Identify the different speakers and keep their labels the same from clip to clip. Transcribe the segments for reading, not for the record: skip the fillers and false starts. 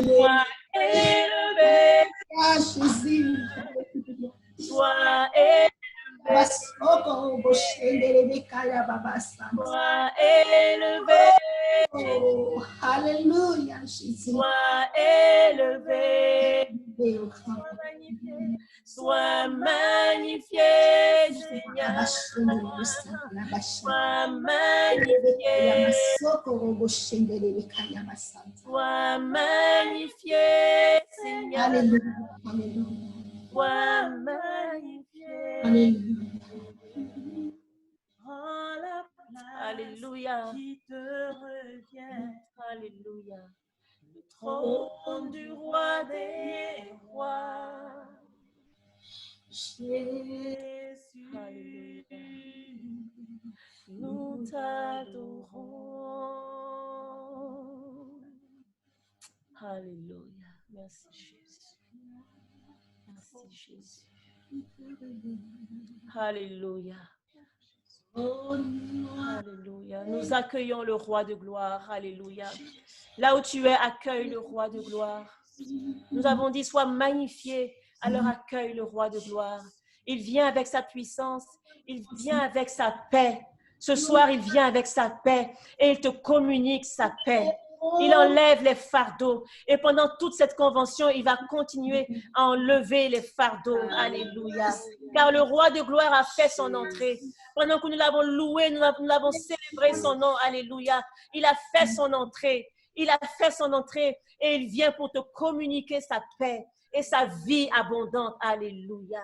Speaker 1: Sois élevé.
Speaker 2: Jésus.
Speaker 1: Sois élevé.
Speaker 2: Sois
Speaker 1: élevé.
Speaker 2: Oh, Alléluia, Jésus.
Speaker 1: Sois élevé. Sois magnifié. Sois magnifié, Seigneur. Sois magnifié. Sois magnifié, Seigneur.
Speaker 2: Alléluia.
Speaker 1: Sois magnifié.
Speaker 2: Alléluia.
Speaker 1: Prends la place. Alléluia. Qui te revient. Alléluia. Le trône du roi des rois. Jésus. Alléluia. Nous t'adorons. Alléluia. Merci Jésus. Merci Jésus. Alléluia. Alléluia. Nous accueillons le roi de gloire. Alléluia. Là où tu es, accueille le roi de gloire. Nous avons dit, sois magnifié. Alors accueille le roi de gloire. Il vient avec sa puissance. Il vient avec sa paix. Ce soir, il vient avec sa paix et il te communique sa paix. Il enlève les fardeaux. Et pendant toute cette convention, il va continuer à enlever les fardeaux. Alléluia. Car le roi de gloire a fait son entrée. Pendant que nous l'avons loué, nous l'avons célébré son nom. Alléluia. Il a fait son entrée. Il a fait son entrée et il vient pour te communiquer sa paix et sa vie abondante. Alléluia.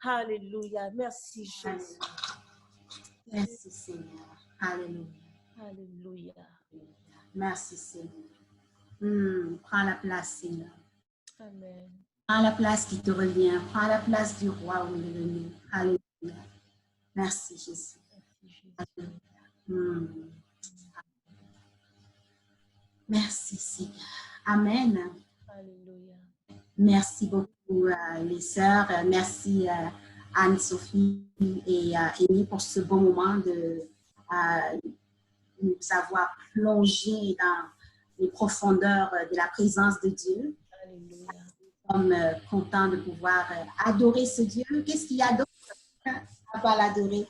Speaker 1: Alléluia. Merci Jésus.
Speaker 2: Merci Seigneur. Alléluia.
Speaker 1: Alléluia.
Speaker 2: Merci Seigneur. Prends la place Seigneur.
Speaker 1: Amen.
Speaker 2: Prends la place qui te revient. Prends la place du roi où il est venu. Alléluia. Merci Jésus. Alléluia. Merci Seigneur. Amen.
Speaker 1: Alléluia. Merci
Speaker 2: beaucoup les sœurs. Merci Anne-Sophie et Amy pour ce bon moment de nous avoir plongé dans les profondeurs de la présence de Dieu.
Speaker 1: Alléluia.
Speaker 2: Nous sommes contents de pouvoir adorer ce Dieu. Qu'est-ce qu'il y a d'autre à part l'adorer?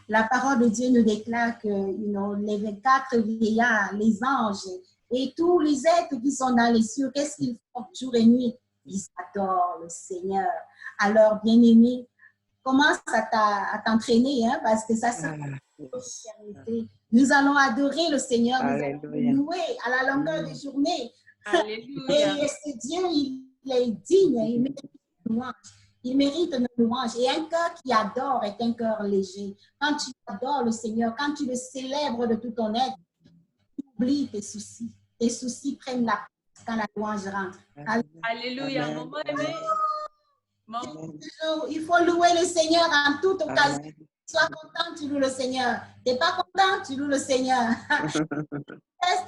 Speaker 2: La parole de Dieu nous déclare que les 24 vieillards, les anges et tous les êtres qui sont dans les cieux, qu'est-ce qu'ils font jour et nuit? Ils adorent le Seigneur. Alors, bien-aimés, commence à t'entraîner, hein, parce que ça, c'est nous allons adorer le Seigneur, nous allons louer à la longueur des journées.
Speaker 1: Alléluia.
Speaker 2: Et ce Dieu, il est digne, il mérite nos louanges. Il mérite nos louanges. Et un cœur qui adore est un cœur léger. Quand tu adores le Seigneur, quand tu le célèbres de tout ton être, tu oublies tes soucis. Tes soucis prennent la place quand la louange rentre.
Speaker 1: Alléluia. Maman aimée.
Speaker 2: Il faut louer le Seigneur en toute occasion. Sois content, tu loues le Seigneur. Tu n'es pas content, tu loues le Seigneur.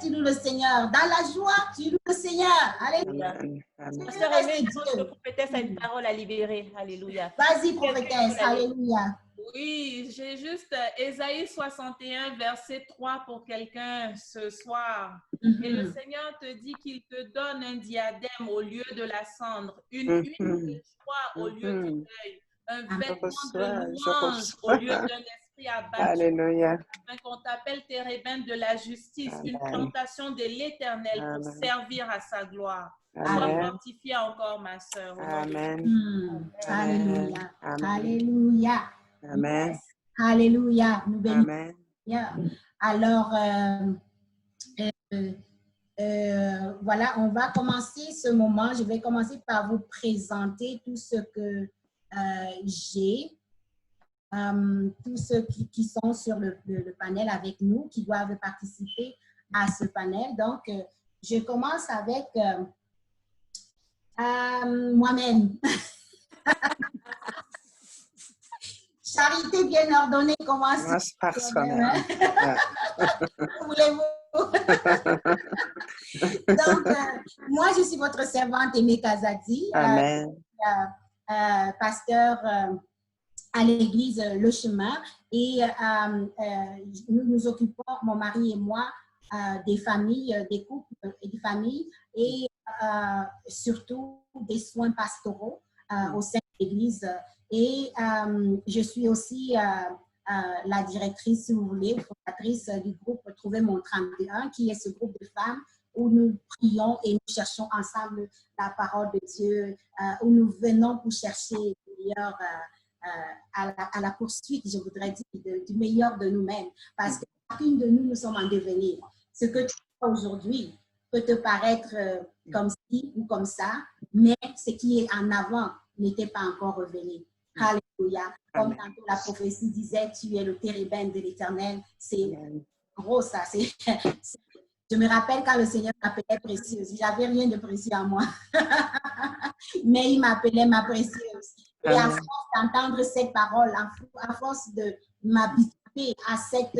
Speaker 2: Tu loues le Seigneur. Dans la joie, tu loues le Seigneur. Alléluia.
Speaker 1: Sœur Aimée, je pense que prophétesse a une parole à libérer. Alléluia.
Speaker 2: Vas-y, prophétesse. Alléluia.
Speaker 3: Oui, j'ai juste Ésaïe 61, verset 3 pour quelqu'un ce soir. Et le Seigneur te dit qu'il te donne un diadème au lieu de la cendre, une huile de joie au lieu du deuil, un vêtement de louange au lieu d'un esprit abattu.
Speaker 4: Alléluia.
Speaker 3: Qu'on t'appelle térébinthe de la justice, une plantation de l'Éternel pour servir à sa gloire. Sois fortifiée encore, ma sœur.
Speaker 4: Amen.
Speaker 2: Alléluia. Alléluia.
Speaker 4: Amen.
Speaker 2: Alléluia. Nous bénissons. Alors, voilà, on va commencer ce moment. Je vais commencer par vous présenter tout ce que j'ai, tous ceux qui sont sur le panel avec nous, qui doivent participer à ce panel. Donc, je commence avec moi-même. Charité bien ordonnée commence
Speaker 4: par soi-même.
Speaker 2: Voulez-vous? Donc, moi, je suis votre servante Aimée Kazadi, pasteur à l'église Le Chemin. Et nous nous occupons, mon mari et moi, des familles, des couples et des familles. Et surtout des soins pastoraux au sein de l'Église. Et je suis aussi la directrice, si vous voulez, fondatrice du groupe Trouver mon 31, qui est ce groupe de femmes où nous prions et nous cherchons ensemble la parole de Dieu, où nous venons pour chercher le meilleur à la poursuite, je voudrais dire, du meilleur de nous-mêmes. Parce que chacune de nous, nous sommes en devenir. Ce que tu fais aujourd'hui peut te paraître comme ci ou comme ça, mais ce qui est en avant n'était pas encore révélé. Alléluia. Comme tantôt la prophétie disait, tu es le térébinthe de l'Éternel. C'est gros ça. Je me rappelle quand le Seigneur m'appelait précieuse. Il n'avait rien de précieux en moi. Mais il m'appelait ma précieuse. Et à force d'entendre cette parole, à force de m'habituer à cette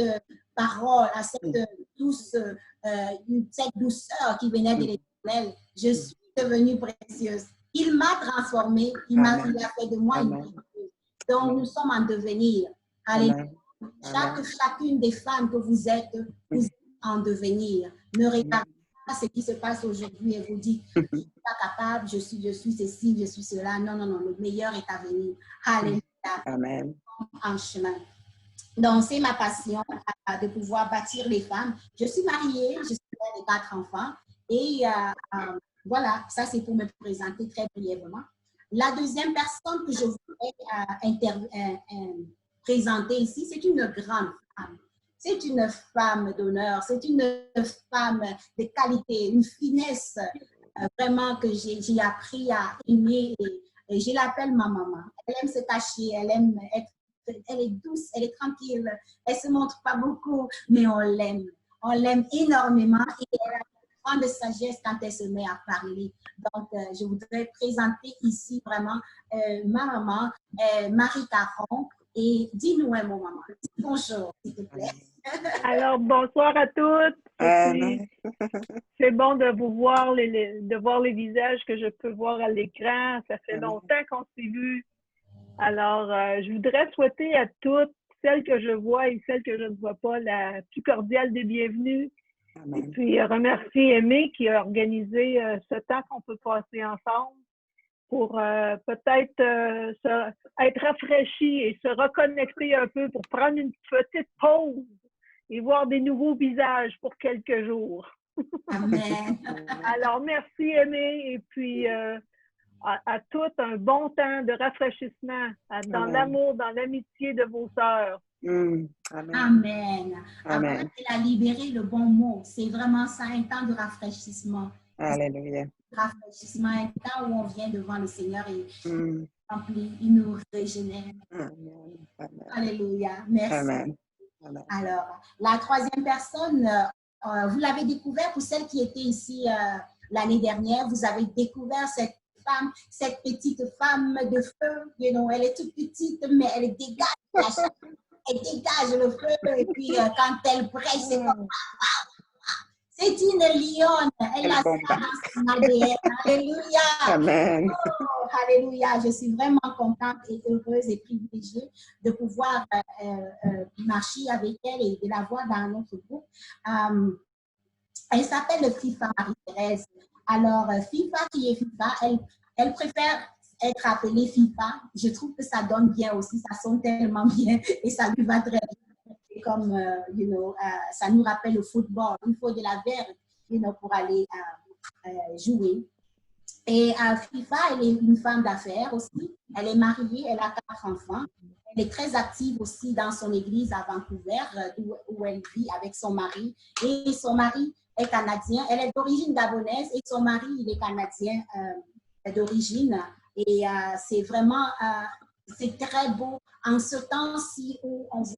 Speaker 2: parole, à cette douceur qui venait de l'Éternel, je suis devenue précieuse. Il m'a transformée, il a fait de moi une précieuse. Donc, nous sommes en devenir. Alléluia. Chacune des femmes que vous êtes en devenir. Ne regardez pas ce qui se passe aujourd'hui et vous dites, je ne suis pas capable, je suis ceci, je suis cela. Non, non, non, le meilleur est à venir. Alléluia.
Speaker 4: Amen.
Speaker 2: En chemin. Donc, c'est ma passion de pouvoir bâtir les femmes. Je suis mariée, je suis mère de 4 enfants. Et voilà, ça c'est pour me présenter très brièvement. La deuxième personne que je voudrais présenter ici, c'est une grande femme. C'est une femme d'honneur, c'est une femme de qualité, une finesse vraiment que j'ai appris à aimer. Et je l'appelle ma maman. Elle aime se cacher, elle est douce, elle est tranquille, elle ne se montre pas beaucoup, mais on l'aime. On l'aime énormément et elle a une grande sagesse quand elle se met à parler. Donc, je voudrais présenter ici vraiment ma maman, Marie Caron. Et dis-nous un mot, maman. Bonjour, s'il te plaît.
Speaker 5: Alors, bonsoir à toutes. C'est bon de vous voir, de voir les visages que je peux voir à l'écran. Ça fait longtemps qu'on s'est vus. Alors, je voudrais souhaiter à toutes, celles que je vois et celles que je ne vois pas, la plus cordiale des bienvenues. Et puis, remercier Aimé qui a organisé ce temps qu'on peut passer ensemble pour peut-être être rafraîchi et se reconnecter un peu pour prendre une petite pause et voir des nouveaux visages pour quelques jours.
Speaker 2: Amen.
Speaker 5: Alors, merci Aimé et puis à toutes un bon temps de rafraîchissement dans l'amour, dans l'amitié de vos sœurs.
Speaker 2: Amen. Amen. Amen. Elle a libéré le bon mot. C'est vraiment ça, un temps de rafraîchissement.
Speaker 4: Alléluia.
Speaker 2: Rafraîchissement, un temps où on vient devant le Seigneur et il nous régénère.
Speaker 4: Amen.
Speaker 2: Alléluia. Merci.
Speaker 4: Amen. Amen.
Speaker 2: Alors, la troisième personne, vous l'avez découvert pour celle qui était ici l'année dernière. Vous avez découvert cette femme, cette petite femme de feu. You know, elle est toute petite, mais elle dégage elle dégage le feu. Et puis, quand elle prêche, c'est comme c'est une lionne. Elle a ça dans son ADN. Alléluia.
Speaker 4: Amen.
Speaker 2: Oh, alléluia. Je suis vraiment contente et heureuse et privilégiée de pouvoir marcher avec elle et de la voir dans notre groupe. Elle s'appelle FIFA Marie-Thérèse. Alors, FIFA qui est FIFA, elle préfère être appelée FIFA. Je trouve que ça donne bien aussi. Ça sonne tellement bien et ça lui va très bien. Comme, ça nous rappelle le football. Il faut de la verve, pour aller jouer. Et FIFA, elle est une femme d'affaires aussi. Elle est mariée, elle a 4 enfants. Elle est très active aussi dans son église à Vancouver, où elle vit avec son mari. Et son mari est canadien. Elle est d'origine gabonaise et son mari, il est canadien d'origine. Et c'est vraiment, c'est très beau en ce temps-ci où on voit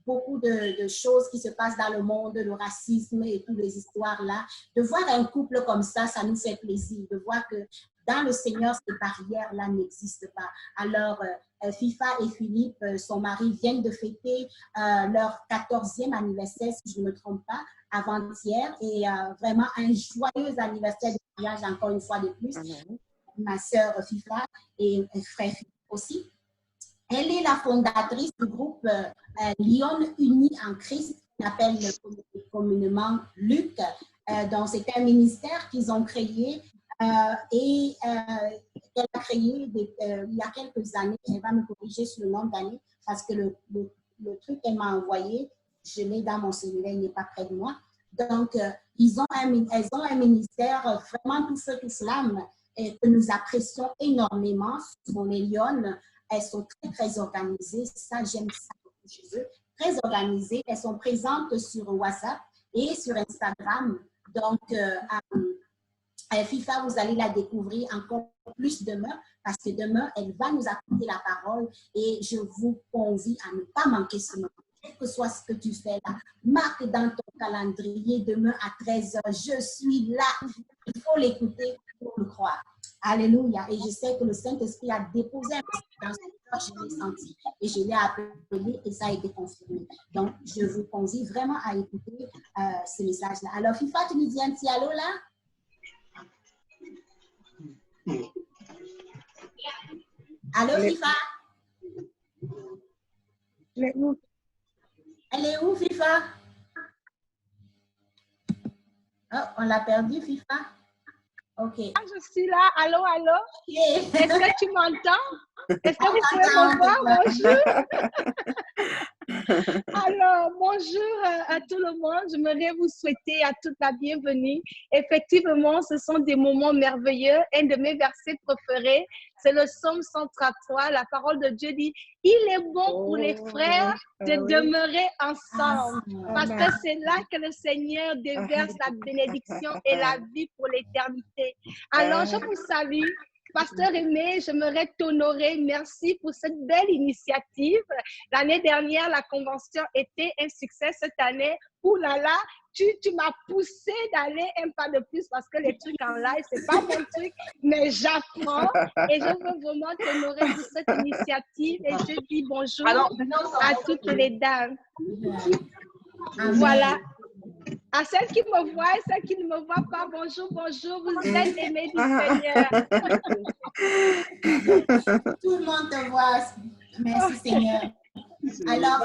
Speaker 2: beaucoup de choses qui se passent dans le monde, le racisme et toutes les histoires-là. De voir un couple comme ça nous fait plaisir. De voir que dans le Seigneur, ces barrières-là n'existent pas. Alors, FIFA et Philippe, son mari, viennent de fêter leur 14e anniversaire, si je ne me trompe pas, avant-hier. Et vraiment un joyeux anniversaire de mariage, encore une fois de plus. Ma sœur FIFA et frère Philippe aussi. Elle est la fondatrice du groupe Lyon Unis en Christ, qu'on appelle communément Luc. Donc, c'est un ministère qu'ils ont créé Elle a créé il y a quelques années, elle va me corriger sur le nombre d'années parce que le truc qu'elle m'a envoyé, je l'ai dans mon cellulaire, il n'est pas près de moi. Donc, elles ont un ministère vraiment tout feu, tout flamme et que nous apprécions énormément. Ce sont les Lyonnes. Elles sont très, très organisées. Ça, j'aime ça beaucoup chez eux. Très organisées. Elles sont présentes sur WhatsApp et sur Instagram. Donc, FIFA, vous allez la découvrir encore plus demain parce que demain, elle va nous apporter la parole et je vous convie à ne pas manquer ce moment. Quel que soit ce que tu fais là, marque dans ton calendrier demain à 13h. Je suis là. Il faut l'écouter pour le croire. Alléluia. Et je sais que le Saint-Esprit a déposé un message dans son cœur, je l'ai senti et je l'ai appelé et ça a été confirmé. Donc, je vous convie vraiment à écouter ce message-là. Alors, FIFA, tu nous dis un petit allô là? Allô, FIFA? Elle est où, FIFA? Oh, on l'a perdu, FIFA? OK.
Speaker 5: Je suis là. Allô, allô?
Speaker 2: Okay.
Speaker 5: Est-ce que tu m'entends? Est-ce que vous pouvez me voir? Bonjour. Alors, bonjour à tout le monde. J'aimerais vous souhaiter à toute la bienvenue. Effectivement, ce sont des moments merveilleux. Un de mes versets préférés, c'est le psaume 133. La parole de Dieu dit, « Il est bon pour les frères de demeurer ensemble. » Parce que c'est là que le Seigneur déverse la bénédiction et la vie pour l'éternité. Alors, je vous salue. Pasteur Aimé, j'aimerais t'honorer. Merci pour cette belle initiative. L'année dernière, la convention était un succès. Cette année, oulala, tu m'as poussé d'aller un pas de plus parce que les trucs en live, c'est pas mon truc, mais j'apprends et je veux vraiment t'honorer pour cette initiative et je dis bonjour à toutes les dames. Voilà. À celles qui me voient et celles qui ne me voient pas, bonjour, bonjour, vous êtes aimés du Seigneur.
Speaker 2: Tout le monde te voit. Merci Seigneur. Alors,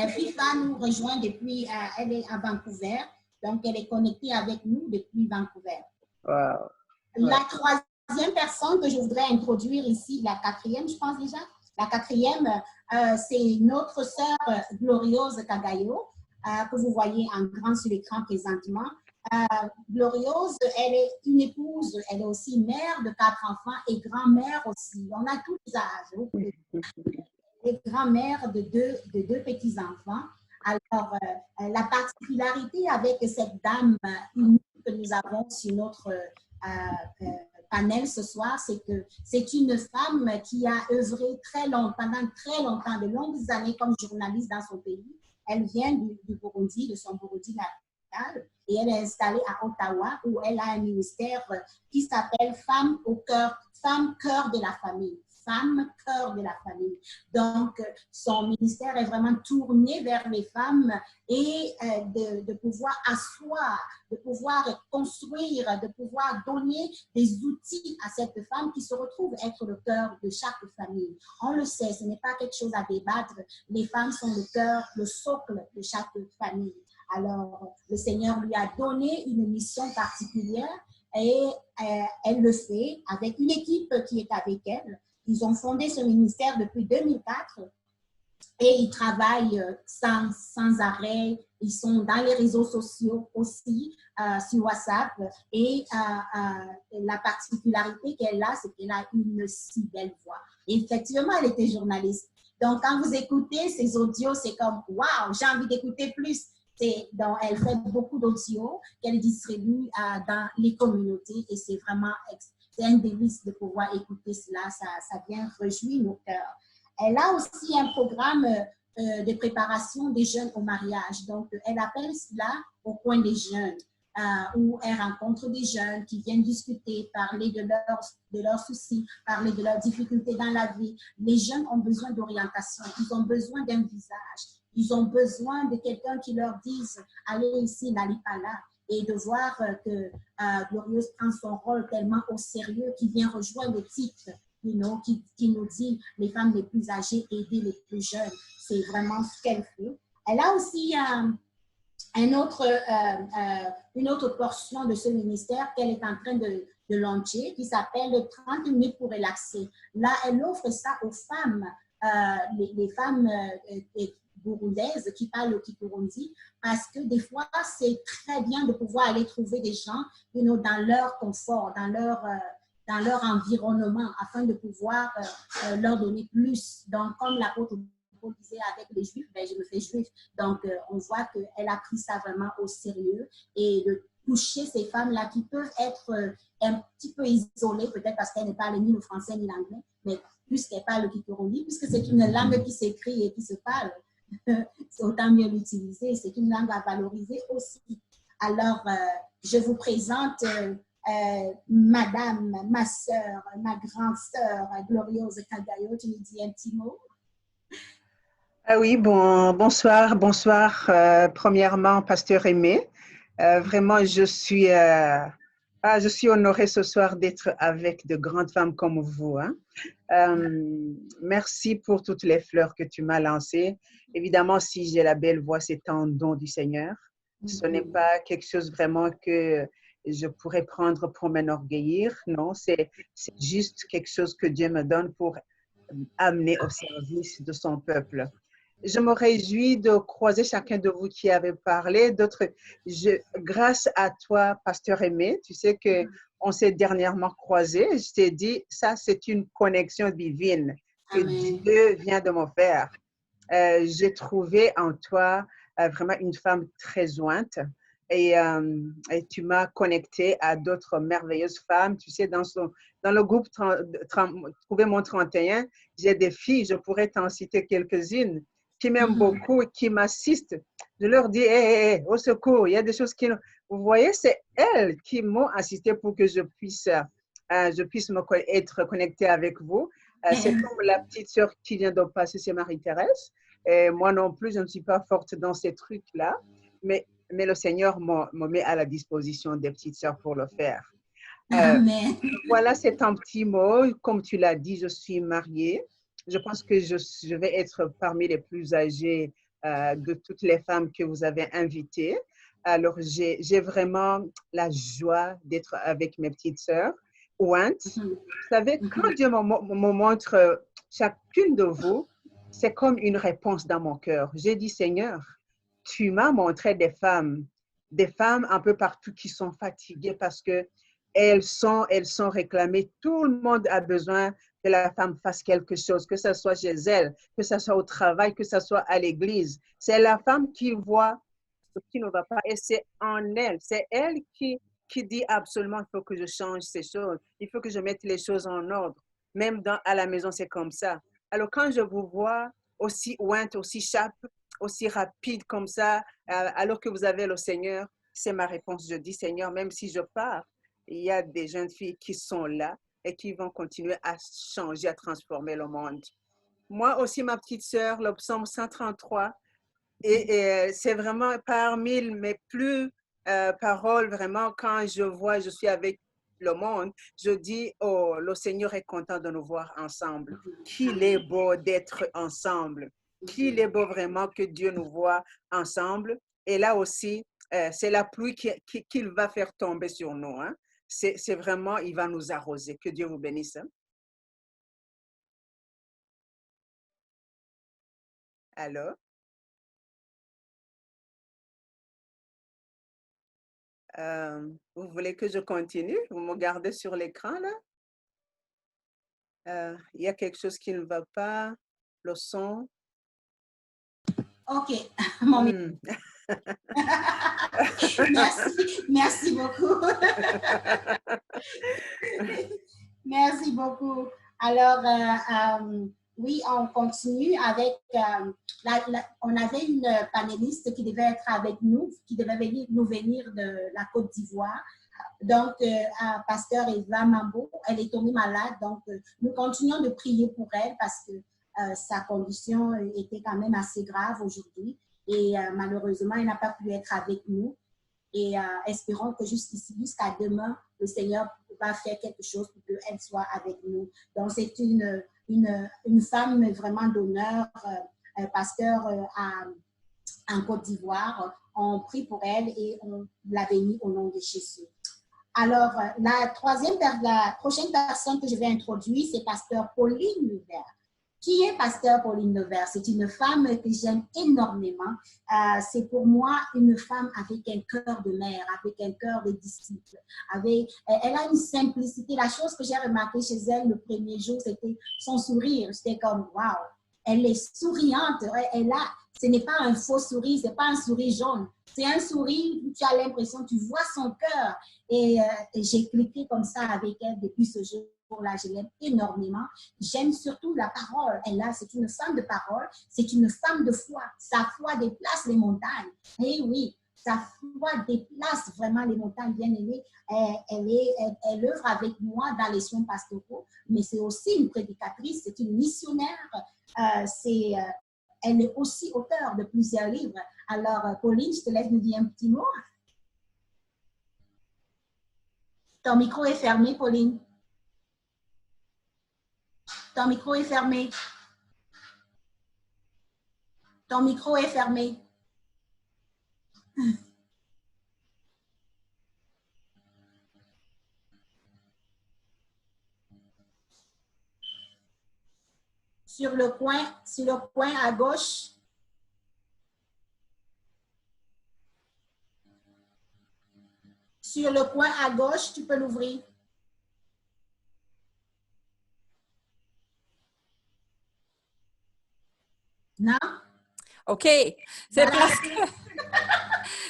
Speaker 2: FIFA nous rejoint depuis, elle est à Vancouver, donc elle est connectée avec nous depuis Vancouver.
Speaker 4: Wow.
Speaker 2: La troisième personne que je voudrais introduire ici, la quatrième, je pense déjà, la quatrième, c'est notre sœur Gloriose Kagayo. Que vous voyez en grand sur l'écran présentement. Gloriose, elle est une épouse, elle est aussi mère de 4 enfants et grand-mère aussi. On a tous les âges. Et grand-mère de deux petits-enfants. Alors, la particularité avec cette dame unique que nous avons sur notre panel ce soir, c'est que c'est une femme qui a œuvré pendant très longtemps, de longues années comme journaliste dans son pays. Elle vient du Burundi, de son Burundi natal, et elle est installée à Ottawa où elle a un ministère qui s'appelle Femmes cœur de la famille. Femme cœur de la famille. Donc, son ministère est vraiment tourné vers les femmes et de pouvoir asseoir, de pouvoir construire, de pouvoir donner des outils à cette femme qui se retrouve être le cœur de chaque famille. On le sait, ce n'est pas quelque chose à débattre. Les femmes sont le cœur, le socle de chaque famille. Alors, le Seigneur lui a donné une mission particulière et elle le fait avec une équipe qui est avec elle. Ils ont fondé ce ministère depuis 2004 et ils travaillent sans arrêt. Ils sont dans les réseaux sociaux aussi, sur WhatsApp. Et la particularité qu'elle a, c'est qu'elle a une si belle voix. Et effectivement, elle était journaliste. Donc, quand vous écoutez ces audios, c'est comme « Waouh, j'ai envie d'écouter plus ». Donc, elle fait beaucoup d'audios qu'elle distribue dans les communautés et c'est vraiment c'est un délice de pouvoir écouter cela, ça vient réjouir nos cœurs. Elle a aussi un programme de préparation des jeunes au mariage. Donc, elle appelle cela au coin des jeunes, où elle rencontre des jeunes qui viennent discuter, parler de leurs soucis, parler de leurs difficultés dans la vie. Les jeunes ont besoin d'orientation, ils ont besoin d'un visage, ils ont besoin de quelqu'un qui leur dise « allez ici, n'allez pas là ». Et de voir que Glorieuse prend son rôle tellement au sérieux qu'il vient rejoindre le titre qui nous dit les femmes les plus âgées aider les plus jeunes. C'est vraiment ce qu'elle fait. Elle a aussi une autre portion de ce ministère qu'elle est en train de lancer qui s'appelle 30 minutes pour relaxer. Là, elle offre ça aux femmes, les femmes burundaises qui parlent au Kirundi, parce que des fois, c'est très bien de pouvoir aller trouver des gens dans leur confort, dans leur environnement, afin de pouvoir leur donner plus. Donc, comme l'apôtre Paul disait avec les Juifs, ben, je me fais juif. Donc, on voit qu'elle a pris ça vraiment au sérieux et de toucher ces femmes-là qui peuvent être un petit peu isolées, peut-être parce qu'elles ne parlent ni le français ni l'anglais, mais puisqu'elles parlent le Kirundi, puisque c'est une langue qui s'écrit et qui se parle, c'est autant mieux l'utiliser. C'est une langue à valoriser aussi. Alors, je vous présente madame, ma sœur, ma grande sœur, Glorieuse Kagayo. Tu nous dis un petit mot?
Speaker 4: Ah oui, bonsoir. Premièrement, Pasteur Aimé, vraiment, je suis honorée ce soir d'être avec de grandes femmes comme vous. Hein. Merci pour toutes les fleurs que tu m'as lancées. Évidemment, si j'ai la belle voix, c'est un don du Seigneur. Ce n'est pas quelque chose vraiment que je pourrais prendre pour m'enorgueillir. Non, c'est juste quelque chose que Dieu me donne pour amener au service de son peuple. Je me réjouis de croiser chacun de vous qui avait parlé. Grâce à toi, Pasteur Aimé, tu sais qu'on s'est dernièrement croisés. Je t'ai dit, ça, c'est une connexion divine que Dieu vient de me faire. J'ai trouvé en toi vraiment une femme très jointe et tu m'as connecté à d'autres merveilleuses femmes. Tu sais, dans le groupe Trouver mon 31, j'ai des filles, je pourrais t'en citer quelques-unes, qui m'aiment beaucoup et qui m'assistent. Je leur dis, hey, au secours, il y a des choses qui... Vous voyez, c'est elles qui m'ont assisté pour que je puisse être connectée avec vous. C'est comme la petite sœur qui vient de passer, c'est Marie-Thérèse. Et moi non plus, je ne suis pas forte dans ces trucs-là, mais le Seigneur me met à la disposition des petites sœurs pour le faire.
Speaker 2: Amen.
Speaker 4: Voilà, c'est un petit mot. Comme tu l'as dit, je suis mariée. Je pense que je vais être parmi les plus âgées de toutes les femmes que vous avez invitées. Alors, j'ai vraiment la joie d'être avec mes petites sœurs. Vous savez, quand Dieu me montre chacune de vous, c'est comme une réponse dans mon cœur. J'ai dit, Seigneur, tu m'as montré des femmes un peu partout qui sont fatiguées parce que elles sont réclamées. Tout le monde a besoin que la femme fasse quelque chose, que ce soit chez elle, que ce soit au travail, que ce soit à l'église. C'est la femme qui voit ce qui ne va pas et c'est en elle. C'est elle qui dit absolument il faut que je change ces choses. Il faut que je mette les choses en ordre. Même à la maison, c'est comme ça. Alors, quand je vous vois aussi ointe, aussi sharp, aussi rapide comme ça, alors que vous avez le Seigneur, c'est ma réponse. Je dis, Seigneur, même si je pars, il y a des jeunes filles qui sont là et qui vont continuer à changer, à transformer le monde. Moi aussi, ma petite sœur, le psaume 133, et c'est vraiment parmi mes plus paroles, vraiment, quand je suis avec le monde, je dis, oh, le Seigneur est content de nous voir ensemble. Qu'il est beau d'être ensemble. Qu'il est beau vraiment que Dieu nous voit ensemble. Et là aussi, c'est la pluie qu'il va faire tomber sur nous. Hein. C'est vraiment, il va nous arroser. Que Dieu vous bénisse. Hein. Alors? Vous voulez que je continue? Vous me regardez sur l'écran là? Il y a quelque chose qui ne va pas, le son.
Speaker 2: OK. Merci beaucoup. Merci beaucoup. Alors, oui, on continue avec, on avait une panéliste qui devait être avec nous, qui devait nous venir de la Côte d'Ivoire. Donc, Pasteur Eva Mambo, elle est tombée malade. Donc, nous continuons de prier pour elle parce que sa condition était quand même assez grave aujourd'hui. Et malheureusement, elle n'a pas pu être avec nous. Et espérons que jusqu'à demain, le Seigneur va faire quelque chose pour qu'elle soit avec nous. Donc, c'est une femme vraiment d'honneur. Pasteur en Côte d'Ivoire. On prie pour elle et on la bénit au nom de Jésus. Alors, la prochaine personne que je vais introduire, c'est Pasteur Pauline Nevers. Qui est Pasteur Pauline Nevers? C'est une femme que j'aime énormément. C'est pour moi une femme avec un cœur de mère, avec un cœur de disciple. Elle a une simplicité. La chose que j'ai remarquée chez elle le premier jour, c'était son sourire. J'étais comme, waouh, elle est souriante. Ce n'est pas un faux sourire, ce n'est pas un sourire jaune. C'est un sourire où tu as l'impression, tu vois son cœur. Et j'ai cliqué comme ça avec elle depuis ce jour-là. Je l'aime énormément. J'aime surtout la parole. C'est une femme de parole, c'est une femme de foi. Sa foi déplace les montagnes. Et oui, sa foi déplace vraiment les montagnes, bien aimées. Elle œuvre avec moi dans les soins pastoraux, mais c'est aussi une prédicatrice, c'est une missionnaire. Elle est aussi auteure de plusieurs livres. Alors, Pauline, je te laisse nous dire un petit mot. Ton micro est fermé, Pauline. Ton micro est fermé. Ton micro est fermé. Sur le coin à gauche. Sur le coin à gauche, tu peux l'ouvrir. Non?
Speaker 6: OK. C'est parce que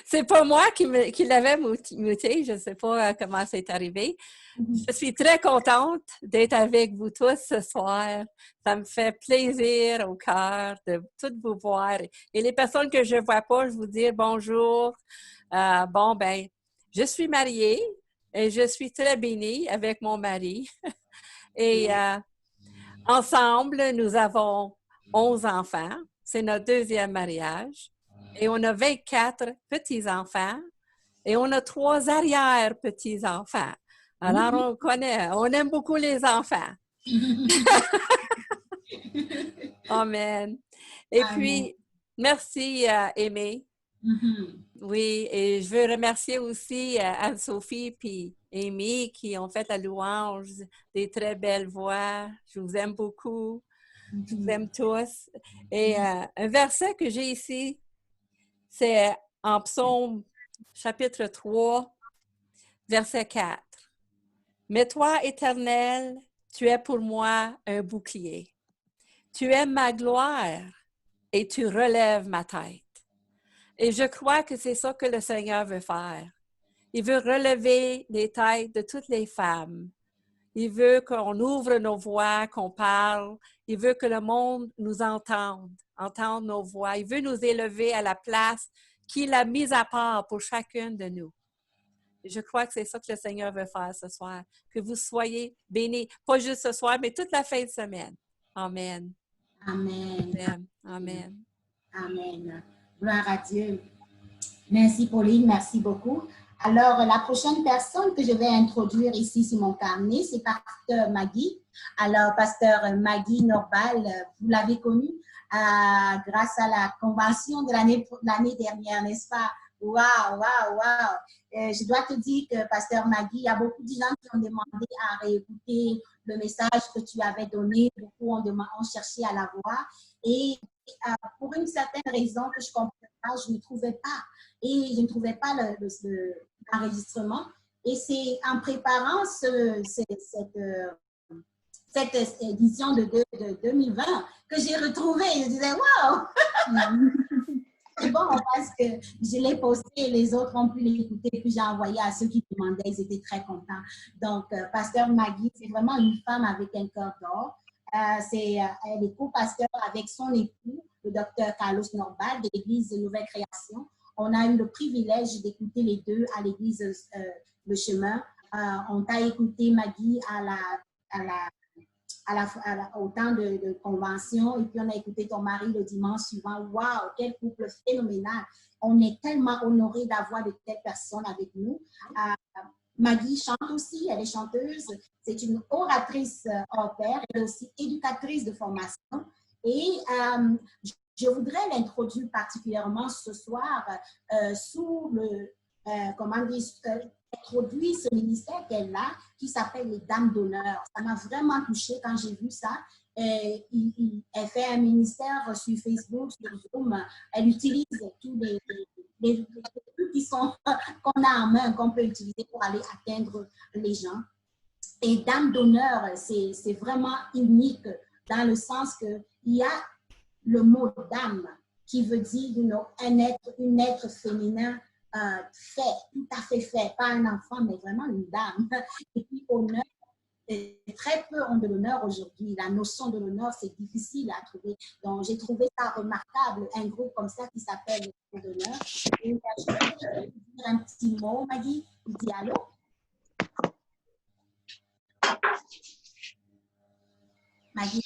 Speaker 6: c'est pas moi qui l'avais muté. Je ne sais pas comment c'est arrivé. Je suis très contente d'être avec vous tous ce soir. Ça me fait plaisir au cœur de toutes vous voir. Et les personnes que je ne vois pas, je vous dis bonjour. Je suis mariée et je suis très bénie avec mon mari. Et ensemble, nous avons 11 enfants. C'est notre deuxième mariage. Et on a 24 petits-enfants. Et on a 3 arrière-petits-enfants. Alors, on aime beaucoup les enfants. Amen. Et puis, merci Aimée. Oui, et je veux remercier aussi Anne-Sophie et Amy qui ont fait la louange, des très belles voix. Je vous aime beaucoup. Je vous aime tous. Et un verset que j'ai ici, c'est en Psaume chapitre 3, verset 4. « Mais toi, Éternel, tu es pour moi un bouclier. Tu es ma gloire et tu relèves ma tête. » Et je crois que c'est ça que le Seigneur veut faire. Il veut relever les têtes de toutes les femmes. Il veut qu'on ouvre nos voix, qu'on parle. Il veut que le monde nous entende nos voix. Il veut nous élever à la place qu'il a mise à part pour chacune de nous. Et je crois que c'est ça que le Seigneur veut faire ce soir. Que vous soyez bénis, pas juste ce soir, mais toute la fin de semaine. Amen.
Speaker 2: Amen.
Speaker 6: Amen.
Speaker 2: Amen. Gloire à Dieu. Merci Pauline, merci beaucoup. Alors, la prochaine personne que je vais introduire ici sur mon carnet, c'est Pasteur Maggie. Alors, Pasteur Maggie Norval, vous l'avez connue grâce à la convention de l'année dernière, n'est-ce pas? Waouh. Je dois te dire que, Pasteur Maggie, il y a beaucoup de gens qui ont demandé à réécouter le message que tu avais donné. Beaucoup ont cherché à la voir. Et pour une certaine raison que je ne comprenais pas, je ne trouvais pas. Et je ne trouvais pas l'enregistrement. Et c'est en préparant cette édition de 2020 que j'ai retrouvé. Je disais, waouh! C'est bon, parce que je l'ai posté et les autres ont pu l'écouter. Puis j'ai envoyé à ceux qui demandaient, ils étaient très contents. Donc, Pasteur Maggie, c'est vraiment une femme avec un cœur d'or. Elle est co-pasteur avec son époux, le docteur Carlos Norval, de l'Église de Nouvelle Création. On a eu le privilège d'écouter les deux à l'Église Le Chemin. On t'a écouté, Maggie, au temps de convention, et puis on a écouté ton mari le dimanche suivant. Waouh, quel couple phénoménal! On est tellement honorés d'avoir de telles personnes avec nous. Maggie chante aussi, elle est chanteuse. C'est une oratrice hors pair, elle est aussi éducatrice de formation. Et je voudrais l'introduire particulièrement ce soir sous le, comment dire, introduire ce ministère qu'elle a, qui s'appelle les Dames d'honneur. Ça m'a vraiment touchée quand j'ai vu ça. Elle fait un ministère sur Facebook, sur Zoom. Elle utilise tous les trucs qui sont qu'on a en main, qu'on peut utiliser pour aller atteindre les gens. Et Dame d'honneur, c'est vraiment unique dans le sens qu'il y a le mot dame qui veut dire un être féminin fait, tout à fait fait, pas un enfant, mais vraiment une dame. Et puis honneur, très peu ont de l'honneur aujourd'hui. La notion de l'honneur, c'est difficile à trouver. Donc, j'ai trouvé ça remarquable, un groupe comme ça qui s'appelle les Dames d'honneur. Et je vais dire un petit mot, Maggie, tu dis allô? Maggie.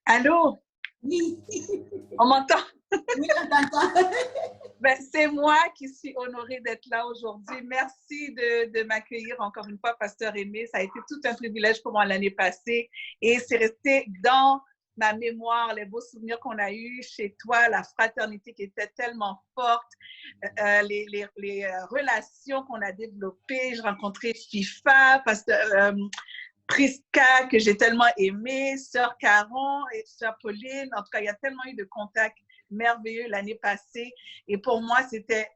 Speaker 7: Allô?
Speaker 2: Oui.
Speaker 7: On m'entend?
Speaker 2: Oui, on t'entend.
Speaker 7: Ben, c'est moi qui suis honorée d'être là aujourd'hui. Merci de m'accueillir encore une fois, Pasteur Aimé. Ça a été tout un privilège pour moi l'année passée et c'est resté dans ma mémoire, les beaux souvenirs qu'on a eus chez toi, la fraternité qui était tellement forte, les relations qu'on a développées. J'ai rencontré FIFA, Prisca, que j'ai tellement aimé, Sœur Caron et Sœur Pauline. En tout cas, il y a tellement eu de contacts merveilleux l'année passée. Et pour moi, c'était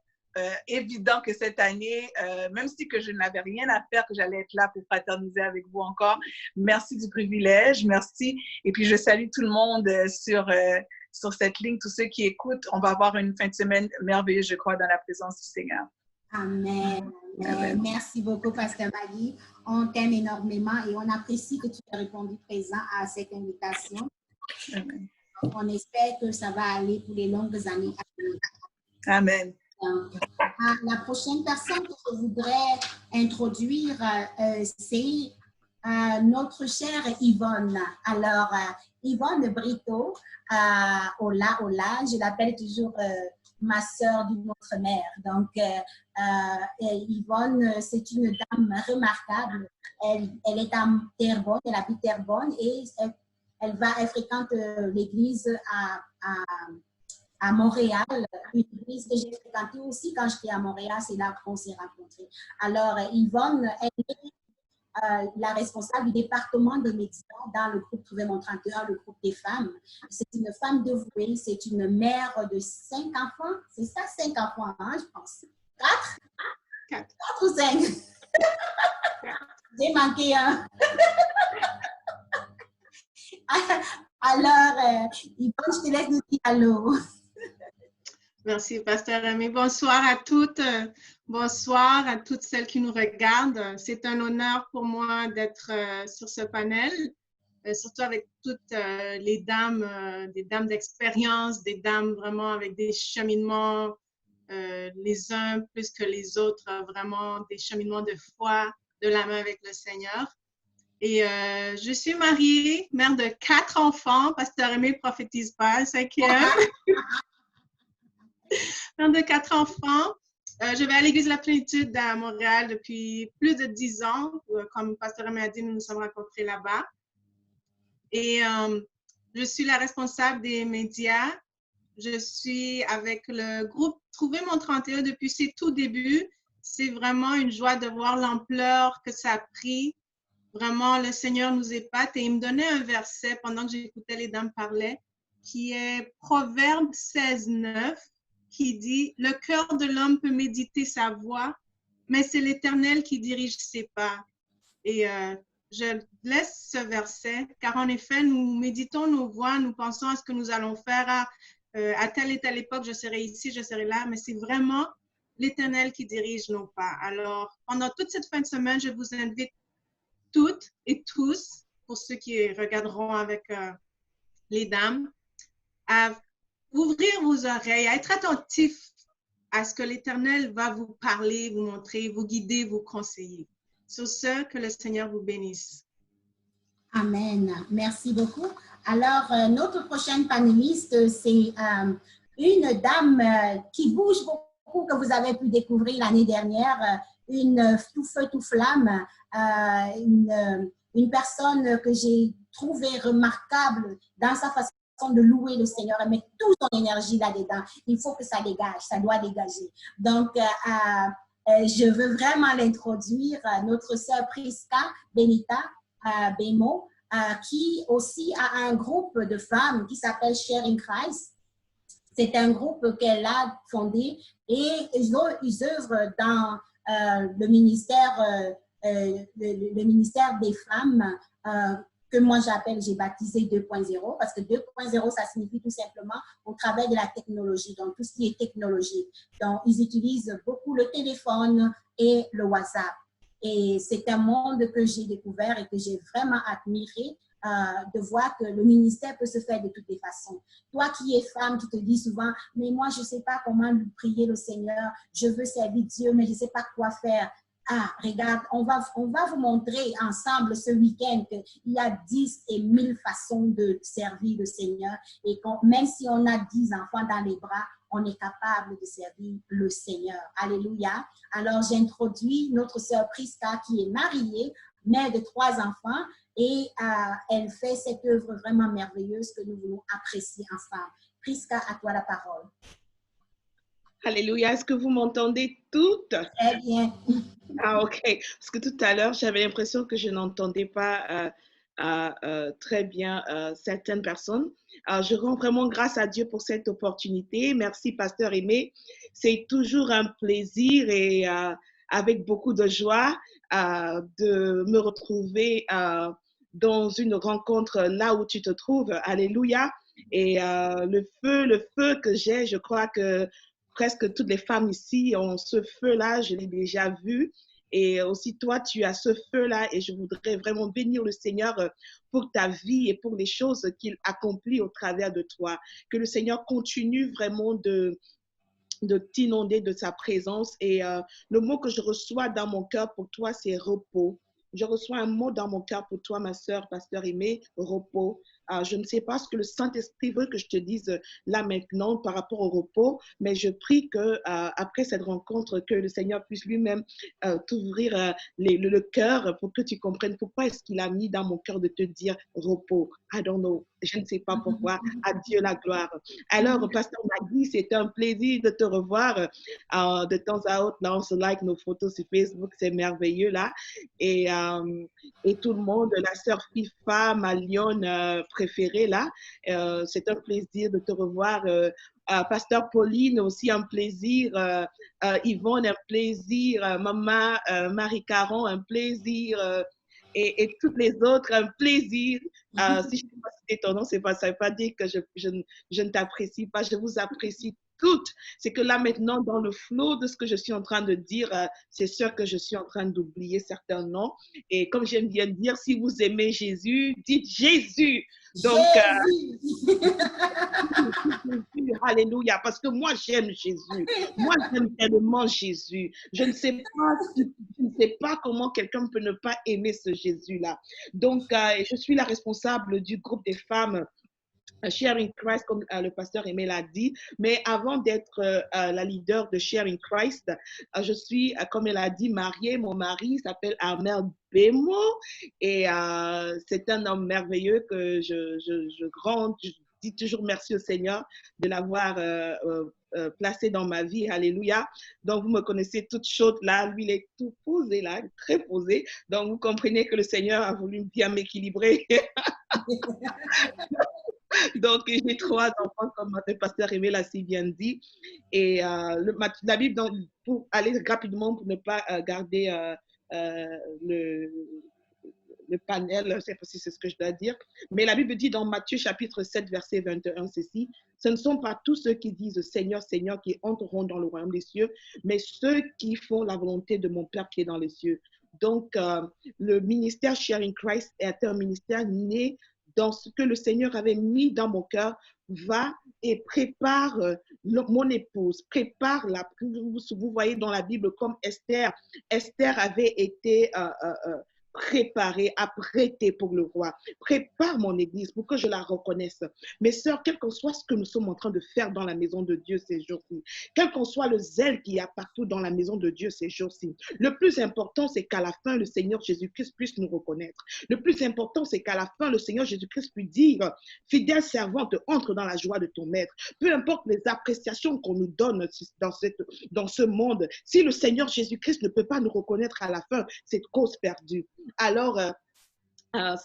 Speaker 7: évident que cette année, même si que je n'avais rien à faire, que j'allais être là pour fraterniser avec vous encore. Merci du privilège, merci. Et puis, je salue tout le monde sur cette ligne, tous ceux qui écoutent. On va avoir une fin de semaine merveilleuse, je crois, dans la présence du Seigneur.
Speaker 2: Amen. Amen. Merci beaucoup, Pasteur Maggie. On t'aime énormément et on apprécie que tu aies répondu présent à cette invitation.
Speaker 7: Amen.
Speaker 2: On espère que ça va aller pour les longues années à venir.
Speaker 7: Amen.
Speaker 2: La prochaine personne que je voudrais introduire, c'est notre chère Yvonne. Alors, Yvonne Brito, hola, je l'appelle toujours ma sœur d'une autre mère. Donc, Yvonne, c'est une dame remarquable. Elle est à Terrebonne, elle habite Terrebonne et elle fréquente l'église à Montréal, une église que j'ai fréquentée aussi quand j'étais à Montréal, c'est là qu'on s'est rencontrés. Alors, Yvonne, elle est la responsable du département des médias dans le groupe Trouver mon 31, le groupe des femmes. C'est une femme dévouée, c'est une mère de 5 enfants. C'est ça, 5 enfants, hein, je pense. 4 ou 5? J'ai manqué un. Alors, Yvonne, je te laisse nous dire allô.
Speaker 8: Merci, Pasteur Aimé. Bonsoir à toutes. Bonsoir à toutes celles qui nous regardent. C'est un honneur pour moi d'être sur ce panel, surtout avec toutes les dames, des dames d'expérience, des dames vraiment avec des cheminements, les uns plus que les autres, vraiment des cheminements de foi, de la main avec le Seigneur. Et je suis mariée, mère de 4 enfants. Pasteur Aimé ne prophétise pas, 5e. Mère de 4 enfants. Je vais à l'Église de la Plénitude à Montréal depuis plus de 10 ans. Comme Pasteur Aimé a dit, nous nous sommes rencontrés là-bas. Et je suis la responsable des médias. Je suis avec le groupe Trouver mon 31 depuis ses tout débuts. C'est vraiment une joie de voir l'ampleur que ça a pris. Vraiment, le Seigneur nous épate. Et il me donnait un verset pendant que j'écoutais les dames parler, qui est Proverbe 16:9, qui dit « Le cœur de l'homme peut méditer sa voie, mais c'est l'Éternel qui dirige ses pas. » Et je laisse ce verset, car en effet, nous méditons nos voies, nous pensons à ce que nous allons faire à telle et telle époque, je serai ici, je serai là, mais c'est vraiment l'Éternel qui dirige nos pas. Alors, pendant toute cette fin de semaine, je vous invite toutes et tous, pour ceux qui regarderont avec les dames, à ouvrir vos oreilles, à être attentifs à ce que l'Éternel va vous parler, vous montrer, vous guider, vous conseiller. Sur ce, que le Seigneur vous bénisse.
Speaker 2: Amen. Merci beaucoup. Alors, notre prochaine panéliste, c'est une dame qui bouge beaucoup, que vous avez pu découvrir l'année dernière, une tout feu, tout flamme, une personne que j'ai trouvée remarquable dans sa façon façon de louer le Seigneur et mettre toute ton énergie là-dedans. Il faut que ça dégage, ça doit dégager. Donc, je veux vraiment l'introduire, notre sœur Prisca Benita Bemo, qui aussi a un groupe de femmes qui s'appelle Sharing Christ. C'est un groupe qu'elle a fondé et ils œuvrent dans le ministère des femmes que moi j'ai baptisé 2.0 parce que 2.0 ça signifie tout simplement au travers de la technologie, donc tout ce qui est technologique. Donc ils utilisent beaucoup le téléphone et le WhatsApp. Et c'est un monde que j'ai découvert et que j'ai vraiment admiré de voir que le ministère peut se faire de toutes les façons. Toi qui es femme, qui te dis souvent, mais moi je ne sais pas comment prier le Seigneur, je veux servir Dieu, mais je ne sais pas quoi faire. Ah, regarde, on va vous montrer ensemble ce week-end qu'il y a 10 et 1000 façons de servir le Seigneur. Et même si on a 10 enfants dans les bras, on est capable de servir le Seigneur. Alléluia. Alors, j'introduis notre sœur Prisca qui est mariée, mère de 3 enfants, et elle fait cette œuvre vraiment merveilleuse que nous voulons apprécier ensemble. Prisca, à toi la parole.
Speaker 9: Alléluia. Est-ce que vous m'entendez toutes?
Speaker 2: Très bien.
Speaker 9: Ah, ok. Parce que tout à l'heure, j'avais l'impression que je n'entendais pas très bien certaines personnes. Je rends vraiment grâce à Dieu pour cette opportunité. Merci, Pasteur Aimé. C'est toujours un plaisir et avec beaucoup de joie de me retrouver dans une rencontre là où tu te trouves. Alléluia. Et le feu que j'ai, je crois que presque toutes les femmes ici ont ce feu-là, je l'ai déjà vu. Et aussi, toi, tu as ce feu-là et je voudrais vraiment bénir le Seigneur pour ta vie et pour les choses qu'il accomplit au travers de toi. Que le Seigneur continue vraiment de t'inonder de sa présence. Et le mot que je reçois dans mon cœur pour toi, c'est repos. Je reçois un mot dans mon cœur pour toi, ma sœur, Pasteur Aimé, repos. Je ne sais pas ce que le Saint-Esprit veut que je te dise là maintenant par rapport au repos, mais je prie que après cette rencontre, que le Seigneur puisse lui-même t'ouvrir le cœur pour que tu comprennes pourquoi est-ce qu'il a mis dans mon cœur de te dire repos. I don't know. Je ne sais pas pourquoi. À Dieu la gloire. Alors, Pasteur Maggie, c'est un plaisir de te revoir de temps à autre. Là, on se like nos photos sur Facebook. C'est merveilleux là. Et tout le monde, la sœur FIFA, ma lionne préférée là, c'est un plaisir de te revoir. Pasteur Pauline, aussi un plaisir. Yvonne, un plaisir. Maman Marie-Caron, un plaisir. Et toutes les autres, un plaisir. Si je ne sais pas citer ton nom, ça ne veut pas dire que je ne t'apprécie pas. Je vous apprécie toutes. C'est que là, maintenant, dans le flot de ce que je suis en train de dire, c'est sûr que je suis en train d'oublier certains noms. Et comme j'aime bien dire, si vous aimez Jésus, dites Jésus. Donc, alléluia, parce que moi, j'aime Jésus. Moi, j'aime tellement Jésus. Je ne sais pas comment quelqu'un peut ne pas aimer ce Jésus-là. Donc, je suis la responsable du groupe des femmes Sharing Christ, comme le pasteur Aimé l'a dit. Mais avant d'être la leader de Sharing Christ, je suis, comme elle a dit, mariée. Mon mari s'appelle Armel Bemo et c'est un homme merveilleux que je dis toujours merci au Seigneur de l'avoir placé dans ma vie. Alléluia. Donc, vous me connaissez toute chaude là. Lui, il est tout posé là, très posé. Donc, vous comprenez que le Seigneur a voulu bien m'équilibrer. Donc, j'ai 3 enfants, comme le pasteur Aimé l'a si bien dit. Et la Bible, donc, pour aller rapidement, pour ne pas garder le panel, je ne sais pas si c'est ce que je dois dire, mais la Bible dit dans Matthieu chapitre 7, verset 21, ceci, ce ne sont pas tous ceux qui disent Seigneur, Seigneur qui entreront dans le royaume des cieux, mais ceux qui font la volonté de mon Père qui est dans les cieux. Donc, le ministère Sharing Christ est un ministère né dans ce que le Seigneur avait mis dans mon cœur. Va et prépare mon épouse, prépare-la. Vous voyez dans la Bible comme Esther. Esther avait été préparer, à prêter pour le roi. Prépare mon Église pour que je la reconnaisse. Mes sœurs, quel que soit ce que nous sommes en train de faire dans la maison de Dieu ces jours-ci, quel qu'en soit le zèle qu'il y a partout dans la maison de Dieu ces jours-ci, le plus important, c'est qu'à la fin, le Seigneur Jésus-Christ puisse nous reconnaître. Le plus important, c'est qu'à la fin, le Seigneur Jésus-Christ puisse dire, fidèle servante, entre dans la joie de ton maître. Peu importe les appréciations qu'on nous donne dans ce monde, si le Seigneur Jésus-Christ ne peut pas nous reconnaître à la fin, c'est cause perdue. Alors,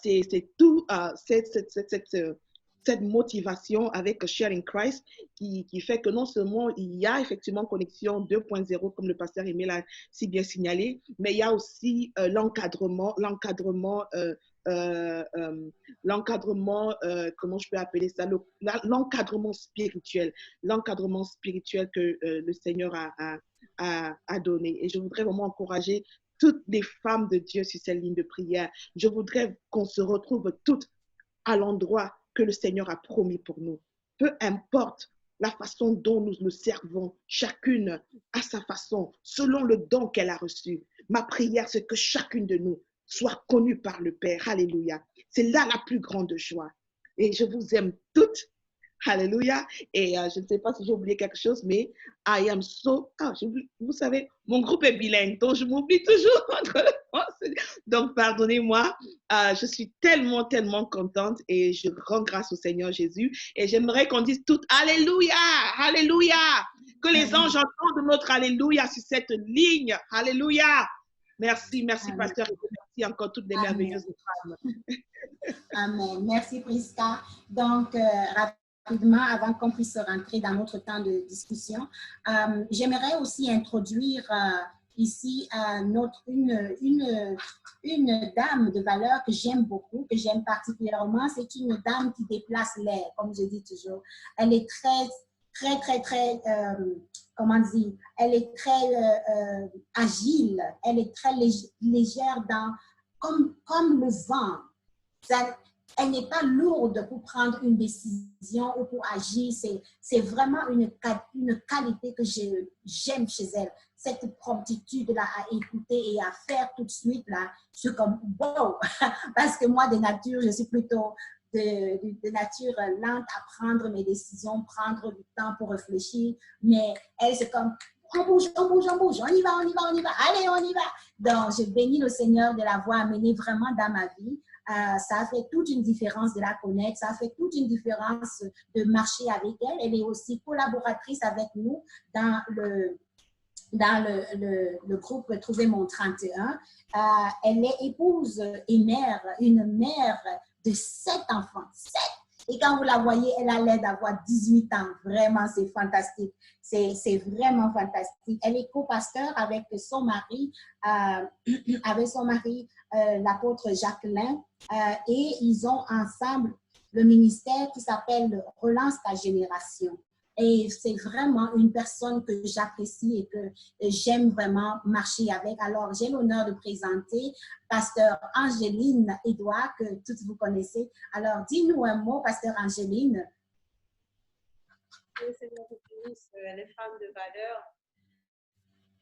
Speaker 9: c'est tout cette motivation avec Share in Christ qui fait que non seulement il y a effectivement Connexion 2.0, comme le pasteur Aimé l'a si bien signalé, mais il y a aussi l'encadrement, comment je peux appeler ça, l'encadrement spirituel que le Seigneur a donné. Et je voudrais vraiment encourager toutes les femmes de Dieu sur cette ligne de prière. Je voudrais qu'on se retrouve toutes à l'endroit que le Seigneur a promis pour nous. Peu importe la façon dont nous le servons, chacune à sa façon, selon le don qu'elle a reçu. Ma prière, c'est que chacune de nous soit connue par le Père. Alléluia. C'est là la plus grande joie. Et je vous aime toutes. Alléluia. Et je ne sais pas si j'ai oublié quelque chose, mais I am so... vous savez, mon groupe est bilingue, donc je m'oublie toujours. Donc, pardonnez-moi. Je suis tellement, tellement contente et je rends grâce au Seigneur Jésus. Et j'aimerais qu'on dise toutes Alléluia, Alléluia. Que les anges entendent notre Alléluia sur cette ligne. Alléluia. Merci, merci, Amen. Pasteur. Et merci encore toutes les merveilleuses femmes.
Speaker 2: Amen. Merci, Prisca. Donc, rapidement, avant qu'on puisse rentrer dans notre temps de discussion, j'aimerais aussi introduire ici une dame de valeur que j'aime beaucoup, que j'aime particulièrement. C'est une dame qui déplace l'air, comme je dis toujours. Elle est très, comment dire, elle est très agile, elle est très légère comme le vent. Elle n'est pas lourde pour prendre une décision ou pour agir. C'est vraiment une qualité que j'aime chez elle. Cette promptitude-là à écouter et à faire tout de suite, là, je suis comme wow! Parce que moi, de nature, je suis plutôt de nature lente à prendre mes décisions, prendre du temps pour réfléchir. Mais elle, c'est comme on bouge, on y va, allez, on y va. Donc, je bénis le Seigneur de l'avoir amenée vraiment dans ma vie. Ça a fait toute une différence de la connaître, ça a fait toute une différence de marcher avec elle. Elle est aussi collaboratrice avec nous dans le groupe Trouver mon 31. Elle est épouse et mère, une mère de 7 enfants. 7! Et quand vous la voyez, elle a l'air d'avoir 18 ans. Vraiment, c'est fantastique. C'est vraiment fantastique. Elle est co-pasteur avec son mari, l'apôtre Jacqueline. Et ils ont ensemble le ministère qui s'appelle Relance ta génération. Et c'est vraiment une personne que j'apprécie et que j'aime vraiment marcher avec. Alors, j'ai l'honneur de présenter Pasteur Angéline Edouard, que toutes vous connaissez. Alors, dis-nous un mot, Pasteur Angéline.
Speaker 10: Oui, Seigneur, vous bénisse les femmes de valeur.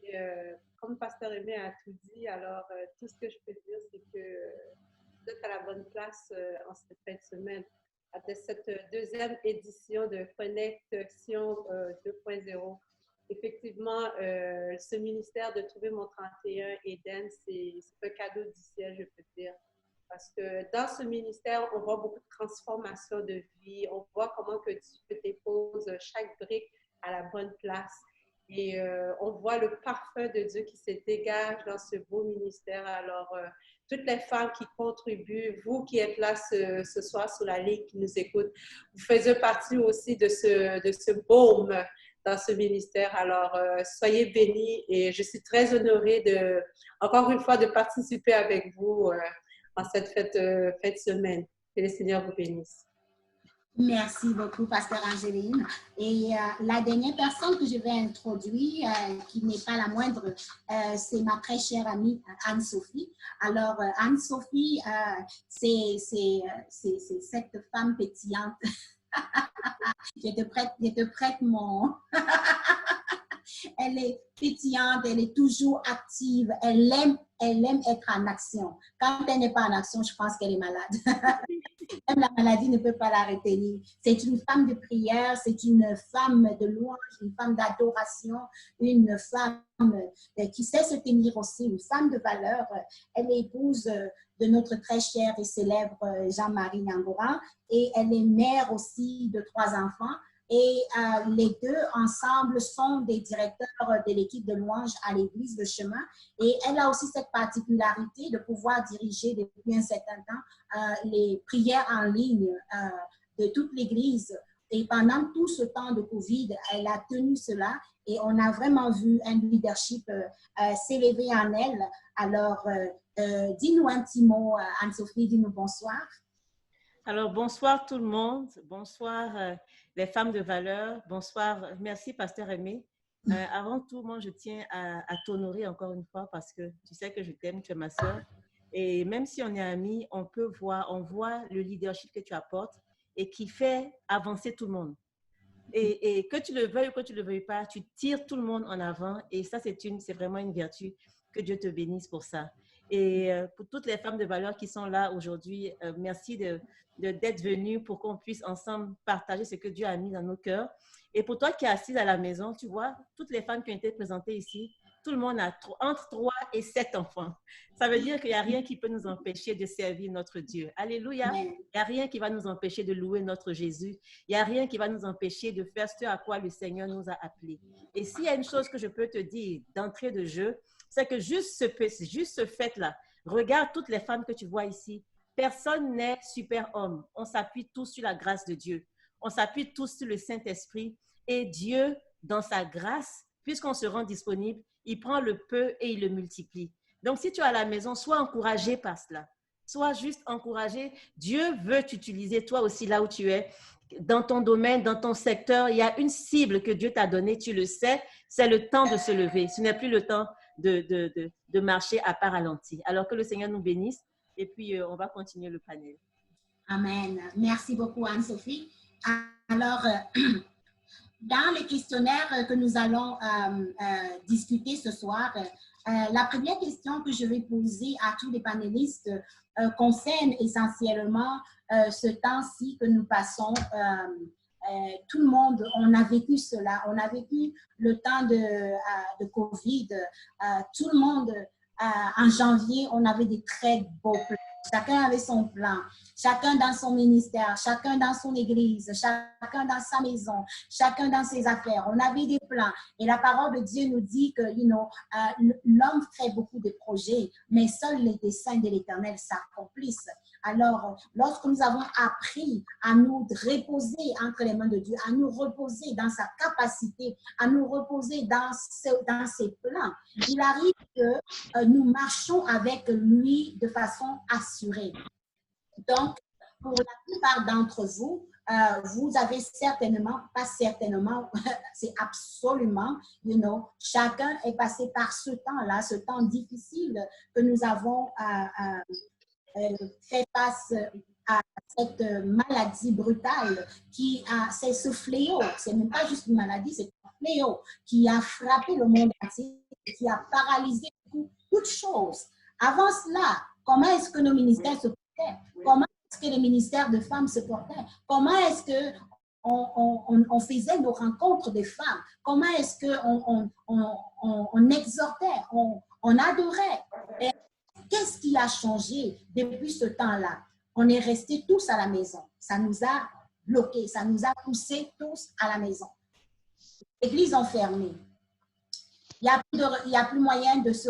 Speaker 10: Et, comme Pasteur Aimé a tout dit, alors tout ce que je peux dire, c'est que vous êtes à la bonne place en cette fin de semaine. De cette deuxième édition de Connexion 2.0. Effectivement, ce ministère de Trouver mon 31 Eden, c'est un cadeau du ciel, je peux dire. Parce que dans ce ministère, on voit beaucoup de transformation de vie, on voit comment que Dieu dépose chaque brique à la bonne place. Et on voit le parfum de Dieu qui se dégage dans ce beau ministère. Alors, toutes les femmes qui contribuent, vous qui êtes là ce soir sur la ligne, qui nous écoutent, vous faites partie aussi de ce baume dans ce ministère. Alors, soyez bénis et je suis très honorée encore une fois de participer avec vous en cette fête de semaine. Que le Seigneur vous bénisse.
Speaker 2: Merci beaucoup, Pasteur Angéline. Et la dernière personne que je vais introduire, qui n'est pas la moindre, c'est ma très chère amie Anne-Sophie. Alors, Anne-Sophie, c'est cette femme pétillante. Je te prête mon... Elle est pétillante, elle est toujours active, elle aime être en action. Quand elle n'est pas en action, je pense qu'elle est malade. Même la maladie ne peut pas la retenir. C'est une femme de prière, c'est une femme de louange, une femme d'adoration, une femme qui sait se tenir aussi, une femme de valeur. Elle est épouse de notre très cher et célèbre Jean-Marie Nyangora et elle est mère aussi de 3 enfants. Et les deux ensemble sont des directeurs de l'équipe de louange à l'église de Chemin. Et elle a aussi cette particularité de pouvoir diriger depuis un certain temps les prières en ligne de toute l'église. Et pendant tout ce temps de COVID, elle a tenu cela et on a vraiment vu un leadership s'élever en elle. Alors, dis-nous un petit mot, Anne-Sophie, dis-nous bonsoir.
Speaker 1: Alors, bonsoir tout le monde. Bonsoir les femmes de valeur. Bonsoir. Merci, Pasteur Aimé. Avant tout, moi, je tiens à t'honorer encore une fois parce que tu sais que je t'aime, tu es ma sœur. Et même si on est amis, on voit le leadership que tu apportes et qui fait avancer tout le monde. Et que tu le veuilles ou que tu ne le veuilles pas, tu tires tout le monde en avant. Et ça, c'est vraiment une vertu. Que Dieu te bénisse pour ça. Et pour toutes les femmes de valeur qui sont là aujourd'hui, merci d'être venues pour qu'on puisse ensemble partager ce que Dieu a mis dans nos cœurs. Et pour toi qui es assise à la maison, tu vois, toutes les femmes qui ont été présentées ici, tout le monde a entre 3 et 7 enfants. Ça veut dire qu'il n'y a rien qui peut nous empêcher de servir notre Dieu. Alléluia. Il n'y a rien qui va nous empêcher de louer notre Jésus. Il n'y a rien qui va nous empêcher de faire ce à quoi le Seigneur nous a appelés. Et s'il y a une chose que je peux te dire d'entrée de jeu, c'est que juste ce fait-là, regarde toutes les femmes que tu vois ici. Personne n'est super homme. On s'appuie tous sur la grâce de Dieu. On s'appuie tous sur le Saint-Esprit. Et Dieu, dans sa grâce, puisqu'on se rend disponible, il prend le peu et il le multiplie. Donc, si tu es à la maison, sois encouragé par cela. Sois juste encouragé. Dieu veut t'utiliser toi aussi là où tu es. Dans ton domaine, dans ton secteur, il y a une cible que Dieu t'a donnée, tu le sais, c'est le temps de se lever. Ce n'est plus le temps de marcher à pas ralenti. Alors que le Seigneur nous bénisse et puis on va continuer le panel.
Speaker 2: Amen. Merci beaucoup, Anne-Sophie. Alors, dans le questionnaire que nous allons discuter ce soir, la première question que je vais poser à tous les panélistes concerne essentiellement ce temps-ci que nous passons. Tout le monde, on a vécu cela. On a vécu le temps de COVID. Tout le monde, en janvier, on avait des très beaux plans. Chacun avait son plan, chacun dans son ministère, chacun dans son église, chacun dans sa maison, chacun dans ses affaires. On avait des plans. Et la parole de Dieu nous dit que, l'homme fait beaucoup de projets, mais seuls les desseins de l'Éternel s'accomplissent. Alors, lorsque nous avons appris à nous reposer entre les mains de Dieu, à nous reposer dans sa capacité, à nous reposer dans ses plans, il arrive que nous marchons avec lui de façon assurée. Donc, pour la plupart d'entre vous, vous avez certainement, pas certainement, c'est absolument, chacun est passé par ce temps-là, ce temps difficile que nous avons fait face à cette maladie brutale c'est ce fléau, c'est même pas juste une maladie, c'est un fléau qui a frappé le monde entier, qui a paralysé toutes choses. Avant cela, comment est-ce que nos ministères se portaient? Comment est-ce que les ministères de femmes se portaient? Comment est-ce que on faisait nos rencontres de femmes? Comment est-ce qu'on exhortait, on adorait? Et qu'est-ce qui a changé depuis ce temps-là? On est restés tous à la maison. Ça nous a bloqués, ça nous a poussés tous à la maison. Les églises ont fermé. Il n'y a plus moyen de se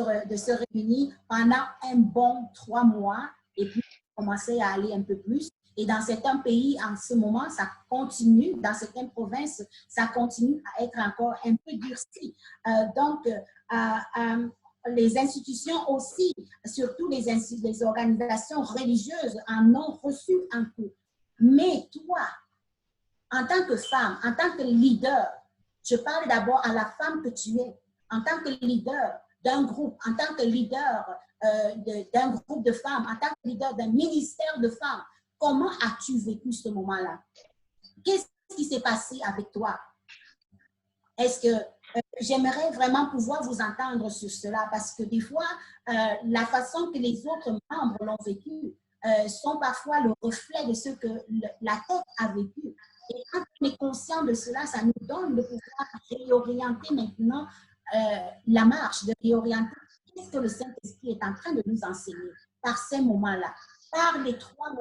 Speaker 2: réunir pendant un bon 3 mois et puis commencer à aller un peu plus. Et dans certains pays, en ce moment, ça continue, dans certaines provinces, ça continue à être encore un peu durci. Donc, les institutions aussi, surtout les organisations religieuses, en ont reçu un coup. Mais toi, en tant que femme, en tant que leader, je parle d'abord à la femme que tu es, en tant que leader d'un groupe, en tant que leader d'un groupe de femmes, en tant que leader d'un ministère de femmes, comment as-tu vécu ce moment-là? Qu'est-ce qui s'est passé avec toi? Est-ce que j'aimerais vraiment pouvoir vous entendre sur cela parce que des fois, la façon que les autres membres l'ont vécu sont parfois le reflet de ce que la tête a vécu. Et quand on est conscient de cela, ça nous donne de pouvoir réorienter maintenant la marche, de réorienter qu'est-ce que le Saint-Esprit est en train de nous enseigner par ces moments-là, par les trois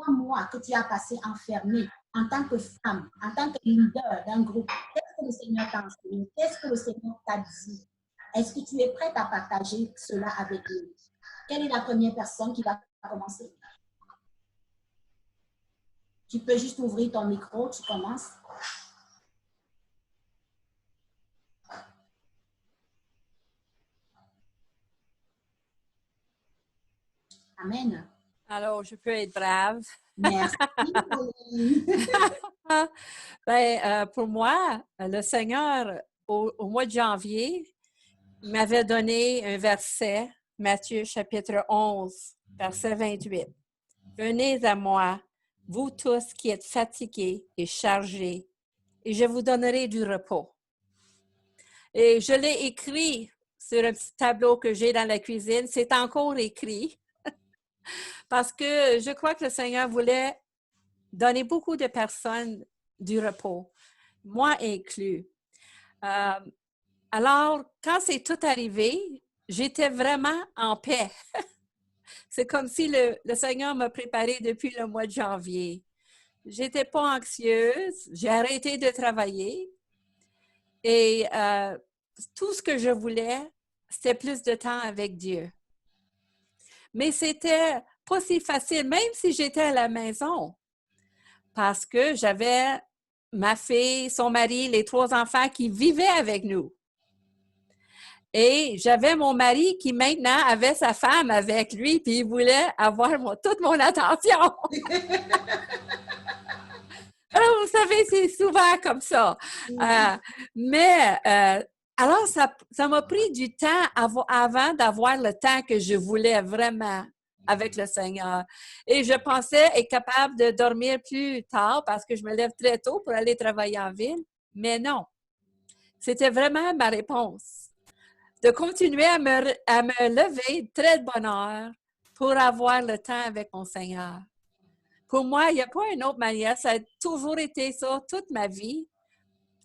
Speaker 2: mois que tu as passé enfermé en tant que femme, en tant que leader d'un groupe. Qu'est-ce que le Seigneur t'a enseigné? Qu'est-ce que le Seigneur t'a dit? Est-ce que tu es prête à partager cela avec nous? Quelle est la première personne qui va commencer? Tu peux juste ouvrir ton micro, tu commences. Amen.
Speaker 6: Alors, je peux être brave.
Speaker 2: Merci.
Speaker 6: Pour moi, le Seigneur, au mois de janvier, m'avait donné un verset, Matthieu chapitre 11, verset 28. « Venez à moi, vous tous qui êtes fatigués et chargés, et je vous donnerai du repos. » Et je l'ai écrit sur un petit tableau que j'ai dans la cuisine. C'est encore écrit parce que je crois que le Seigneur voulait donner beaucoup de personnes du repos, moi inclus. Alors, quand c'est tout arrivé, j'étais vraiment en paix. C'est comme si le Seigneur m'a préparé depuis le mois de janvier. Je n'étais pas anxieuse, j'ai arrêté de travailler et tout ce que je voulais, c'était plus de temps avec Dieu. Mais c'était pas si facile, même si j'étais à la maison, parce que j'avais ma fille, son mari, les 3 enfants qui vivaient avec nous. Et j'avais mon mari qui maintenant avait sa femme avec lui, puis il voulait avoir toute mon attention. Alors, vous savez, c'est souvent comme ça. Alors, ça m'a pris du temps avant d'avoir le temps que je voulais vraiment avec le Seigneur. Et je pensais être capable de dormir plus tard parce que je me lève très tôt pour aller travailler en ville. Mais non, c'était vraiment ma réponse. De continuer à me lever très de bonne heure pour avoir le temps avec mon Seigneur. Pour moi, il n'y a pas une autre manière. Ça a toujours été ça toute ma vie.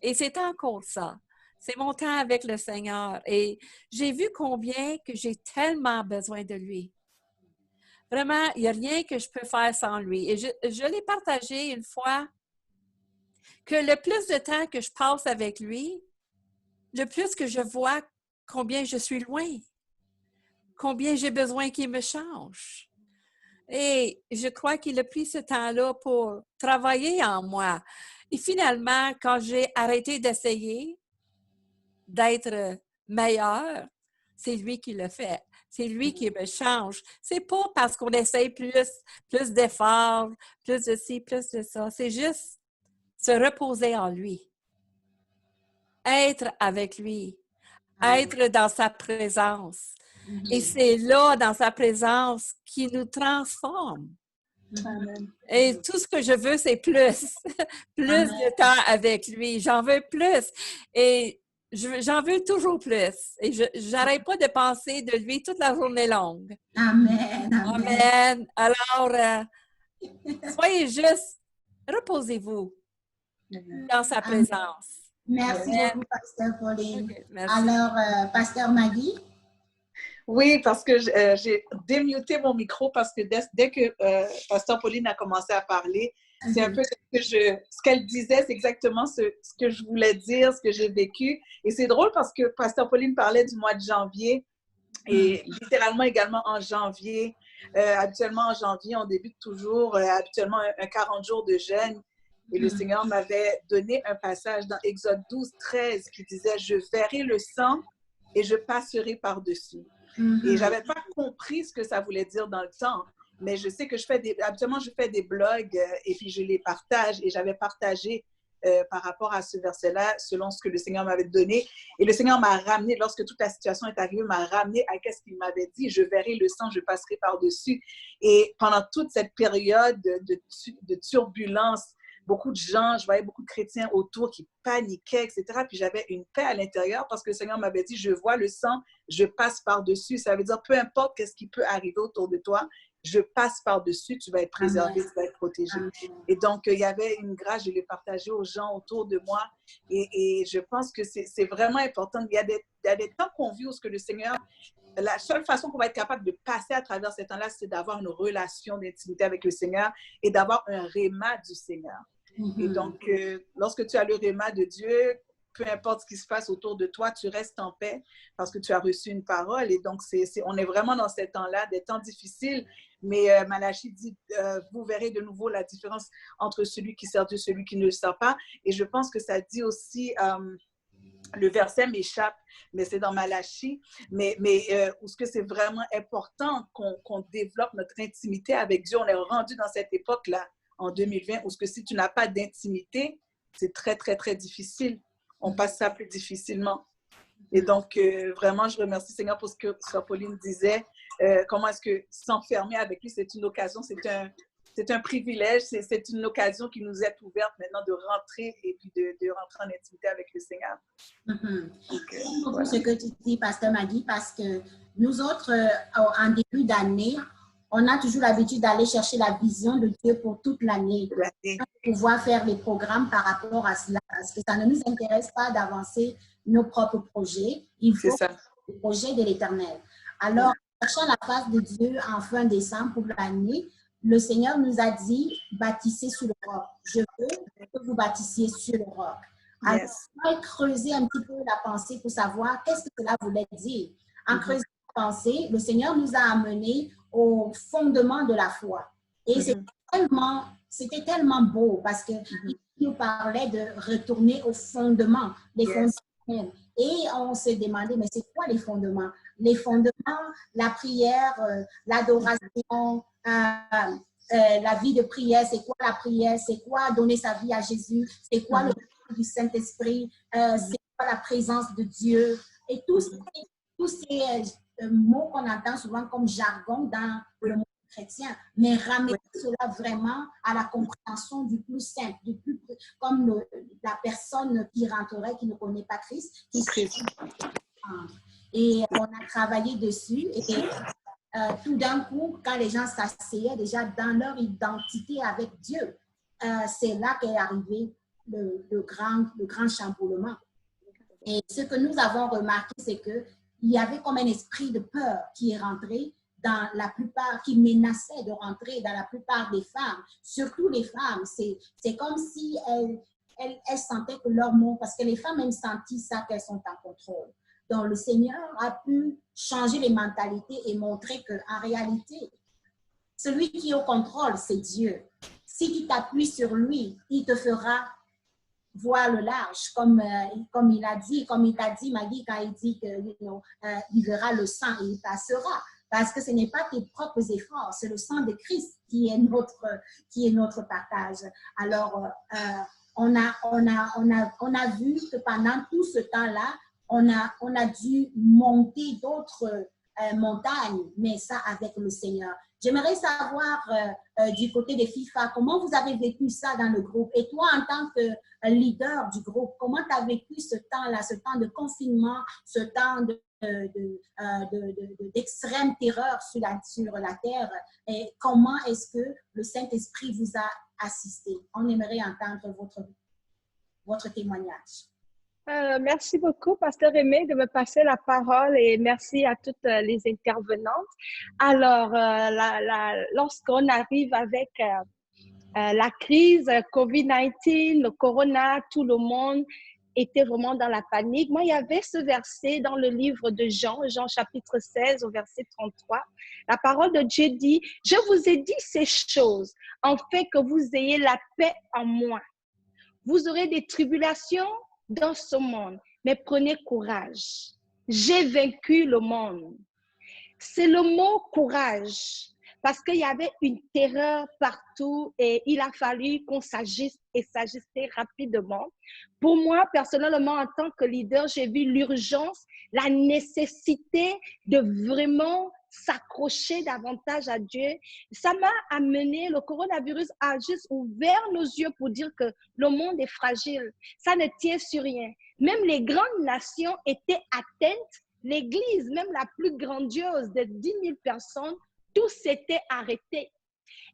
Speaker 6: Et c'est encore ça. C'est mon temps avec le Seigneur. Et j'ai vu combien que j'ai tellement besoin de lui. Vraiment, il n'y a rien que je peux faire sans lui. Et je l'ai partagé une fois que le plus de temps que je passe avec lui, le plus que je vois combien je suis loin, combien j'ai besoin qu'il me change. Et je crois qu'il a pris ce temps-là pour travailler en moi. Et finalement, quand j'ai arrêté d'essayer d'être meilleure, c'est lui qui le fait. C'est lui qui me change. C'est pas parce qu'on essaye plus d'efforts, plus de ci, plus de ça. C'est juste se reposer en lui. Être avec lui. Être dans sa présence. Et c'est là, dans sa présence, qu'il nous transforme.
Speaker 9: Amen.
Speaker 6: Et tout ce que je veux, c'est plus. Plus de temps avec lui. J'en veux plus. Et j'en veux toujours plus. Et je n'arrête pas de penser de lui toute la journée longue.
Speaker 2: Amen.
Speaker 6: Amen. Alors, soyez juste, reposez-vous dans sa présence.
Speaker 2: Merci beaucoup, Pasteur Pauline.
Speaker 6: Okay, merci.
Speaker 2: Alors, Pasteur Maggie?
Speaker 7: Oui, parce que j'ai démuté mon micro parce que dès que Pasteur Pauline a commencé à parler, c'est un peu ce qu'elle disait, c'est exactement ce que je voulais dire, ce que j'ai vécu. Et c'est drôle parce que Pasteur Pauline parlait du mois de janvier et littéralement également en janvier. Habituellement, en janvier, on débute toujours habituellement un 40 jours de jeûne. Et le Seigneur m'avait donné un passage dans Exode 12, 13 qui disait « Je verrai le sang et je passerai par-dessus ». Et je n'avais pas compris ce que ça voulait dire dans le temps. Mais je sais que habituellement, je fais des blogs et puis je les partage. Et j'avais partagé par rapport à ce verset-là, selon ce que le Seigneur m'avait donné. Et le Seigneur m'a ramené, lorsque toute la situation est arrivée, m'a ramené à ce qu'il m'avait dit. Je verrai le sang, je passerai par-dessus. Et pendant toute cette période de turbulence, beaucoup de gens, je voyais beaucoup de chrétiens autour qui paniquaient, etc. Puis j'avais une paix à l'intérieur parce que le Seigneur m'avait dit, je vois le sang, je passe par-dessus. Ça veut dire, peu importe qu'est-ce qui peut arriver autour de toi, je passe par-dessus, tu vas être préservé, tu vas être protégé. Et donc, il y avait une grâce, je l'ai partagée aux gens autour de moi. Et je pense que c'est vraiment important. Il y a des temps qu'on vit où ce que le Seigneur, la seule façon qu'on va être capable de passer à travers ces temps-là, c'est d'avoir une relation d'intimité avec le Seigneur et d'avoir un réma du Seigneur. Et donc, lorsque tu as le réma de Dieu, peu importe ce qui se passe autour de toi, tu restes en paix parce que tu as reçu une parole. Et donc, on est vraiment dans ces temps-là, des temps difficiles. Mais Malachie dit, vous verrez de nouveau la différence entre celui qui sert Dieu et celui qui ne le sert pas. Et je pense que ça dit aussi, le verset m'échappe, mais c'est dans Malachie, mais où ce que c'est vraiment important qu'on développe notre intimité avec Dieu. On est rendu dans cette époque-là, en 2020, où ce que si tu n'as pas d'intimité, c'est très, très, très difficile. On passe ça plus difficilement. Et donc, vraiment, je remercie Seigneur pour ce que Sœur Pauline disait. Comment est-ce que s'enfermer avec lui, c'est une occasion, c'est un privilège, c'est une occasion qui nous est ouverte maintenant de rentrer et puis de rentrer en intimité avec le Seigneur.
Speaker 2: Donc, voilà. Ce que tu dis, Pasteur Maggie, parce que nous autres, en début d'année, on a toujours l'habitude d'aller chercher la vision de Dieu pour toute l'année. Pouvoir faire les programmes par rapport à cela, parce que ça ne nous intéresse pas d'avancer nos propres projets. Il faut le projet de l'Éternel. Alors, cherchant la face de Dieu en fin décembre pour l'année, le Seigneur nous a dit, bâtissez sur le roc. Je veux que vous bâtissiez sur le roc. Alors, on va creuser un petit peu la pensée pour savoir qu'est-ce que cela voulait dire. En creusant la pensée, le Seigneur nous a amenés au fondement de la foi. Et c'était tellement beau parce qu'il nous parlait de retourner aux fondements, les fondements. Et on s'est demandé, mais c'est quoi les fondements? Les fondements, la prière, l'adoration, la vie de prière, c'est quoi la prière? C'est quoi donner sa vie à Jésus? C'est quoi le du Saint-Esprit? C'est quoi la présence de Dieu? Et tous ces mots qu'on entend souvent comme jargon dans le monde chrétien, mais ramener cela vraiment à la compréhension du plus simple, comme la personne qui rentrerait, qui ne connaît pas Christ, et on a travaillé dessus et tout d'un coup, quand les gens s'asseyaient déjà dans leur identité avec Dieu, c'est là qu'est arrivé le grand chamboulement. Et ce que nous avons remarqué, c'est qu'il y avait comme un esprit de peur qui est rentré dans la plupart, qui menaçait de rentrer dans la plupart des femmes, surtout les femmes. C'est comme si elles sentaient que leur monde, parce que les femmes même sentent ça qu'elles sont en contrôle. Donc le Seigneur a pu changer les mentalités et montrer qu'en réalité, celui qui est au contrôle, c'est Dieu. Si tu t'appuies sur lui, il te fera voir le large, comme il a dit, comme il t'a dit, Maggie, quand il dit qu'il verra le sang et il passera. Parce que ce n'est pas tes propres efforts, c'est le sang de Christ qui est notre partage. Alors, on a vu que pendant tout ce temps-là, on a dû monter d'autres montagnes, mais ça avec le Seigneur. J'aimerais savoir du côté des FIFA, comment vous avez vécu ça dans le groupe? Et toi, en tant que leader du groupe, comment tu as vécu ce temps-là, ce temps de confinement, ce temps d'extrême terreur sur la terre? Et comment est-ce que le Saint-Esprit vous a assisté? On aimerait entendre votre témoignage.
Speaker 11: Merci beaucoup, Pasteur Aimé, de me passer la parole et merci à toutes les intervenantes. Alors, lorsqu'on arrive avec la crise COVID-19, le corona, tout le monde était vraiment dans la panique. Moi, il y avait ce verset dans le livre de Jean chapitre 16 au verset 33. La parole de Dieu dit, « Je vous ai dit ces choses, en fait que vous ayez la paix en moi. Vous aurez des tribulations dans ce monde, mais prenez courage. J'ai vaincu le monde. » C'est le mot courage, parce qu'il y avait une terreur partout et il a fallu qu'on s'agisse et s'ajuster rapidement. Pour moi, personnellement, en tant que leader, j'ai vu l'urgence, la nécessité de vraiment s'accrocher davantage à Dieu. Ça m'a amené, le coronavirus a juste ouvert nos yeux pour dire que le monde est fragile. Ça ne tient sur rien. Même les grandes nations étaient atteintes. L'Église, même la plus grandiose de 10 000 personnes, tout s'était arrêté.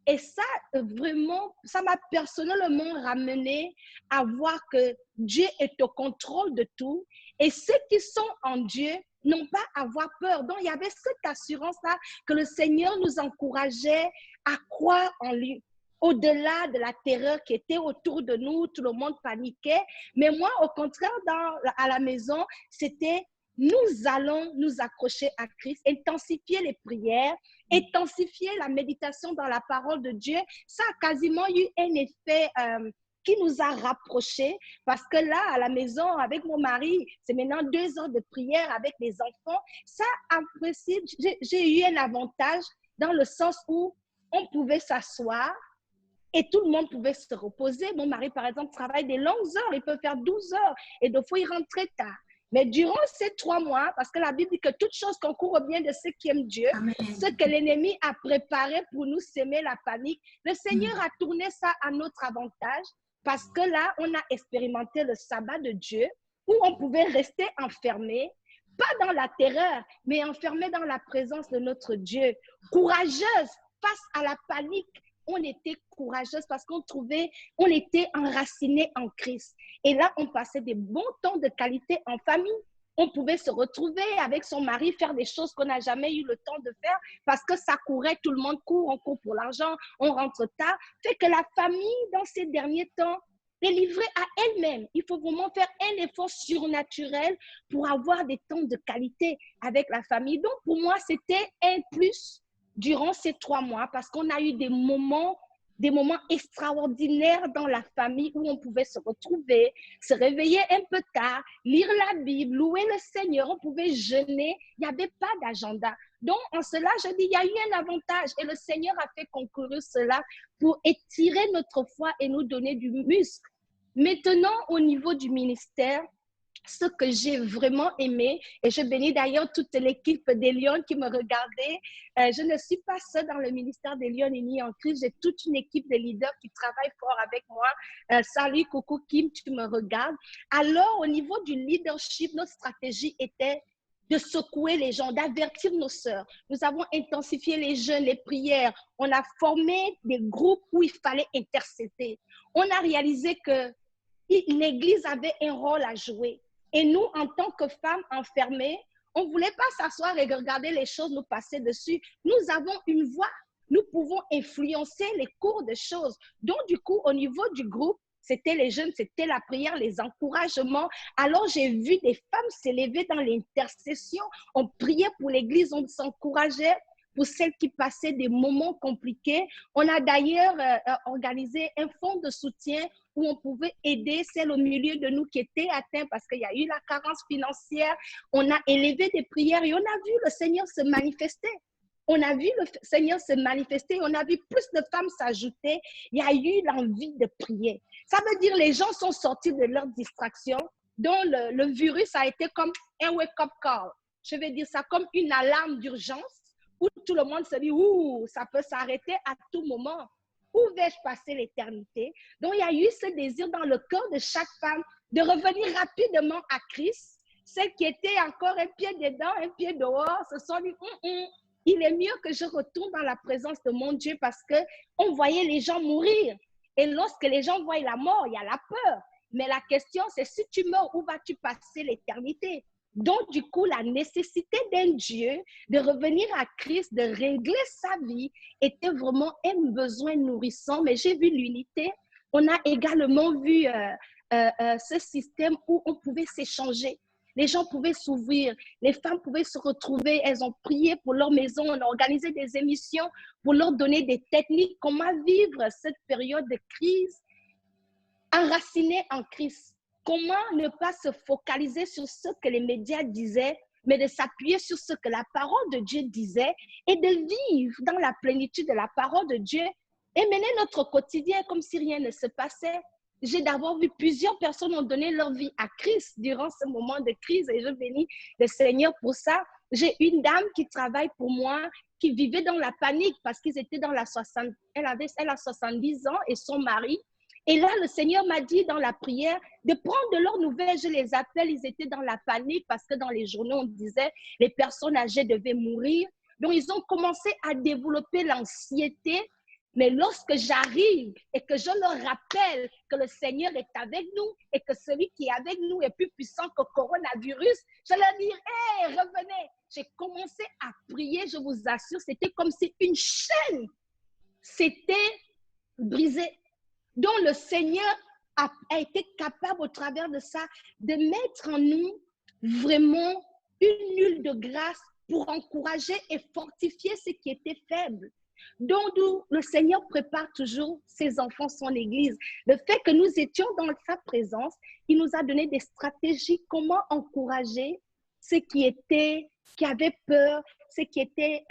Speaker 11: Et ça, vraiment, ça m'a personnellement ramené à voir que Dieu est au contrôle de tout. Et ceux qui sont en Dieu n'ont pas à avoir peur. Donc, il y avait cette assurance-là que le Seigneur nous encourageait à croire en lui. Au-delà de la terreur qui était autour de nous, tout le monde paniquait. Mais moi, au contraire, à la maison, c'était nous allons nous accrocher à Christ, intensifier les prières, intensifier la méditation dans la parole de Dieu. Ça a quasiment eu un effet qui nous a rapprochés parce que là, à la maison, avec mon mari, c'est maintenant 2 heures de prière avec les enfants. Ça, j'ai eu un avantage dans le sens où on pouvait s'asseoir et tout le monde pouvait se reposer. Mon mari, par exemple, travaille des longues heures. Il peut faire 12 heures et des fois, il rentre très tard. Mais durant ces 3 mois, parce que la Bible dit que toute chose concourt au bien de ceux qui aiment Dieu, Amen. Ce que l'ennemi a préparé pour nous semer la panique, le Seigneur a tourné ça à notre avantage parce que là, on a expérimenté le sabbat de Dieu où on pouvait rester enfermé, pas dans la terreur, mais enfermé dans la présence de notre Dieu. Courageuse face à la panique. On était courageuse parce on était enracinés en Christ. Et là, on passait des bons temps de qualité en famille. On pouvait se retrouver avec son mari, faire des choses qu'on n'a jamais eu le temps de faire parce que ça courait, tout le monde court, on court pour l'argent, on rentre tard. Fait que la famille, dans ces derniers temps, est livrée à elle-même. Il faut vraiment faire un effort surnaturel pour avoir des temps de qualité avec la famille. Donc, pour moi, c'était un plus durant ces 3 mois, parce qu'on a eu des moments extraordinaires dans la famille où on pouvait se retrouver, se réveiller un peu tard, lire la Bible, louer le Seigneur, on pouvait jeûner, il n'y avait pas d'agenda. Donc, en cela, je dis, il y a eu un avantage et le Seigneur a fait concourir cela pour étirer notre foi et nous donner du muscle. Maintenant, au niveau du ministère, ce que j'ai vraiment aimé, et je bénis d'ailleurs toute l'équipe des Lions qui me regardait. Je ne suis pas seule dans le ministère des Lions Unis en Christ. J'ai toute une équipe de leaders qui travaillent fort avec moi. Salut, coucou Kim, tu me regardes. Alors, au niveau du leadership, notre stratégie était de secouer les gens, d'avertir nos sœurs. Nous avons intensifié les jeûnes, les prières. On a formé des groupes où il fallait intercéder. On a réalisé que l'Église avait un rôle à jouer. Et nous, en tant que femmes enfermées, on ne voulait pas s'asseoir et regarder les choses nous passer dessus. Nous avons une voix. Nous pouvons influencer les cours de choses. Donc, du coup, au niveau du groupe, c'était les jeunes, c'était la prière, les encouragements. Alors, j'ai vu des femmes s'élever dans l'intercession. On priait pour l'Église, on s'encourageait pour celles qui passaient des moments compliqués. On a d'ailleurs organisé un fonds de soutien où on pouvait aider celles au milieu de nous qui étaient atteintes parce qu'il y a eu la carence financière. On a élevé des prières et on a vu le Seigneur se manifester. On a vu le Seigneur se manifester, on a vu plus de femmes s'ajouter. Il y a eu l'envie de prier. Ça veut dire que les gens sont sortis de leur distraction, dont le virus a été comme un wake-up call. Je vais dire ça comme une alarme d'urgence où tout le monde se dit, ouh, ça peut s'arrêter à tout moment. Où vais-je passer l'éternité? Donc, il y a eu ce désir dans le cœur de chaque femme de revenir rapidement à Christ. Celles qui étaient encore un pied dedans, un pied dehors, se sont dit, il est mieux que je retourne dans la présence de mon Dieu parce qu'on voyait les gens mourir. Et lorsque les gens voient la mort, il y a la peur. Mais la question, c'est si tu meurs, où vas-tu passer l'éternité? Donc, du coup, la nécessité d'un Dieu de revenir à Christ, de régler sa vie, était vraiment un besoin nourrissant. Mais j'ai vu l'unité. On a également vu ce système où on pouvait s'échanger. Les gens pouvaient s'ouvrir, les femmes pouvaient se retrouver, elles ont prié pour leur maison, on a organisé des émissions pour leur donner des techniques, comment vivre cette période de crise enracinée en Christ. Comment ne pas se focaliser sur ce que les médias disaient, mais de s'appuyer sur ce que la parole de Dieu disait et de vivre dans la plénitude de la parole de Dieu et mener notre quotidien comme si rien ne se passait. J'ai d'abord vu plusieurs personnes ont donné leur vie à Christ durant ce moment de crise et je bénis le Seigneur pour ça. j'ai une dame qui travaille pour moi, qui vivait dans la panique parce qu'ils étaient dans la 60, elle a 70 ans et son mari. Et là, le Seigneur m'a dit dans la prière de prendre de leurs nouvelles. Je les appelle, ils étaient dans la panique parce que dans les journaux, on disait les personnes âgées devaient mourir. Donc, ils ont commencé à développer l'anxiété. Mais lorsque j'arrive et que je leur rappelle que le Seigneur est avec nous et que celui qui est avec nous est plus puissant que le coronavirus, je leur dis, hey, revenez. J'ai commencé à prier, je vous assure, c'était comme si une chaîne s'était brisée. Donc le Seigneur a été capable au travers de ça de mettre en nous vraiment une huile de grâce pour encourager et fortifier ce qui était faible. Donc, le Seigneur prépare toujours ses enfants, son Église. Le fait que nous étions dans sa présence, il nous a donné des stratégies, comment encourager ceux qui avaient peur, ceux qui étaient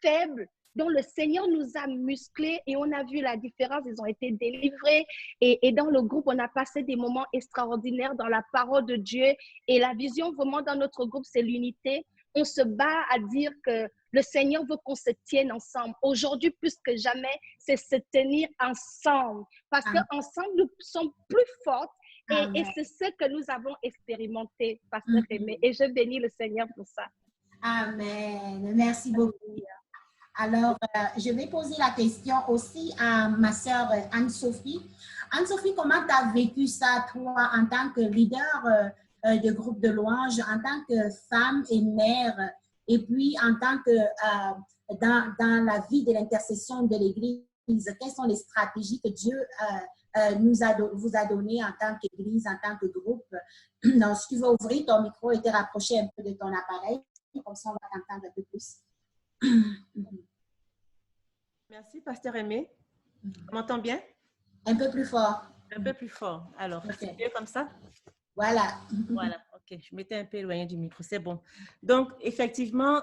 Speaker 11: faibles. Donc, le Seigneur nous a musclés et on a vu la différence. Ils ont été délivrés. Et dans le groupe, on a passé des moments extraordinaires dans la parole de Dieu. Et la vision vraiment dans notre groupe, c'est l'unité. On se bat à dire que le Seigneur veut qu'on se tienne ensemble. Aujourd'hui, plus que jamais, c'est se tenir ensemble. Parce qu'ensemble, nous sommes plus fortes. Et c'est ce que nous avons expérimenté, Pasteur Aimé. Et je bénis le Seigneur pour ça.
Speaker 2: Amen. Merci beaucoup. Alors, je vais poser la question aussi à ma sœur Anne-Sophie. Anne-Sophie, comment tu as vécu ça, toi, en tant que leader de groupe de louanges, en tant que femme et mère, et puis en tant que dans la vie de l'intercession de l'Église, quelles sont les stratégies que Dieu vous a données en tant qu'Église, en tant que groupe? Donc, si tu veux ouvrir ton micro et te rapprocher un peu de ton appareil, comme ça on va t'entendre un peu plus.
Speaker 1: Merci, Pasteur Aimé. Tu m'entends bien?
Speaker 2: Un peu plus fort.
Speaker 1: Un peu plus fort. Alors, c'est mieux comme ça?
Speaker 2: Voilà.
Speaker 1: Voilà, ok. Je m'étais un peu éloignée du micro, c'est bon. Donc, effectivement,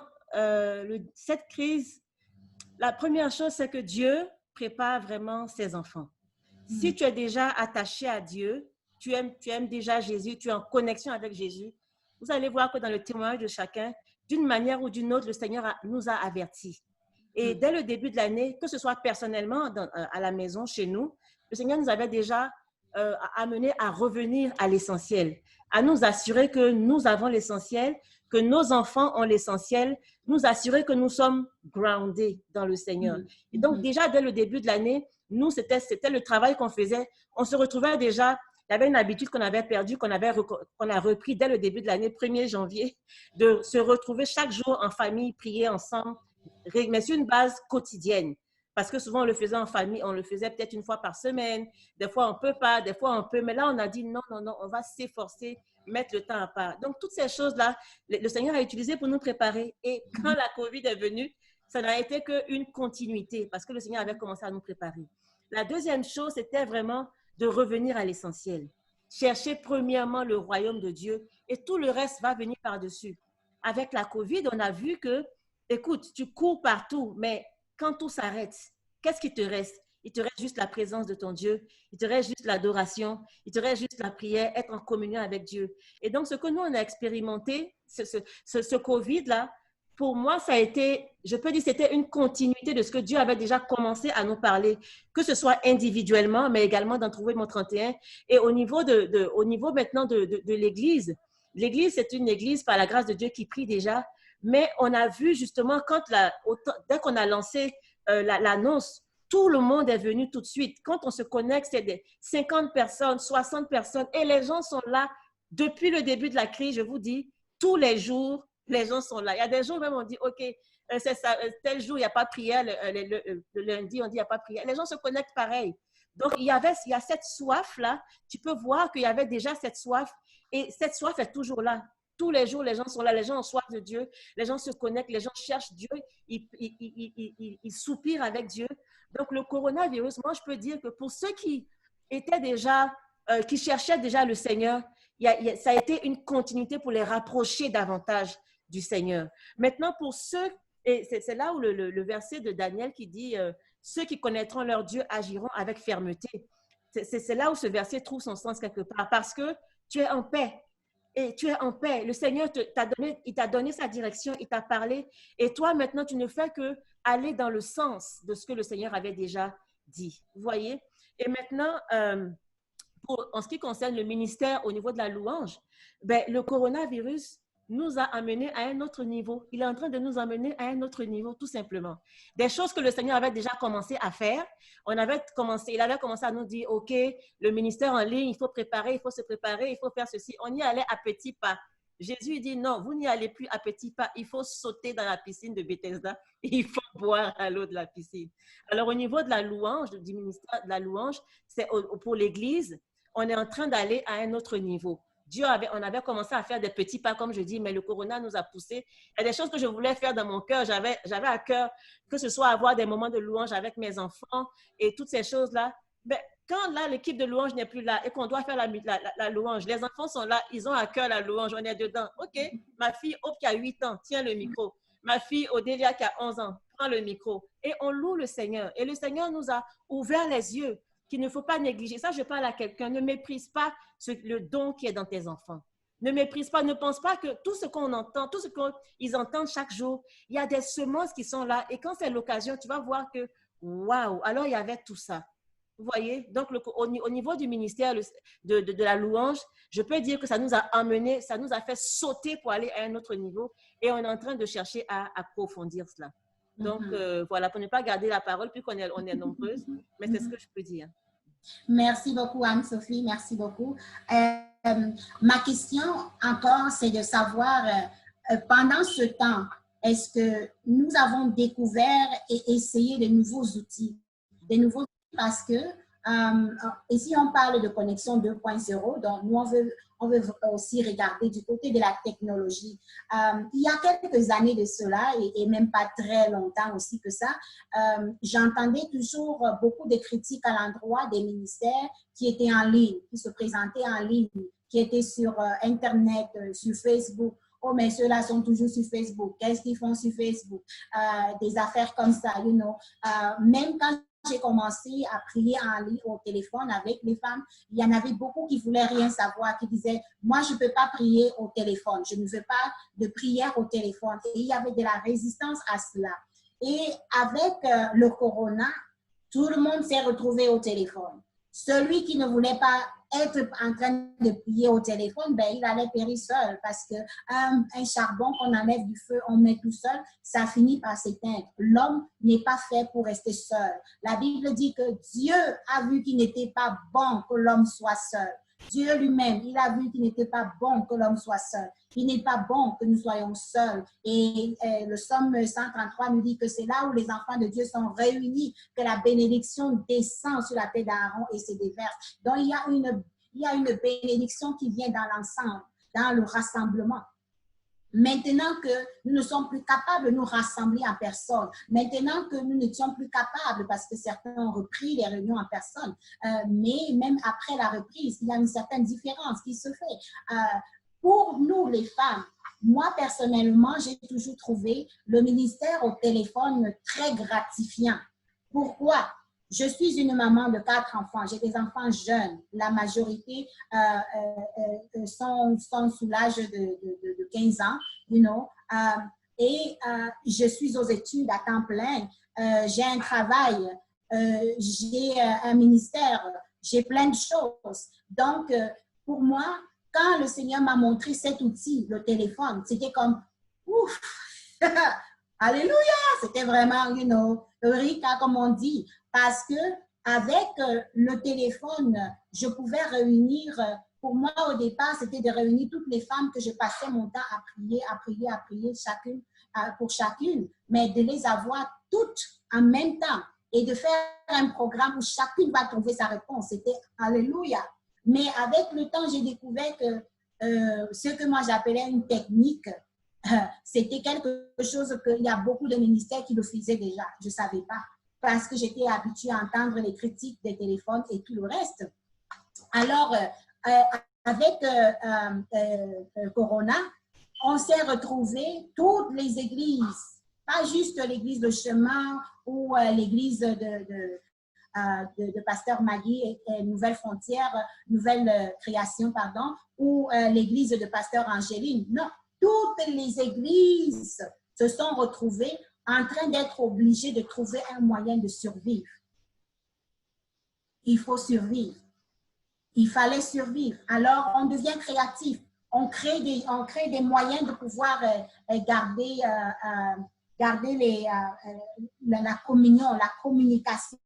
Speaker 1: cette crise, la première chose, c'est que Dieu prépare vraiment ses enfants. Si tu es déjà attaché à Dieu, tu aimes déjà Jésus, tu es en connexion avec Jésus, vous allez voir que dans le témoignage de chacun, d'une manière ou d'une autre, le Seigneur nous a avertis. Et dès le début de l'année, que ce soit personnellement à la maison, chez nous, le Seigneur nous avait déjà amenés à revenir à l'essentiel, à nous assurer que nous avons l'essentiel, que nos enfants ont l'essentiel, nous assurer que nous sommes groundés dans le Seigneur. Et donc, déjà, dès le début de l'année, nous, c'était le travail qu'on faisait. On se retrouvait déjà, il y avait une habitude qu'on avait perdue, qu'on a repris dès le début de l'année, 1er janvier, de se retrouver chaque jour en famille, prier ensemble, mais sur une base quotidienne. Parce que souvent, on le faisait en famille, on le faisait peut-être une fois par semaine. Des fois, on ne peut pas, des fois, on peut. Mais là, on a dit non, on va s'efforcer, mettre le temps à part. Donc, toutes ces choses-là, le Seigneur a utilisé pour nous préparer. Et quand la COVID est venue, ça n'a été qu'une continuité parce que le Seigneur avait commencé à nous préparer. La deuxième chose, c'était vraiment de revenir à l'essentiel. Chercher premièrement le royaume de Dieu et tout le reste va venir par-dessus. Avec la COVID, on a vu que, écoute, tu cours partout, mais quand tout s'arrête, qu'est-ce qui te reste? Il te reste juste la présence de ton Dieu, il te reste juste l'adoration, il te reste juste la prière, être en communion avec Dieu. Et donc, ce que nous, on a expérimenté, ce COVID-là, pour moi, ça a été, je peux dire, c'était une continuité de ce que Dieu avait déjà commencé à nous parler, que ce soit individuellement, mais également dans Trouver mon 31. Et au niveau maintenant de l'Église, l'Église, c'est une Église par la grâce de Dieu qui prie déjà, mais on a vu justement, dès qu'on a lancé l'annonce, tout le monde est venu tout de suite. Quand on se connecte, c'est des 50 personnes, 60 personnes, et les gens sont là depuis le début de la crise, je vous dis, tous les jours, les gens sont là. Il y a des jours même, on dit, OK, c'est ça, tel jour, il n'y a pas prière, le lundi, on dit, il n'y a pas prière. Les gens se connectent pareil. Donc, il y a cette soif-là. Tu peux voir qu'il y avait déjà cette soif, et cette soif est toujours là. Tous les jours, les gens sont là, les gens ont soif de Dieu, les gens se connectent, les gens cherchent Dieu, ils soupirent avec Dieu. Donc, le coronavirus, moi, je peux dire que pour ceux qui étaient déjà, qui cherchaient déjà le Seigneur, ça a été une continuité pour les rapprocher davantage du Seigneur. Maintenant, pour ceux, et c'est là où le verset de Daniel qui dit ceux qui connaîtront leur Dieu agiront avec fermeté. C'est là où ce verset trouve son sens quelque part, parce que tu es en paix. et tu es en paix. Le Seigneur il t'a donné sa direction, il t'a parlé. Et toi, maintenant, tu ne fais que aller dans le sens de ce que le Seigneur avait déjà dit. Vous voyez? Et maintenant, en ce qui concerne le ministère au niveau de la louange, ben, le coronavirus nous a amenés à un autre niveau. Il est en train de nous amener à un autre niveau, tout simplement. Des choses que le Seigneur avait déjà commencé à faire. Il avait commencé à nous dire, OK, le ministère en ligne, il faut préparer, il faut se préparer, il faut faire ceci. On y allait à petits pas. Jésus dit, non, vous n'y allez plus à petits pas. Il faut sauter dans la piscine de Bethesda et il faut boire à l'eau de la piscine. Alors, au niveau de la louange, du ministère de la louange, c'est pour l'Église, on est en train d'aller à un autre niveau. On avait commencé à faire des petits pas, comme je dis, mais le corona nous a poussés. Il y a des choses que je voulais faire dans mon cœur. J'avais à cœur que ce soit avoir des moments de louange avec mes enfants et toutes ces choses-là. Mais quand là, l'équipe de louange n'est plus là et qu'on doit faire la louange, les enfants sont là, ils ont à cœur la louange, on est dedans. OK, ma fille Hope qui a 8 ans, tiens le micro. Ma fille Odélia qui a 11 ans, prend le micro. Et on loue le Seigneur. Et le Seigneur nous a ouvert les yeux, qu'il ne faut pas négliger. Ça, je parle à quelqu'un. Ne méprise pas le don qui est dans tes enfants. Ne méprise pas, ne pense pas que tout ce qu'on entend, tout ce qu'ils entendent chaque jour, il y a des semences qui sont là. Et quand c'est l'occasion, tu vas voir que, waouh, alors il y avait tout ça. Vous voyez? Donc, au niveau du ministère de la louange, je peux dire que ça nous a amené, ça nous a fait sauter pour aller à un autre niveau. Et on est en train de chercher à approfondir cela. Donc, voilà, pour ne pas garder la parole, puisqu'on est nombreuses, mais c'est ce que je peux dire.
Speaker 2: Merci beaucoup, Anne-Sophie. Merci beaucoup. Ma question encore, c'est de savoir, pendant ce temps, est-ce que nous avons découvert et essayé de nouveaux outils? Parce que ici, on parle de connexion 2.0, donc nous, on veut aussi regarder du côté de la technologie. Il y a quelques années de cela, et même pas très longtemps aussi que ça, j'entendais toujours beaucoup de critiques à l'endroit des ministères qui étaient en ligne, qui se présentaient en ligne, qui étaient sur Internet, sur Facebook. Oh, mais ceux-là sont toujours sur Facebook. Qu'est-ce qu'ils font sur Facebook? Des affaires comme ça, you know. Même quand j'ai commencé à prier en ligne au téléphone avec les femmes, il y en avait beaucoup qui ne voulaient rien savoir, qui disaient, moi, je ne peux pas prier au téléphone, je ne veux pas de prière au téléphone. Et il y avait de la résistance à cela. Et avec le corona, tout le monde s'est retrouvé au téléphone. Celui qui ne voulait pas être en train de prier au téléphone, ben, il allait périr seul parce qu'un charbon qu'on enlève du feu, on met tout seul, ça finit par s'éteindre. L'homme n'est pas fait pour rester seul. La Bible dit que Dieu a vu qu'il n'était pas bon que l'homme soit seul. Dieu lui-même, il a vu qu'il n'était pas bon que l'homme soit seul. Il n'est pas bon que nous soyons seuls. Et le Psaume 133 nous dit que c'est là où les enfants de Dieu sont réunis que la bénédiction descend sur la tête d'Aaron et se déverse. Donc, il y a une bénédiction qui vient dans l'ensemble, dans le rassemblement. Maintenant que nous ne sommes plus capables de nous rassembler en personne, maintenant que nous ne sommes plus capables, parce que certains ont repris les réunions en personne, mais même après la reprise, il y a une certaine différence qui se fait. Pour nous, les femmes, moi, personnellement, j'ai toujours trouvé le ministère au téléphone très gratifiant. Pourquoi? Je suis une maman de 4 enfants. J'ai des enfants jeunes. La majorité sont sous l'âge de 15 ans, you know. Et je suis aux études à temps plein. J'ai un travail. J'ai un ministère. J'ai plein de choses. Donc, pour moi, quand le Seigneur m'a montré cet outil, le téléphone, c'était comme, ouf, alléluia, c'était vraiment, you know, Eureka, comme on dit, parce que avec le téléphone, je pouvais réunir, pour moi au départ, c'était de réunir toutes les femmes que je passais mon temps à prier chacune, pour chacune, mais de les avoir toutes en même temps et de faire un programme où chacune va trouver sa réponse. C'était alléluia. Mais avec le temps, j'ai découvert que ce que moi j'appelais une technique, c'était quelque chose qu'il y a beaucoup de ministères qui le faisaient déjà. Je ne savais pas parce que j'étais habituée à entendre les critiques des téléphones et tout le reste. Alors, avec Corona, on s'est retrouvés, toutes les églises, pas juste l'église de chemin ou l'église de Pasteur Magui et Nouvelle Frontière, Nouvelle Création, pardon, ou l'église de Pasteur Angéline. Non, toutes les églises se sont retrouvées en train d'être obligées de trouver un moyen de survivre. Il faut survivre. Il fallait survivre. Alors, on devient créatif. On crée des moyens de pouvoir garder la communion, la communication.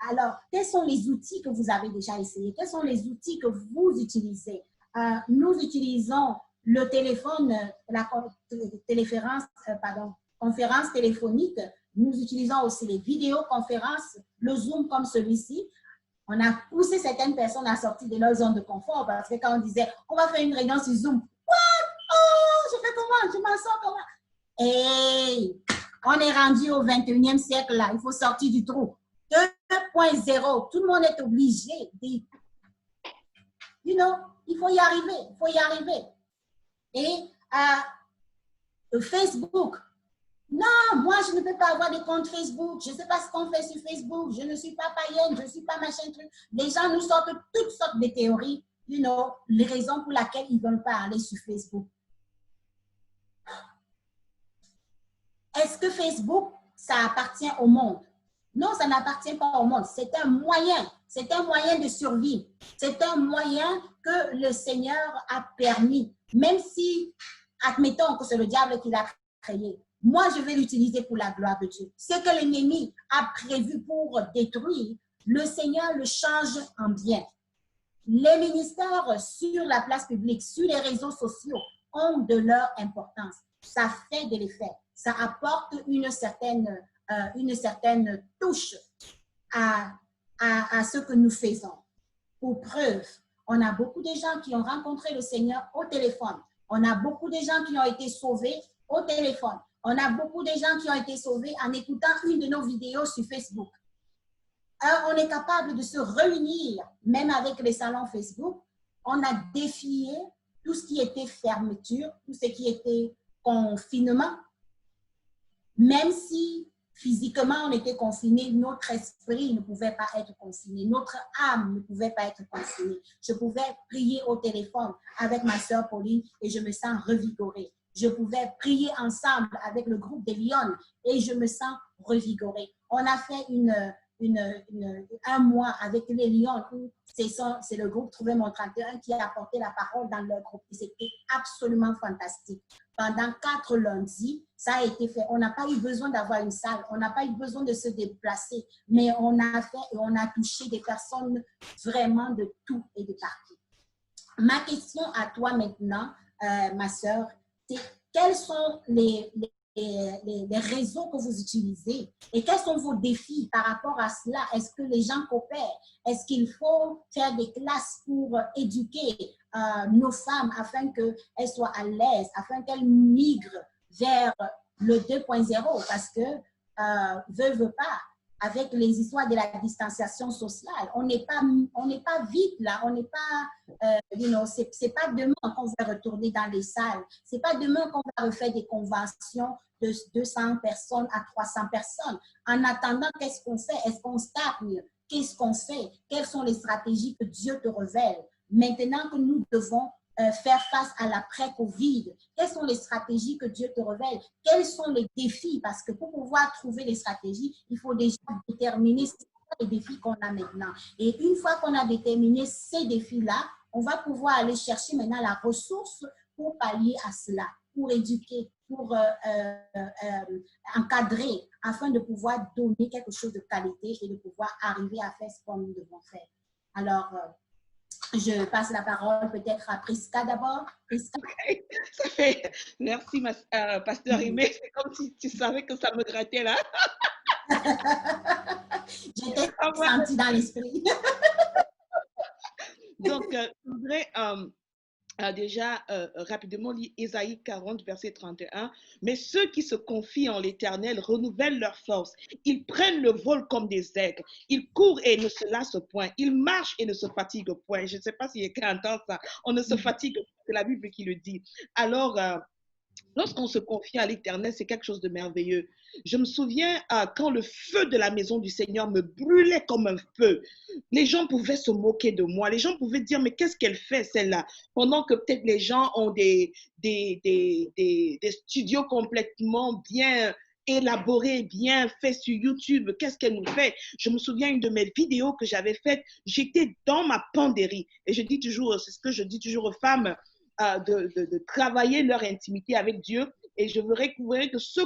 Speaker 2: Alors, quels sont les outils que vous avez déjà essayés? Quels sont les outils que vous utilisez? Nous utilisons le téléphone, conférence téléphonique. Nous utilisons aussi les vidéoconférences, le Zoom comme celui-ci. On a poussé certaines personnes à sortir de leur zone de confort parce que quand on disait, on va faire une réunion sur Zoom, what? Oh, je fais comment? Je m'en sors comment? Et on est rendu au 21e siècle là, il faut sortir du trou. 2.0, tout le monde est obligé de, il faut y arriver, Et Facebook, non, moi, je ne peux pas avoir de compte Facebook. Je ne sais pas ce qu'on fait sur Facebook. Je ne suis pas païenne, je ne suis pas machin truc. Les gens nous sortent toutes sortes de théories, les raisons pour lesquelles ils ne veulent pas aller sur Facebook. Est-ce que Facebook, ça appartient au monde? Non, ça n'appartient pas au monde. C'est un moyen de survie. C'est un moyen que le Seigneur a permis. Même si, admettons que c'est le diable qui l'a créé. Moi, je vais l'utiliser pour la gloire de Dieu. Ce que l'ennemi a prévu pour détruire, le Seigneur le change en bien. Les ministères sur la place publique, sur les réseaux sociaux, ont de leur importance. Ça fait de l'effet. Ça apporte une certaine touche à ce que nous faisons. Pour preuve, on a beaucoup de gens qui ont rencontré le Seigneur au téléphone. On a beaucoup de gens qui ont été sauvés au téléphone. On a beaucoup de gens qui ont été sauvés en écoutant une de nos vidéos sur Facebook. On est capable de se réunir, même avec les salons Facebook. On a défié tout ce qui était fermeture, tout ce qui était confinement. Même si physiquement on était confiné, notre esprit ne pouvait pas être confiné, notre âme ne pouvait pas être confinée. Je pouvais prier au téléphone avec ma sœur Pauline et je me sens revigorée. Je pouvais prier ensemble avec le groupe des Lyonnes et je me sens revigorée. On a fait un mois avec les Lyonnes où c'est le groupe Trouver mon 31 qui a apporté la parole dans leur groupe. C'était absolument fantastique. Pendant 4 lundis, ça a été fait. On n'a pas eu besoin d'avoir une salle, on n'a pas eu besoin de se déplacer, mais on a fait et on a touché des personnes vraiment de tout et de partout. Ma question à toi maintenant, ma sœur, quels sont les réseaux que vous utilisez et quels sont vos défis par rapport à cela? Est-ce que les gens coopèrent? Est-ce qu'il faut faire des classes pour éduquer nos femmes afin qu'elles soient à l'aise, afin qu'elles migrent vers le 2.0? Parce que, veut pas, avec les histoires de la distanciation sociale, on n'est pas vite là, on n'est pas, c'est pas demain qu'on va retourner dans les salles, c'est pas demain qu'on va refaire des conventions de 200 personnes à 300 personnes. En attendant, qu'est-ce qu'on fait? Est-ce qu'on stagne? Qu'est-ce qu'on fait? Quelles sont les stratégies que Dieu te révèle? Maintenant que nous devons faire face à l'après-Covid, quelles sont les stratégies que Dieu te révèle? Quels sont les défis? Parce que pour pouvoir trouver les stratégies, il faut déjà déterminer les défis qu'on a maintenant. Et une fois qu'on a déterminé ces défis-là, on va pouvoir aller chercher maintenant la ressource pour pallier à cela, pour éduquer, pour encadrer, afin de pouvoir donner quelque chose de qualité et de pouvoir arriver à faire ce qu'on nous devons faire. Alors, je passe la parole peut-être à Prisca d'abord. Prisca.
Speaker 9: Okay. Ça fait... Merci, Pasteur Aimé. C'est comme si tu savais que ça me grattait là.
Speaker 2: J'étais sentie dans l'esprit.
Speaker 9: Donc, je voudrais déjà rapidement lire Ésaïe 40, verset 31. Mais ceux qui se confient en l'Éternel renouvellent leur force. Ils prennent le vol comme des aigles. Ils courent et ne se lassent point. Ils marchent et ne se fatiguent point. Je ne sais pas si quelqu'un entend ça. On ne se fatigue pas. C'est la Bible qui le dit. Alors, Lorsqu'on se confie à l'Éternel, c'est quelque chose de merveilleux. Je me souviens quand le feu de la maison du Seigneur me brûlait comme un feu. Les gens pouvaient se moquer de moi. Les gens pouvaient dire, mais qu'est-ce qu'elle fait, celle-là? Pendant que peut-être les gens ont des studios complètement bien élaborés, bien faits sur YouTube. Qu'est-ce qu'elle nous fait? Je me souviens une de mes vidéos que j'avais faites. J'étais dans ma penderie. Et je dis toujours, c'est ce que je dis toujours aux femmes, de travailler leur intimité avec Dieu. Et je voudrais que ce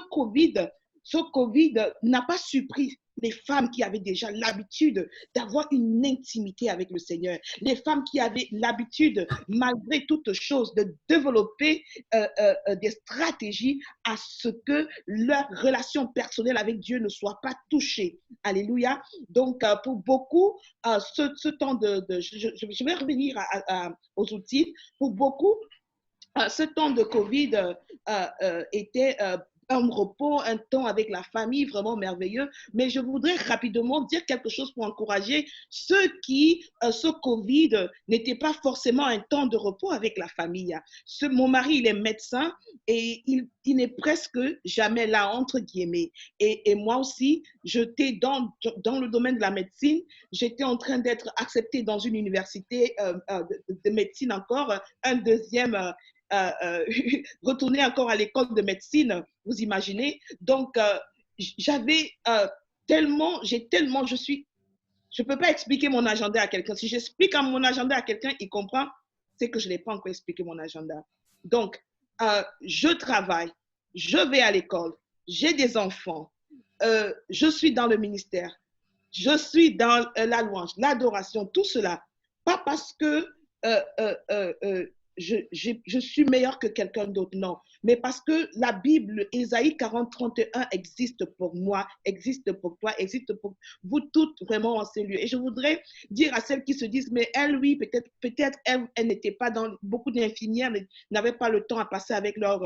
Speaker 9: COVID n'a pas surpris les femmes qui avaient déjà l'habitude d'avoir une intimité avec le Seigneur, les femmes qui avaient l'habitude, malgré toute chose, de développer des stratégies à ce que leur relation personnelle avec Dieu ne soit pas touchée. Alléluia. Donc, pour beaucoup, ce temps je vais revenir aux outils. Pour beaucoup, ce temps de COVID était un repos, un temps avec la famille vraiment merveilleux. Mais je voudrais rapidement dire quelque chose pour encourager ceux qui, ce COVID n'était pas forcément un temps de repos avec la famille. Mon mari, il est médecin et il n'est presque jamais là, entre guillemets. Et moi aussi, j'étais dans le domaine de la médecine. J'étais en train d'être acceptée dans une université de médecine encore, un deuxième retourner encore à l'école de médecine, vous imaginez. Donc, j'avais je ne peux pas expliquer mon agenda à quelqu'un. Si j'explique mon agenda à quelqu'un, il comprend, c'est que je n'ai pas encore expliqué mon agenda. Donc, je travaille, je vais à l'école, j'ai des enfants, je suis dans le ministère, je suis dans la louange, l'adoration, tout cela. Pas parce que je suis meilleur que quelqu'un d'autre, non. Mais parce que la Bible, Ésaïe 40, 31 existe pour moi, existe pour toi, existe pour vous toutes vraiment en ces lieux. Et je voudrais dire à celles qui se disent, mais elle, oui, peut-être elle n'était pas dans, beaucoup d'infirmières n'avaient pas le temps à passer avec leurs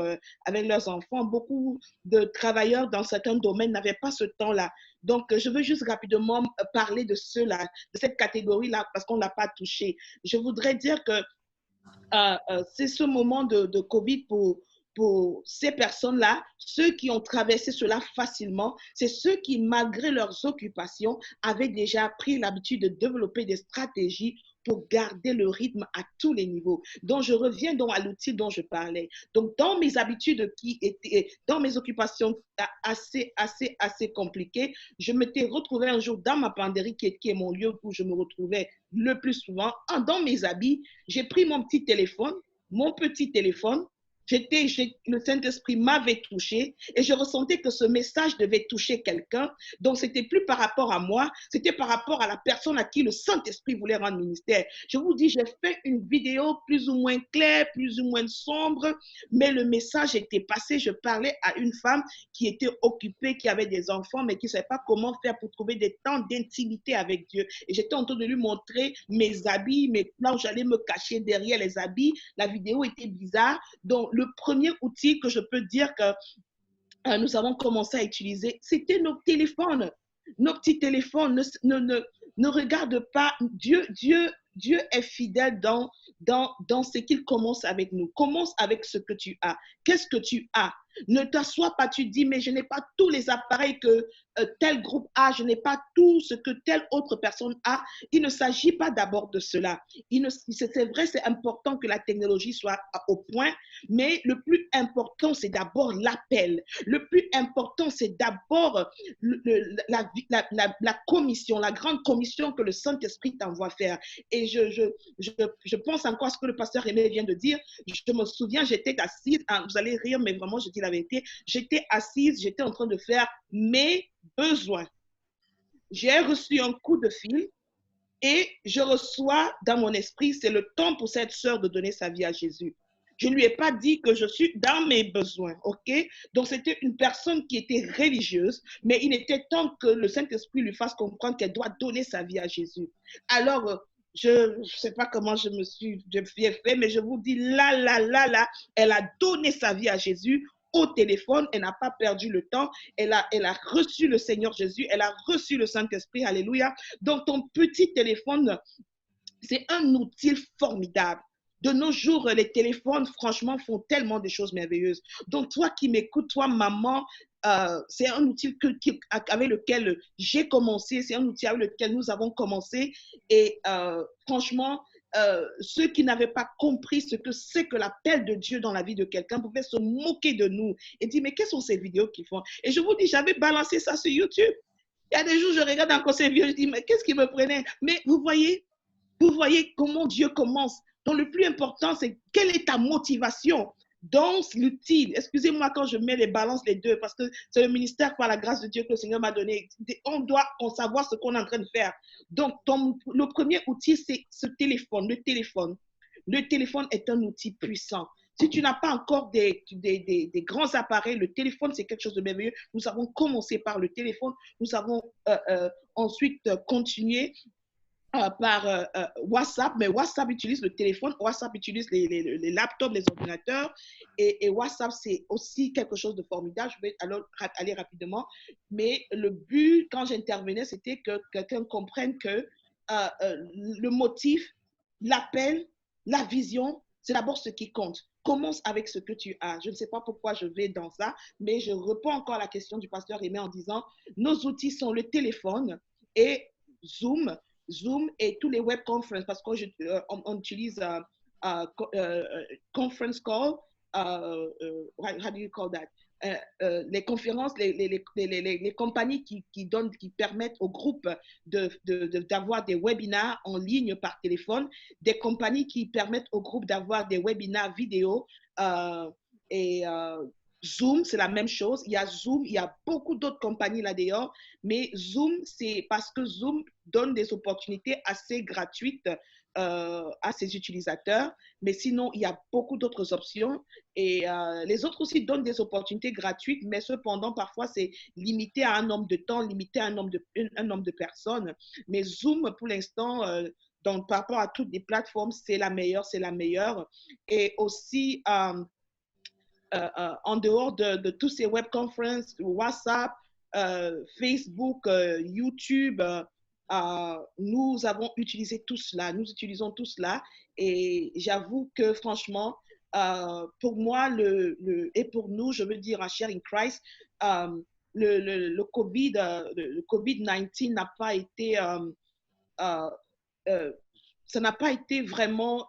Speaker 9: enfants. Beaucoup de travailleurs dans certains domaines n'avaient pas ce temps-là. Donc, je veux juste rapidement parler de ceux-là, de cette catégorie-là, parce qu'on ne l'a pas touché. Je voudrais dire que c'est ce moment de COVID pour ces personnes-là, ceux qui ont traversé cela facilement, c'est ceux qui, malgré leurs occupations, avaient déjà pris l'habitude de développer des stratégies pour garder le rythme à tous les niveaux. Donc, je reviens donc à l'outil dont je parlais. Donc, dans mes habitudes dans mes occupations assez compliquées, je m'étais retrouvée un jour dans ma penderie, qui est mon lieu où je me retrouvais le plus souvent. Dans mes habits, j'ai pris mon petit téléphone, le Saint-Esprit m'avait touché et je ressentais que ce message devait toucher quelqu'un. Donc, c'était plus par rapport à moi, c'était par rapport à la personne à qui le Saint-Esprit voulait rendre ministère. Je vous dis, j'ai fait une vidéo plus ou moins claire, plus ou moins sombre, mais le message était passé. Je parlais à une femme qui était occupée, qui avait des enfants, mais qui ne savait pas comment faire pour trouver des temps d'intimité avec Dieu. Et j'étais en train de lui montrer mes habits, là où j'allais me cacher derrière les habits. La vidéo était bizarre. Donc, le premier outil que je peux dire que nous avons commencé à utiliser, c'était nos téléphones. Nos petits téléphones ne regardent pas. Dieu est fidèle dans ce qu'il commence avec nous. Commence avec ce que tu as. Qu'est-ce que tu as? Ne t'assois pas, tu dis, mais je n'ai pas tous les appareils que tel groupe a, je n'ai pas tout ce que telle autre personne a. Il ne s'agit pas d'abord de cela. C'est vrai, c'est important que la technologie soit au point, mais le plus important, c'est d'abord l'appel. Le plus important, c'est d'abord la commission, la grande commission que le Saint-Esprit t'envoie faire. Et je pense encore à ce que le pasteur Aimé vient de dire. Je me souviens, j'étais assise, vous allez rire, mais vraiment, je dis la vérité, j'étais assise, j'étais en train de faire mes besoins. J'ai reçu un coup de fil et je reçois dans mon esprit, c'est le temps pour cette sœur de donner sa vie à Jésus. Je ne lui ai pas dit que je suis dans mes besoins, ok? Donc, c'était une personne qui était religieuse, mais il était temps que le Saint-Esprit lui fasse comprendre qu'elle doit donner sa vie à Jésus. Alors, je ne sais pas comment je fait, mais je vous dis, là, elle a donné sa vie à Jésus au téléphone, elle n'a pas perdu le temps, elle a reçu le Seigneur Jésus, elle a reçu le Saint-Esprit, alléluia. Donc, ton petit téléphone, c'est un outil formidable. De nos jours, les téléphones, franchement, font tellement de choses merveilleuses. Donc, toi qui m'écoutes, toi, maman, c'est un outil avec lequel j'ai commencé, c'est un outil avec lequel nous avons commencé. Et franchement, ceux qui n'avaient pas compris ce que c'est que l'appel de Dieu dans la vie de quelqu'un pouvaient se moquer de nous et dire, mais quelles sont ces vidéos qu'ils font? Et je vous dis, j'avais balancé ça sur YouTube. Il y a des jours, je regarde encore ces vidéos, je dis, mais qu'est-ce qui me prenait? Mais vous voyez comment Dieu commence. Donc, le plus important, c'est quelle est ta motivation dans l'utile. Excusez-moi quand je mets les balances, les deux, parce que c'est le ministère par la grâce de Dieu que le Seigneur m'a donné. On doit savoir ce qu'on est en train de faire. Donc, le premier outil, c'est ce téléphone, le téléphone. Le téléphone est un outil puissant. Si tu n'as pas encore des grands appareils, le téléphone, c'est quelque chose de merveilleux. Nous avons commencé par le téléphone. Nous avons ensuite continué par WhatsApp, mais WhatsApp utilise le téléphone, WhatsApp utilise les laptops, les ordinateurs, et WhatsApp, c'est aussi quelque chose de formidable. Je vais alors aller rapidement, mais le but, quand j'intervenais, c'était que quelqu'un comprenne que le motif, l'appel, la vision, c'est d'abord ce qui compte. Commence avec ce que tu as. Je ne sais pas pourquoi je vais dans ça, mais je réponds encore à la question du pasteur Aimé en disant, nos outils sont le téléphone et Zoom et tous les web conferences, parce qu'on utilise conference call, how do you call that? Les conférences, les compagnies qui permettent aux groupes d'avoir des webinars en ligne par téléphone, des compagnies qui permettent aux groupes d'avoir des webinars vidéo Zoom, c'est la même chose. Il y a Zoom, il y a beaucoup d'autres compagnies là-dehors, mais Zoom, c'est parce que Zoom donne des opportunités assez gratuites à ses utilisateurs, mais sinon, il y a beaucoup d'autres options et les autres aussi donnent des opportunités gratuites, mais cependant, parfois, c'est limité à un nombre de temps, limité à un nombre de personnes. Mais Zoom, pour l'instant, par rapport à toutes les plateformes, c'est la meilleure. Et aussi, en dehors de tous ces web conferences, WhatsApp, Facebook, YouTube, nous avons utilisé tout cela, nous utilisons tout cela et j'avoue que franchement, pour moi et pour nous, je veux dire à Share in Christ, le COVID-19 n'a pas été, ça n'a pas été vraiment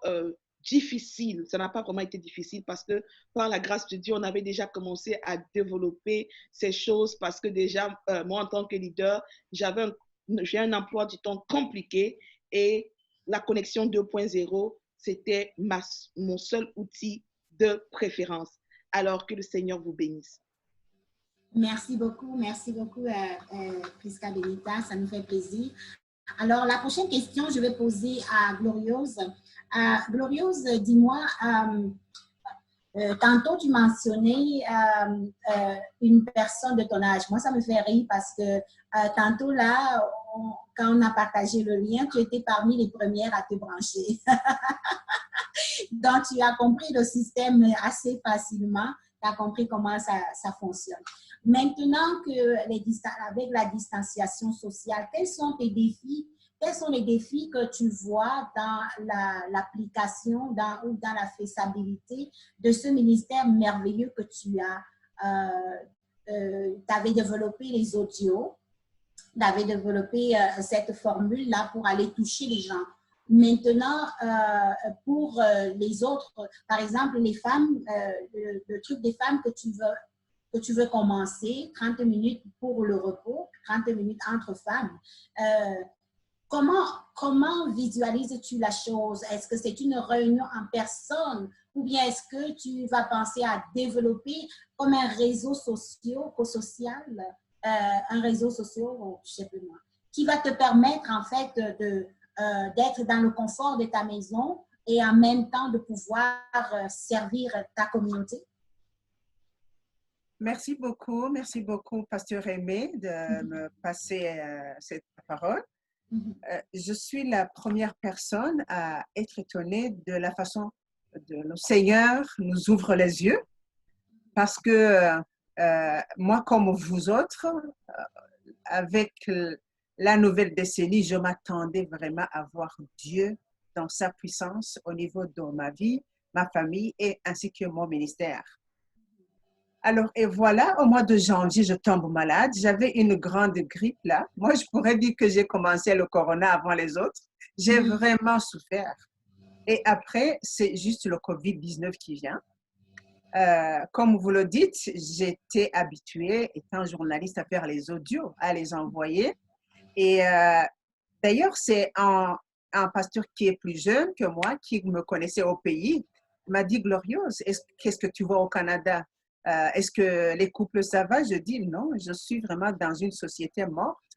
Speaker 9: difficile. Ça n'a pas vraiment été difficile parce que par la grâce de Dieu, on avait déjà commencé à développer ces choses parce que déjà, moi, en tant que leader, j'ai un emploi du temps compliqué et la connexion 2.0, c'était mon seul outil de préférence. Alors que le Seigneur vous bénisse.
Speaker 2: Merci beaucoup, Prisca Benita, ça nous fait plaisir. Alors, la prochaine question, je vais poser à Gloriose. Gloriose, dis-moi, tantôt tu mentionnais une personne de ton âge. Moi, ça me fait rire parce que tantôt là, quand on a partagé le lien, tu étais parmi les premières à te brancher. Donc, tu as compris le système assez facilement. Tu as compris comment ça fonctionne. Maintenant avec la distanciation sociale, quels sont tes défis? Quels sont les défis que tu vois dans l'application ou dans la faisabilité de ce ministère merveilleux que tu as? Tu avais développé les audios, tu avais développé cette formule-là pour aller toucher les gens. Maintenant, pour les autres, par exemple, les femmes, le truc des femmes que tu veux commencer, 30 minutes pour le repos, 30 minutes entre femmes. Comment visualises-tu la chose? Est-ce que c'est une réunion en personne ou bien est-ce que tu vas penser à développer comme un réseau social, un réseau social, je sais plus moi, qui va te permettre en fait d'être dans le confort de ta maison et en même temps de pouvoir servir ta communauté?
Speaker 4: Merci beaucoup, Pasteur Aimé, de me passer cette parole. Je suis la première personne à être étonnée de la façon dont le Seigneur nous ouvre les yeux parce que moi, comme vous autres, avec la nouvelle décennie, je m'attendais vraiment à voir Dieu dans sa puissance au niveau de ma vie, ma famille et ainsi que mon ministère. Alors, et voilà, au mois de janvier, je tombe malade. J'avais une grande grippe là. Moi, je pourrais dire que j'ai commencé le corona avant les autres. J'ai vraiment souffert. Et après, c'est juste le COVID-19 qui vient. Comme vous le dites, j'étais habituée, étant journaliste, à faire les audios, à les envoyer. Et d'ailleurs, c'est un pasteur qui est plus jeune que moi, qui me connaissait au pays, m'a dit, Glorieuse, qu'est-ce que tu vois au Canada? Est-ce que les couples, ça va? Je dis, non, je suis vraiment dans une société morte.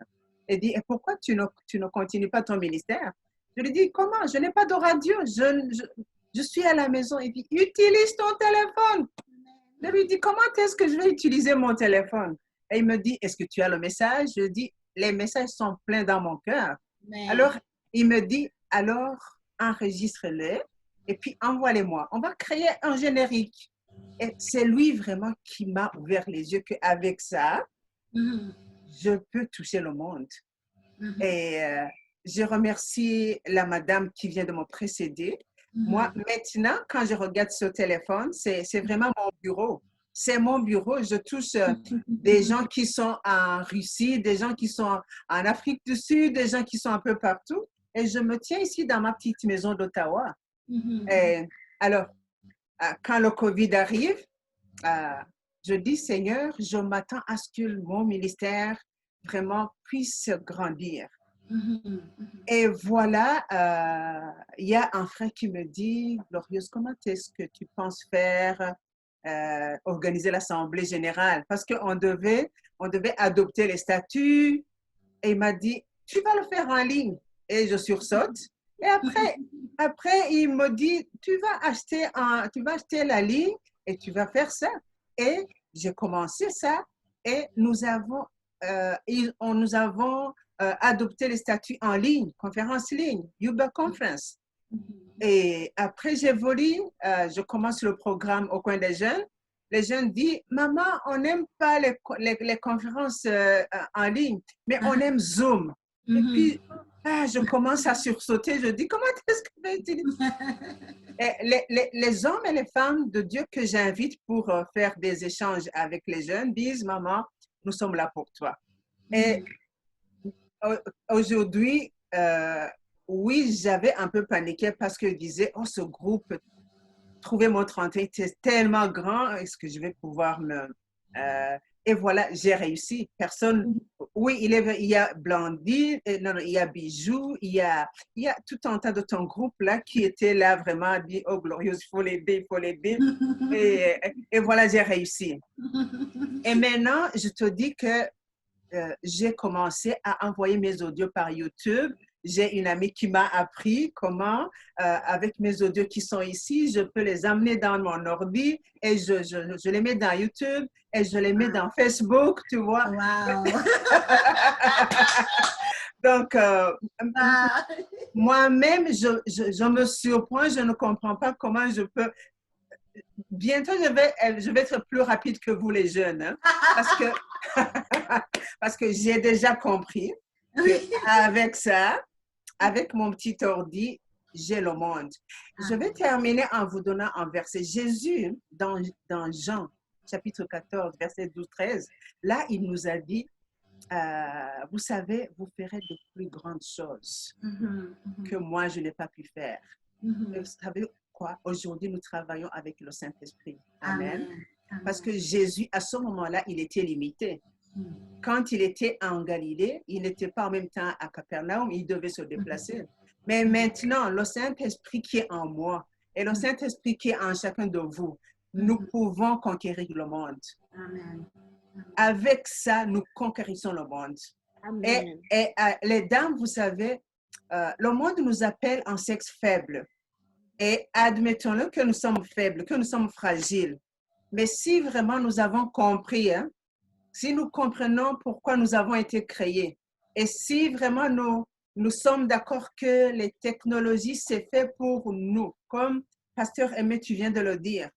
Speaker 4: Elle dit, et pourquoi tu ne continues pas ton ministère? Je lui dis, comment? Je n'ai pas de radio. Je suis à la maison. Il dit, utilise ton téléphone. Je lui dis, comment est-ce que je vais utiliser mon téléphone? Et il me dit, est-ce que tu as le message? Je dis, les messages sont pleins dans mon cœur. Alors, il me dit, alors, enregistre-les et puis envoie-les-moi. On va créer un générique. Et c'est lui vraiment qui m'a ouvert les yeux qu'avec ça, je peux toucher le monde. Et je remercie la madame qui vient de me précéder. Moi, maintenant, quand je regarde ce téléphone, c'est vraiment mon bureau. C'est mon bureau. Je touche des gens qui sont en Russie, des gens qui sont en Afrique du Sud, des gens qui sont un peu partout. Et je me tiens ici dans ma petite maison d'Ottawa. Alors, quand le COVID arrive, je dis, Seigneur, je m'attends à ce que mon ministère vraiment puisse grandir. Et voilà, il y a un frère qui me dit, Glorieuse, comment est-ce que tu penses faire, organiser l'Assemblée générale? Parce qu'on devait adopter les statuts. Et il m'a dit, tu vas le faire en ligne. Et je sursaute. Et après, il me dit, tu vas acheter la ligne et tu vas faire ça. Et j'ai commencé ça et nous avons adopté les statuts en ligne, conférence ligne, Yuba Conference. Et après, j'évolue, je commence le programme au coin des jeunes. Les jeunes disent, maman, on n'aime pas les conférences en ligne, mais on aime Zoom. Et puis, je commence à sursauter. Je dis, comment est-ce que je vais utiliser? Et les hommes et les femmes de Dieu que j'invite pour faire des échanges avec les jeunes disent, maman, nous sommes là pour toi. Et aujourd'hui, oui, j'avais un peu paniqué parce que je disais, oh, ce groupe, trouver mon 31 était tellement grand, est-ce que je vais pouvoir me... et voilà, j'ai réussi. Personne... Oui, il y a Blandine, non, il y a Bijou, il y a tout un tas de ton groupe là qui était là vraiment dit, oh, Glorieuse, il faut l'aider, il faut l'aider. Et voilà, j'ai réussi. Et maintenant, je te dis que j'ai commencé à envoyer mes audios par YouTube. J'ai une amie qui m'a appris comment, avec mes audios qui sont ici, je peux les amener dans mon ordi et je les mets dans YouTube et je les mets dans Facebook, tu vois.
Speaker 2: Wow.
Speaker 4: Donc, moi-même, je me surprends, je ne comprends pas comment je peux... Bientôt, je vais être plus rapide que vous les jeunes, hein, parce que j'ai déjà compris qu'avec ça, avec mon petit ordi, j'ai le monde. Je vais terminer en vous donnant un verset. Jésus, dans Jean, chapitre 14, verset 12-13, là, il nous a dit, vous savez, vous ferez de plus grandes choses que moi, je n'ai pas pu faire. Vous savez quoi? Aujourd'hui, nous travaillons avec le Saint-Esprit. Amen. Parce que Jésus, à ce moment-là, il était limité. Quand il était en Galilée, il n'était pas en même temps à Capernaum, il devait se déplacer. Mais maintenant, le Saint-Esprit qui est en moi et le Saint-Esprit qui est en chacun de vous, nous pouvons conquérir le monde.
Speaker 2: Amen.
Speaker 4: Avec ça, nous conquérissons le monde. Et les dames, vous savez, le monde nous appelle en sexe faible. Et admettons-le que nous sommes faibles, que nous sommes fragiles. Mais si vraiment nous avons compris, hein, si nous comprenons pourquoi nous avons été créés, et si vraiment nous sommes d'accord que les technologies, c'est fait pour nous, comme Pasteur Aimé, tu viens de le dire,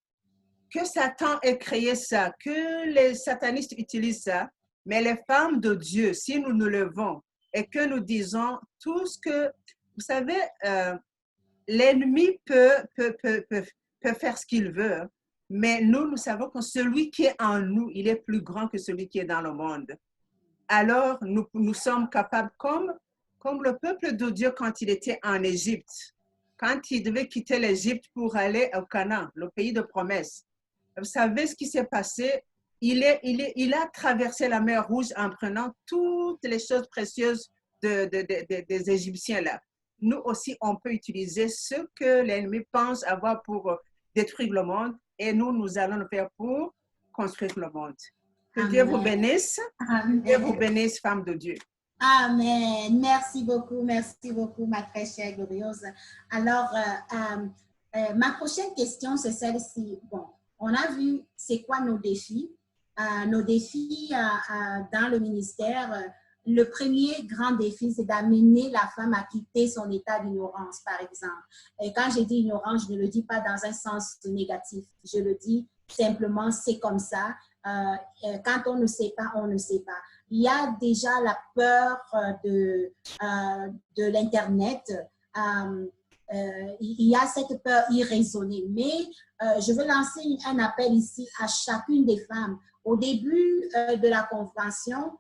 Speaker 4: que Satan ait créé ça, que les satanistes utilisent ça, mais les femmes de Dieu, si nous nous levons et que nous disons tout ce que, vous savez, l'ennemi peut faire ce qu'il veut, mais nous savons que celui qui est en nous, il est plus grand que celui qui est dans le monde. Alors, nous sommes capables, comme le peuple de Dieu quand il était en Égypte, quand il devait quitter l'Égypte pour aller au Canaan, le pays de promesse. Vous savez ce qui s'est passé? Il a traversé la mer Rouge en prenant toutes les choses précieuses des Égyptiens là. Nous aussi, on peut utiliser ce que l'ennemi pense avoir pour détruire le monde et nous allons le faire pour construire le monde. Que
Speaker 2: Amen.
Speaker 4: Dieu vous bénisse.
Speaker 2: Amen.
Speaker 4: Dieu vous bénisse, femme de Dieu.
Speaker 2: Amen. Merci beaucoup, ma très chère Glorieuse. Alors, ma prochaine question, c'est celle-ci. Bon, on a vu c'est quoi nos défis. Nos défis dans le ministère. Le premier grand défi, c'est d'amener la femme à quitter son état d'ignorance, par exemple. Et quand je dis ignorance, je ne le dis pas dans un sens négatif. Je le dis simplement, c'est comme ça. Quand on ne sait pas, on ne sait pas. Il y a déjà la peur de l'Internet. Il y a cette peur irraisonnée. Mais je veux lancer un appel ici à chacune des femmes. Au début de la convention,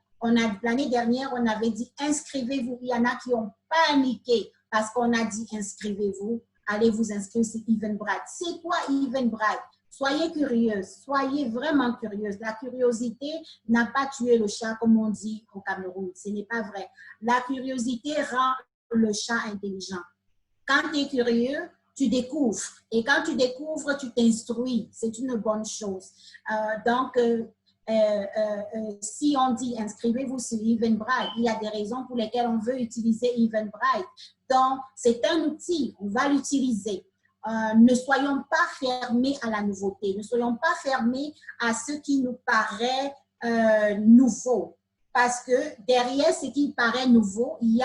Speaker 2: l'année dernière, on avait dit inscrivez-vous. Il y en a qui ont paniqué parce qu'on a dit inscrivez-vous. Allez vous inscrire sur Eventbrite. C'est quoi Eventbrite? Soyez curieuse, soyez vraiment curieuse. La curiosité n'a pas tué le chat, comme on dit au Cameroun. Ce n'est pas vrai. La curiosité rend le chat intelligent. Quand tu es curieux, tu découvres. Et quand tu découvres, tu t'instruis. C'est une bonne chose. Si on dit inscrivez-vous sur Eventbrite, il y a des raisons pour lesquelles on veut utiliser Eventbrite. Donc, c'est un outil, on va l'utiliser. Ne soyons pas fermés à la nouveauté, ne soyons pas fermés à ce qui nous paraît nouveau. Parce que derrière ce qui paraît nouveau, il y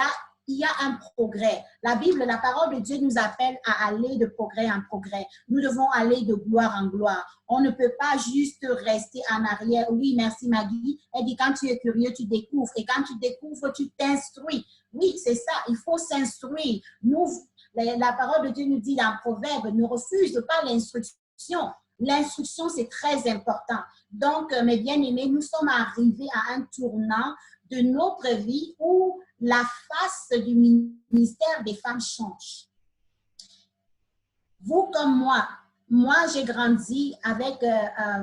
Speaker 2: a un progrès. La Bible, la parole de Dieu nous appelle à aller de progrès en progrès. Nous devons aller de gloire en gloire. On ne peut pas juste rester en arrière. Oui, merci Maggie. Elle dit quand tu es curieux, tu découvres. Et quand tu découvres, tu t'instruis. Oui, c'est ça. Il faut s'instruire. La parole de Dieu nous dit dans Proverbe, ne refuse pas l'instruction. L'instruction, c'est très important. Donc, mes bien-aimés, nous sommes arrivés à un tournant de notre vie où la face du ministère des femmes change. Vous comme moi j'ai grandi avec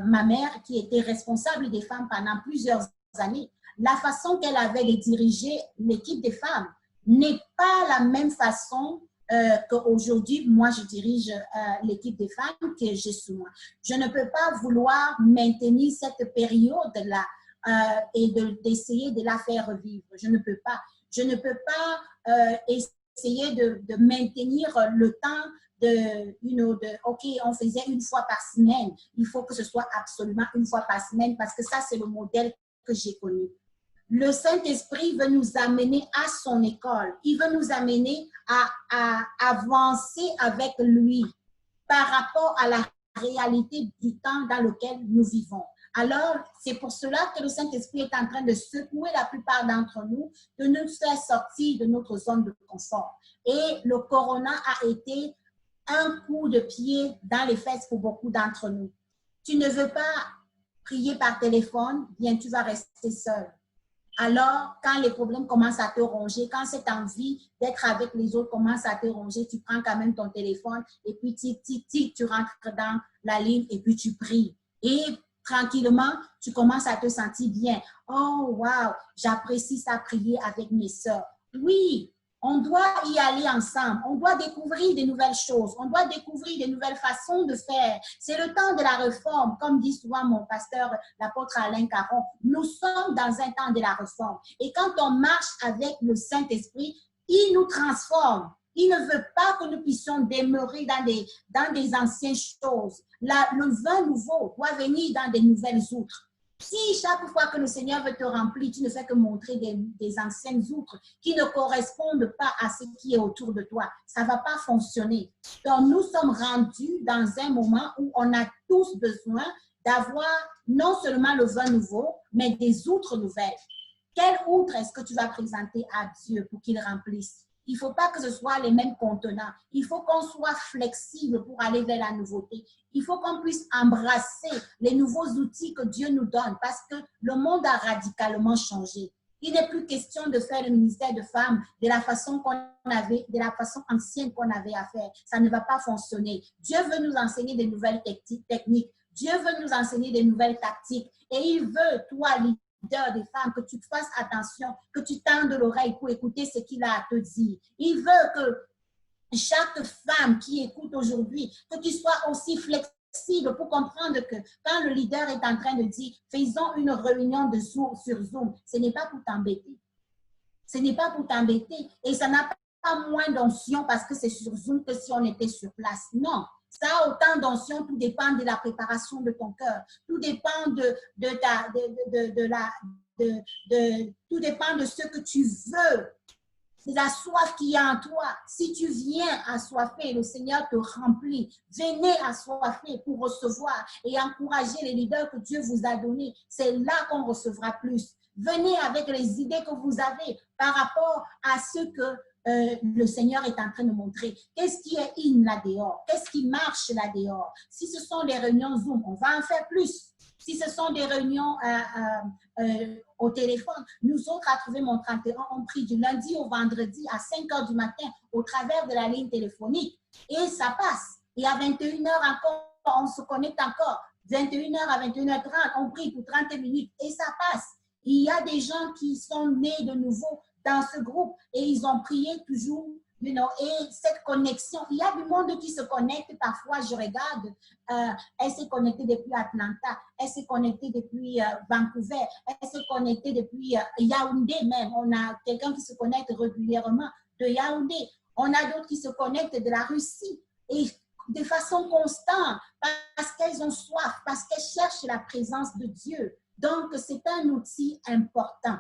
Speaker 2: ma mère qui était responsable des femmes pendant plusieurs années. La façon qu'elle avait de diriger l'équipe des femmes n'est pas la même façon qu'aujourd'hui, moi, je dirige l'équipe des femmes que j'ai sous moi. Je ne peux pas vouloir maintenir cette période-là et d'essayer de la faire vivre. Je ne peux pas. Je ne peux pas essayer de maintenir le temps OK, on faisait une fois par semaine. Il faut que ce soit absolument une fois par semaine parce que ça, c'est le modèle que j'ai connu. Le Saint-Esprit veut nous amener à son école. Il veut nous amener à avancer avec lui par rapport à la réalité du temps dans lequel nous vivons. Alors, c'est pour cela que le Saint-Esprit est en train de secouer la plupart d'entre nous, de nous faire sortir de notre zone de confort. Et le corona a été un coup de pied dans les fesses pour beaucoup d'entre nous. Tu ne veux pas prier par téléphone, bien tu vas rester seul. Alors, quand les problèmes commencent à te ronger, quand cette envie d'être avec les autres commence à te ronger, tu prends quand même ton téléphone et puis tu rentres dans la ligne et puis tu pries. Et tranquillement, tu commences à te sentir bien. Oh, wow, j'apprécie ça, prier avec mes sœurs. Oui, on doit y aller ensemble. On doit découvrir de nouvelles choses. On doit découvrir de nouvelles façons de faire. C'est le temps de la réforme, comme dit souvent mon pasteur, l'apôtre Alain Caron. Nous sommes dans un temps de la réforme. Et quand on marche avec le Saint-Esprit, il nous transforme. Il ne veut pas que nous puissions demeurer dans des anciennes choses. Le vin nouveau doit venir dans des nouvelles outres. Si chaque fois que le Seigneur veut te remplir, tu ne fais que montrer des anciennes outres qui ne correspondent pas à ce qui est autour de toi, ça ne va pas fonctionner. Donc, nous sommes rendus dans un moment où on a tous besoin d'avoir non seulement le vin nouveau, mais des outres nouvelles. Quelle outre est-ce que tu vas présenter à Dieu pour qu'il remplisse? Il ne faut pas que ce soit les mêmes contenants. Il faut qu'on soit flexible pour aller vers la nouveauté. Il faut qu'on puisse embrasser les nouveaux outils que Dieu nous donne parce que le monde a radicalement changé. Il n'est plus question de faire le ministère de femmes de la façon qu'on avait, de la façon ancienne qu'on avait à faire. Ça ne va pas fonctionner. Dieu veut nous enseigner des nouvelles techniques. Dieu veut nous enseigner des nouvelles tactiques. Et il veut, toi, leader des femmes, que tu fasses attention, que tu tendes l'oreille pour écouter ce qu'il a à te dire. Il veut que chaque femme qui écoute aujourd'hui, que tu sois aussi flexible pour comprendre que quand le leader est en train de dire « faisons une réunion de sur Zoom », ce n'est pas pour t'embêter. Ce n'est pas pour t'embêter. Et ça n'a pas moins d'onction parce que c'est sur Zoom que si on était sur place. Non. Ça a autant d'onction, tout dépend de la préparation de ton cœur. Tout dépend tout dépend de ce que tu veux. C'est la soif qu'il y a en toi. Si tu viens assoiffé, le Seigneur te remplit. Venez assoiffé pour recevoir et encourager les leaders que Dieu vous a donnés. C'est là qu'on recevra plus. Venez avec les idées que vous avez par rapport à ce que le Seigneur est en train de montrer. Qu'est-ce qui est in là-dehors? Qu'est-ce qui marche là-dehors? Si ce sont des réunions Zoom, on va en faire plus. Si ce sont des réunions au téléphone, nous autres, à Trouver mon 31, on prie du lundi au vendredi à 5 h du matin au travers de la ligne téléphonique. Et ça passe. Et à 21 h encore, on se connecte encore. 21 h à 21 h 30, on prie pour 30 minutes et ça passe. Il y a des gens qui sont nés de nouveau dans ce groupe et ils ont prié toujours, et cette connexion. Il y a du monde qui se connecte parfois, je regarde, elle s'est connectée depuis Atlanta, elle s'est connectée depuis Vancouver, elle s'est connectée depuis Yaoundé même. On a quelqu'un qui se connecte régulièrement de Yaoundé. On a d'autres qui se connectent de la Russie et de façon constante parce qu'elles ont soif, parce qu'elles cherchent la présence de Dieu. Donc, c'est un outil important.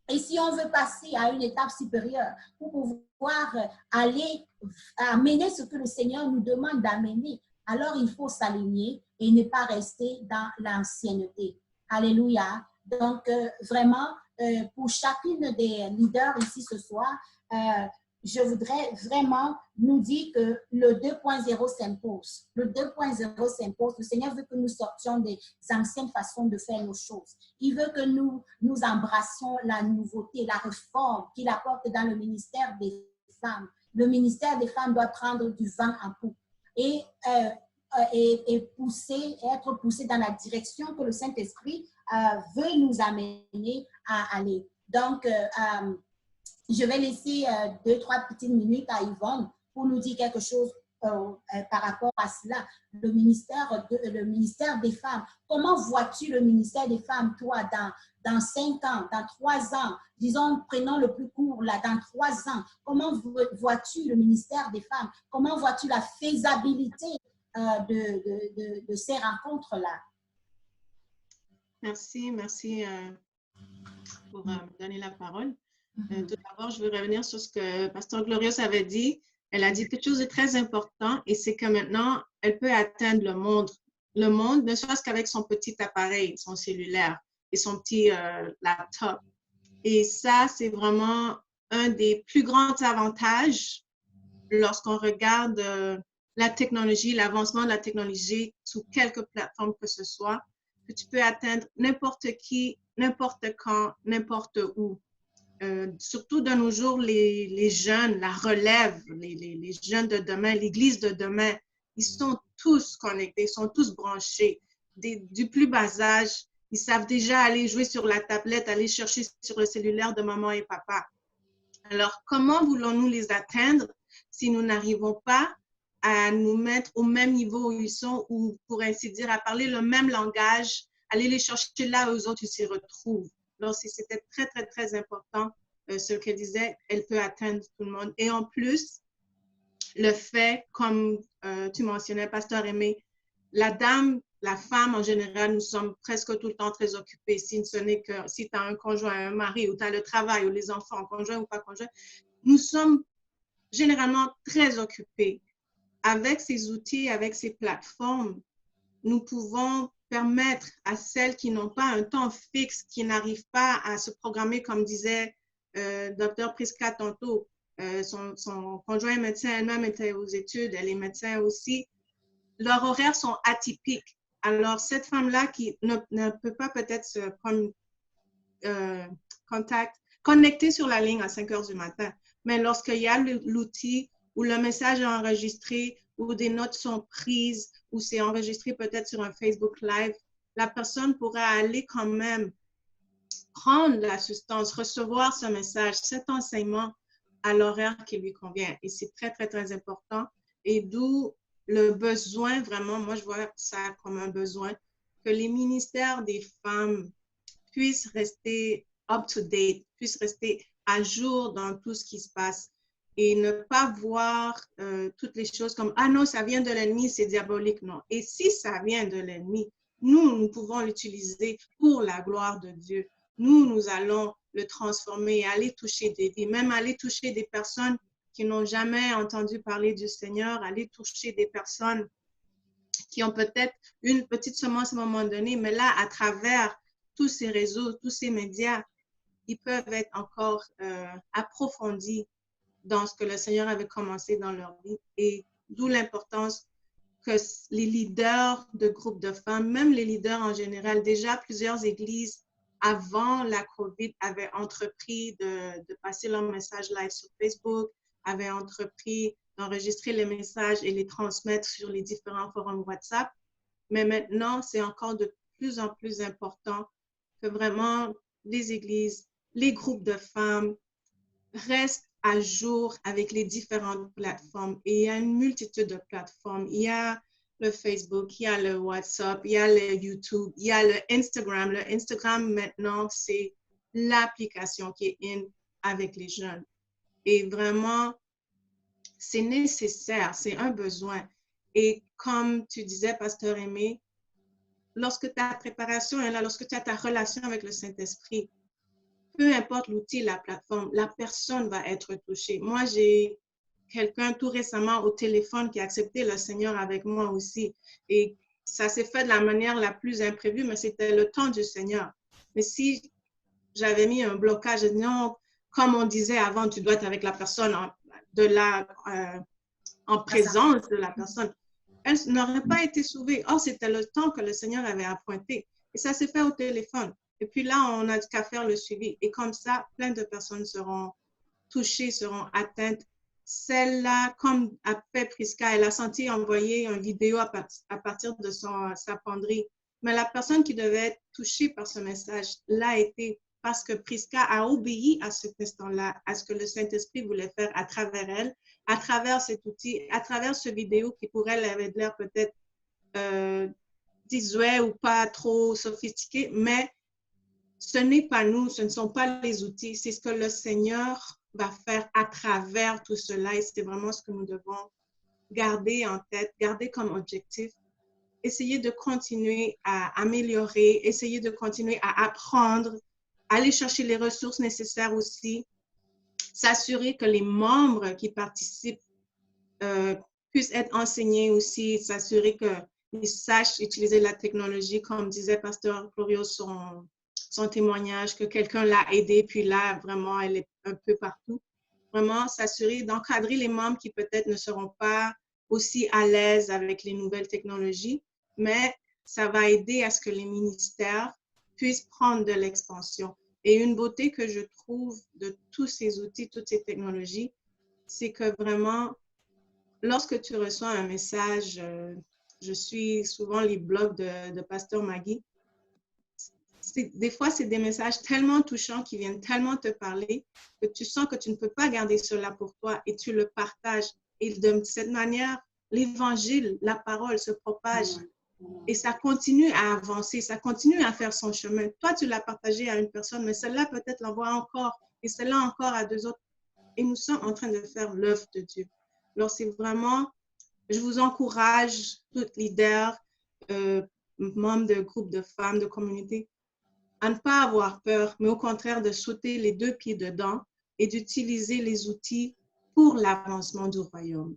Speaker 2: Et si on veut passer à une étape supérieure pour pouvoir aller amener ce que le Seigneur nous demande d'amener, alors il faut s'aligner et ne pas rester dans l'ancienneté. Alléluia. Donc, vraiment, pour chacune des leaders ici ce soir, je voudrais vraiment nous dire que le 2.0 s'impose. Le 2.0 s'impose. Le Seigneur veut que nous sortions des anciennes façons de faire nos choses. Il veut que nous embrassions la nouveauté, la réforme qu'il apporte dans le ministère des femmes. Le ministère des femmes doit prendre du vent en poupe et être poussé dans la direction que le Saint-Esprit veut nous amener à aller. Donc, je vais laisser 2-3 petites minutes à Yvonne pour nous dire quelque chose par rapport à cela. Le ministère des femmes. Comment vois-tu le ministère des femmes, toi, dans 5 ans, dans 3 ans? Disons, prenons le plus court, là, dans 3 ans. Comment vois-tu le ministère des femmes? Comment vois-tu la faisabilité de ces rencontres-là?
Speaker 8: Merci pour me donner la parole. Tout d'abord, je veux revenir sur ce que Pasteur Glorious avait dit. Elle a dit quelque chose de très important et c'est que maintenant, elle peut atteindre le monde. Le monde, ne serait-ce qu'avec son petit appareil, son cellulaire et son petit laptop. Et ça, c'est vraiment un des plus grands avantages lorsqu'on regarde la technologie, l'avancement de la technologie sous quelque plateforme que ce soit, que tu peux atteindre n'importe qui, n'importe quand, n'importe où. Surtout de nos jours, les jeunes, la relève, les jeunes de demain, l'Église de demain, ils sont tous connectés, ils sont tous branchés. Du plus bas âge, ils savent déjà aller jouer sur la tablette, aller chercher sur le cellulaire de maman et papa. Alors, comment voulons-nous les atteindre si nous n'arrivons pas à nous mettre au même niveau où ils sont ou, pour ainsi dire, à parler le même langage, aller les chercher là où eux autres ils s'y retrouvent. Donc, c'était très, très, très important ce qu'elle disait, elle peut atteindre tout le monde. Et en plus, le fait, comme tu mentionnais, Pasteur Aimé, la femme en général, nous sommes presque tout le temps très occupés. Si ce n'est que si tu as un conjoint, un mari, ou tu as le travail, ou les enfants, conjoint ou pas conjoint, nous sommes généralement très occupés. Avec ces outils, avec ces plateformes, nous pouvons permettre à celles qui n'ont pas un temps fixe, qui n'arrivent pas à se programmer, comme disait Dr. Priska tantôt, son conjoint est médecin, elle-même était aux études, elle est médecin aussi. Leurs horaires sont atypiques. Alors, cette femme-là qui ne peut pas peut-être se connecter sur la ligne à 5 heures du matin, mais lorsqu'il y a l'outil où le message est enregistré, où des notes sont prises, où c'est enregistré peut-être sur un Facebook Live, la personne pourra aller quand même prendre l'assistance, recevoir ce message, cet enseignement à l'horaire qui lui convient. Et c'est très, très, très important. Et d'où le besoin, vraiment, moi, je vois ça comme un besoin, que les ministères des femmes puissent rester up-to-date, puissent rester à jour dans tout ce qui se passe et ne pas voir toutes les choses comme « Ah non, ça vient de l'ennemi, c'est diabolique. » Non. Et si ça vient de l'ennemi, nous pouvons l'utiliser pour la gloire de Dieu. Nous allons le transformer et aller toucher des vies, même aller toucher des personnes qui n'ont jamais entendu parler du Seigneur, aller toucher des personnes qui ont peut-être une petite semence à un moment donné, mais là, à travers tous ces réseaux, tous ces médias, ils peuvent être encore approfondis dans ce que le Seigneur avait commencé dans leur vie. Et d'où l'importance que les leaders de groupes de femmes, même les leaders en général, déjà plusieurs églises avant la COVID avaient entrepris de passer leur message live sur Facebook, avaient entrepris d'enregistrer les messages et les transmettre sur les différents forums WhatsApp. Mais maintenant, c'est encore de plus en plus important que vraiment les églises, les groupes de femmes restent à jour avec les différentes plateformes. Et il y a une multitude de plateformes. Il y a le Facebook, il y a le WhatsApp, il y a le YouTube, il y a le Instagram. Le Instagram, maintenant, c'est l'application qui est in avec les jeunes. Et vraiment, c'est nécessaire, c'est un besoin. Et comme tu disais, Pasteur Aimé, lorsque ta préparation est là, lorsque tu as ta relation avec le Saint-Esprit, peu importe l'outil, la plateforme, la personne va être touchée. Moi, j'ai quelqu'un tout récemment au téléphone qui a accepté le Seigneur avec moi aussi. Et ça s'est fait de la manière la plus imprévue, mais c'était le temps du Seigneur. Mais si j'avais mis un blocage, non, comme on disait avant, tu dois être avec la personne en présence de la personne, elle n'aurait pas été sauvée. Or, c'était le temps que le Seigneur avait appointé. Et ça s'est fait au téléphone. Et puis là, on n'a qu'à faire le suivi. Et comme ça, plein de personnes seront touchées, seront atteintes. Celle-là, comme a fait Prisca, elle a senti envoyer une vidéo à partir de sa penderie. Mais la personne qui devait être touchée par ce message l'a été parce que Prisca a obéi à cet instant-là, à ce que le Saint-Esprit voulait faire à travers elle, à travers cet outil, à travers ce vidéo qui pour elle avait l'air peut-être désuet ou pas trop sophistiqué, mais ce n'est pas nous, ce ne sont pas les outils, c'est ce que le Seigneur va faire à travers tout cela et c'est vraiment ce que nous devons garder en tête, garder comme objectif, essayer de continuer à améliorer, essayer de continuer à apprendre, aller chercher les ressources nécessaires aussi, s'assurer que les membres qui participent puissent être enseignés aussi, s'assurer qu'ils sachent utiliser la technologie, comme disait Pasteur Florio, son témoignage, que quelqu'un l'a aidé, puis là, vraiment, elle est un peu partout. Vraiment, s'assurer d'encadrer les membres qui peut-être ne seront pas aussi à l'aise avec les nouvelles technologies, mais ça va aider à ce que les ministères puissent prendre de l'expansion. Et une beauté que je trouve de tous ces outils, toutes ces technologies, c'est que vraiment, lorsque tu reçois un message, je suis souvent les blogs de Pasteur Maggie, des fois, c'est des messages tellement touchants qui viennent tellement te parler que tu sens que tu ne peux pas garder cela pour toi et tu le partages. Et de cette manière, l'évangile, la parole se propage et ça continue à avancer, ça continue à faire son chemin. Toi, tu l'as partagé à une personne, mais celle-là peut-être l'envoie encore et celle-là encore à deux autres. Et nous sommes en train de faire l'œuvre de Dieu. Alors, c'est vraiment, je vous encourage, toutes leaders, membres de groupes de femmes, de communautés, à ne pas avoir peur, mais au contraire de sauter les deux pieds dedans et d'utiliser les outils pour l'avancement du royaume.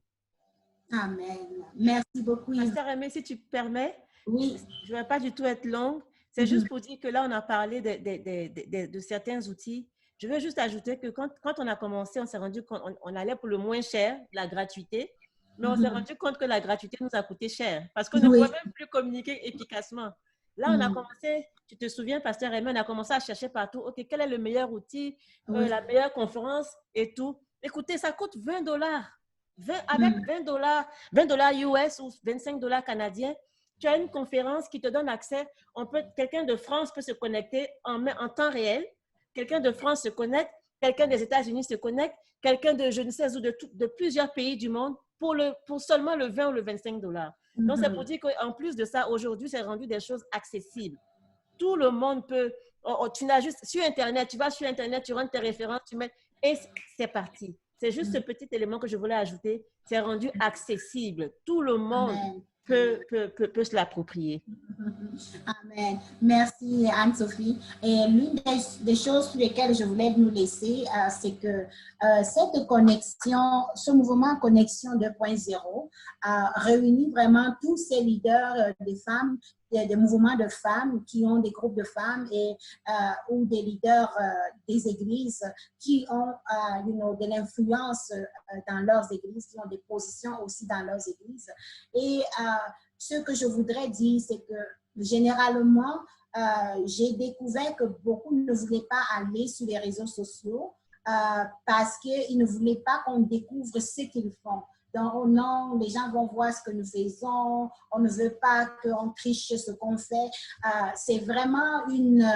Speaker 2: Amen. Merci beaucoup.
Speaker 1: Pasteur Aimé, si tu permets,
Speaker 2: oui.
Speaker 1: Je ne vais pas du tout être longue. C'est juste pour dire que là, on a parlé de certains outils, Je veux juste ajouter que quand on a commencé, on s'est rendu compte, on allait pour le moins cher, la gratuité, mais on s'est rendu compte que la gratuité nous a coûté cher parce qu'on ne pouvait même plus communiquer efficacement. Là, on a commencé, tu te souviens, Pasteur Aimé, on a commencé à chercher partout, OK, quel est le meilleur outil, la meilleure conférence et tout. Écoutez, ça coûte $20. Avec $20 US ou $25 canadiens, tu as une conférence qui te donne accès. Quelqu'un de France peut se connecter en temps réel. Quelqu'un de France se connecte, quelqu'un des États-Unis se connecte, quelqu'un de je ne sais où, de plusieurs pays du monde pour seulement le 20 ou le $25. Donc, c'est pour dire qu'en plus de ça, aujourd'hui, c'est rendu des choses accessibles. Tout le monde peut. Tu n'as juste sur Internet, tu vas sur Internet, tu rentres tes références, tu mets et c'est parti. C'est juste ce petit élément que je voulais ajouter. C'est rendu accessible. Tout le monde peut se l'approprier.
Speaker 2: Amen. Merci Anne-Sophie. Et l'une des choses sur lesquelles je voulais nous laisser, c'est que cette connexion, ce mouvement Connexion 2.0 réunit vraiment tous ces leaders des femmes, des mouvements de femmes qui ont des groupes de femmes et ou des leaders des églises qui ont de l'influence dans leurs églises, qui ont des positions aussi dans leurs églises. Et ce que je voudrais dire, c'est que généralement, j'ai découvert que beaucoup ne voulaient pas aller sur les réseaux sociaux parce qu'ils ne voulaient pas qu'on découvre ce qu'ils font. Donc, oh non, les gens vont voir ce que nous faisons, on ne veut pas qu'on triche ce qu'on fait. C'est vraiment une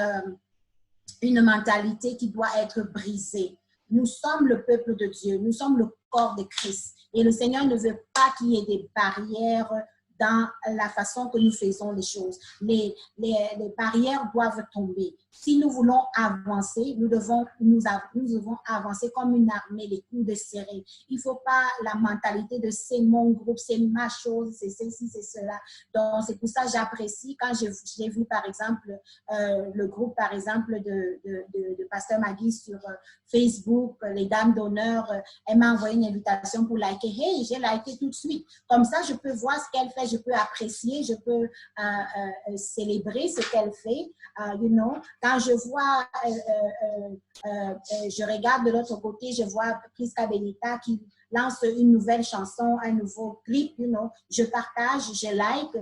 Speaker 2: mentalité qui doit être brisée. Nous sommes le peuple de Dieu, nous sommes le corps de Christ. Et le Seigneur ne veut pas qu'il y ait des barrières dans la façon que nous faisons les choses. Les barrières doivent tomber. Si nous voulons avancer, nous devons avancer comme une armée, les coudes serrés. Il ne faut pas la mentalité de c'est mon groupe, c'est ma chose, c'est ceci, c'est cela. Donc, c'est pour ça que j'apprécie quand j'ai vu, par exemple, le groupe, par exemple, de Pasteur Maggie sur Facebook, les dames d'honneur, elle m'a envoyé une invitation pour liker. Hey, j'ai liké tout de suite. Comme ça, je peux voir ce qu'elle fait, je peux apprécier, je peux célébrer ce qu'elle fait. Quand je vois, je regarde de l'autre côté, je vois Prisca Benita qui lance une nouvelle chanson, un nouveau clip, je partage, je like.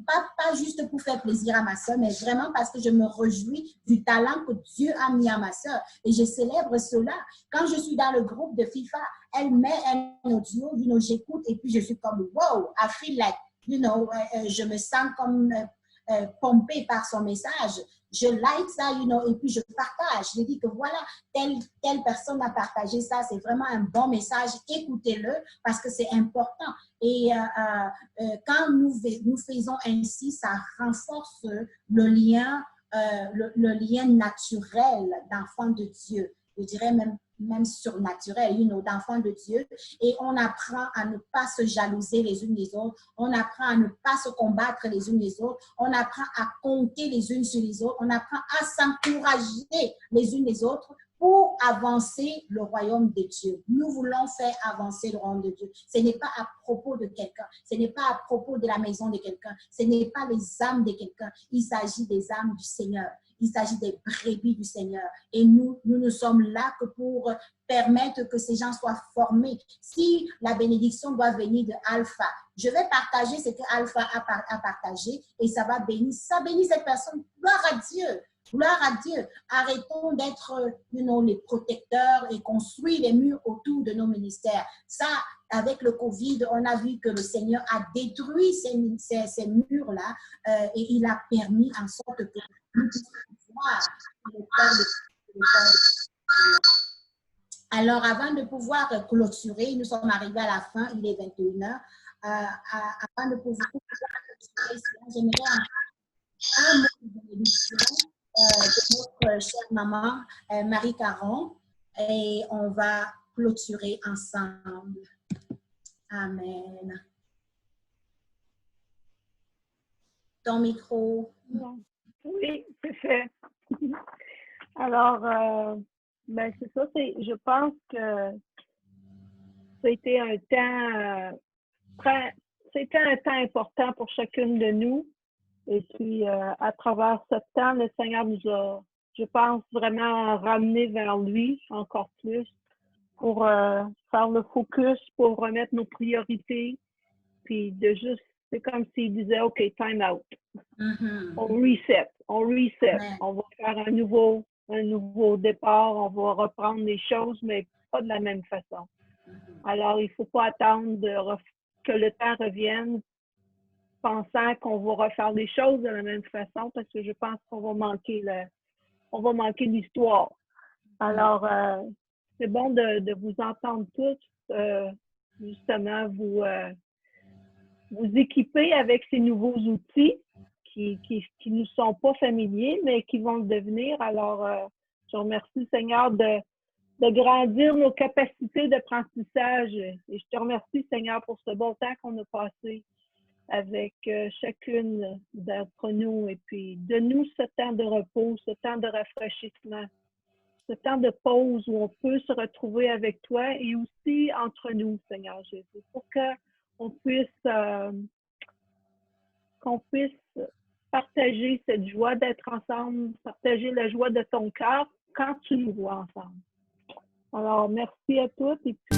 Speaker 2: Pas juste pour faire plaisir à ma soeur, mais vraiment parce que je me réjouis du talent que Dieu a mis à ma soeur. Et je célèbre cela. Quand je suis dans le groupe de FIFA, elle met un audio, j'écoute et puis je suis comme, wow, I feel like, je me sens comme pompée par son message. Je like ça, et puis je partage. Je dis que voilà, telle personne a partagé ça. C'est vraiment un bon message. Écoutez-le parce que c'est important. Et quand nous faisons ainsi, ça renforce le lien naturel d'enfant de Dieu. Je dirais même surnaturel, d'enfants de Dieu. Et on apprend à ne pas se jalouser les unes les autres. On apprend à ne pas se combattre les unes les autres. On apprend à compter les unes sur les autres. On apprend à s'encourager les unes les autres pour avancer le royaume de Dieu. Nous voulons faire avancer le royaume de Dieu. Ce n'est pas à propos de quelqu'un. Ce n'est pas à propos de la maison de quelqu'un. Ce n'est pas les âmes de quelqu'un. Il s'agit des âmes du Seigneur. Il s'agit des brebis du Seigneur. Et nous ne sommes là que pour permettre que ces gens soient formés. Si la bénédiction doit venir de Alpha, je vais partager ce que Alpha a partagé et ça va bénir. Ça bénit cette personne. Gloire à Dieu. Gloire à Dieu. Arrêtons d'être les protecteurs et construire les murs autour de nos ministères. Ça, avec le COVID, on a vu que le Seigneur a détruit ces murs-là et il a permis en sorte que nous puissions voir le corps de Alors, avant de pouvoir clôturer, nous sommes arrivés à la fin, il est 21h. Avant de pouvoir clôturer, j'aimerais un mot de bénédiction de notre chère maman Marie Caron et on va clôturer ensemble. Amen. Ton micro.
Speaker 5: Oui, c'est fait. Alors, c'est ça, je pense que ça a été un temps important pour chacune de nous. Et puis, à travers ce temps, le Seigneur nous a je pense vraiment ramener vers lui encore plus pour faire le focus, pour remettre nos priorités, puis de juste, c'est comme s'il disait, OK, time out. On reset. Amen. On va faire un nouveau départ, on va reprendre les choses, mais pas de la même façon. Alors, il ne faut pas attendre que le temps revienne pensant qu'on va refaire les choses de la même façon, parce que je pense qu'on va manquer l'histoire. Alors, c'est bon de vous entendre tous, justement, vous équiper avec ces nouveaux outils qui nous sont pas familiers, mais qui vont le devenir. Alors, je remercie, Seigneur, de grandir nos capacités d'apprentissage. Et je te remercie, Seigneur, pour ce bon temps qu'on a passé avec chacune d'entre nous. Et puis, donne-nous ce temps de repos, ce temps de rafraîchissement, ce temps de pause où on peut se retrouver avec toi et aussi entre nous, Seigneur Jésus, pour qu'on puisse partager cette joie d'être ensemble, partager la joie de ton cœur quand tu nous vois ensemble. Alors, merci à tous. Et puis...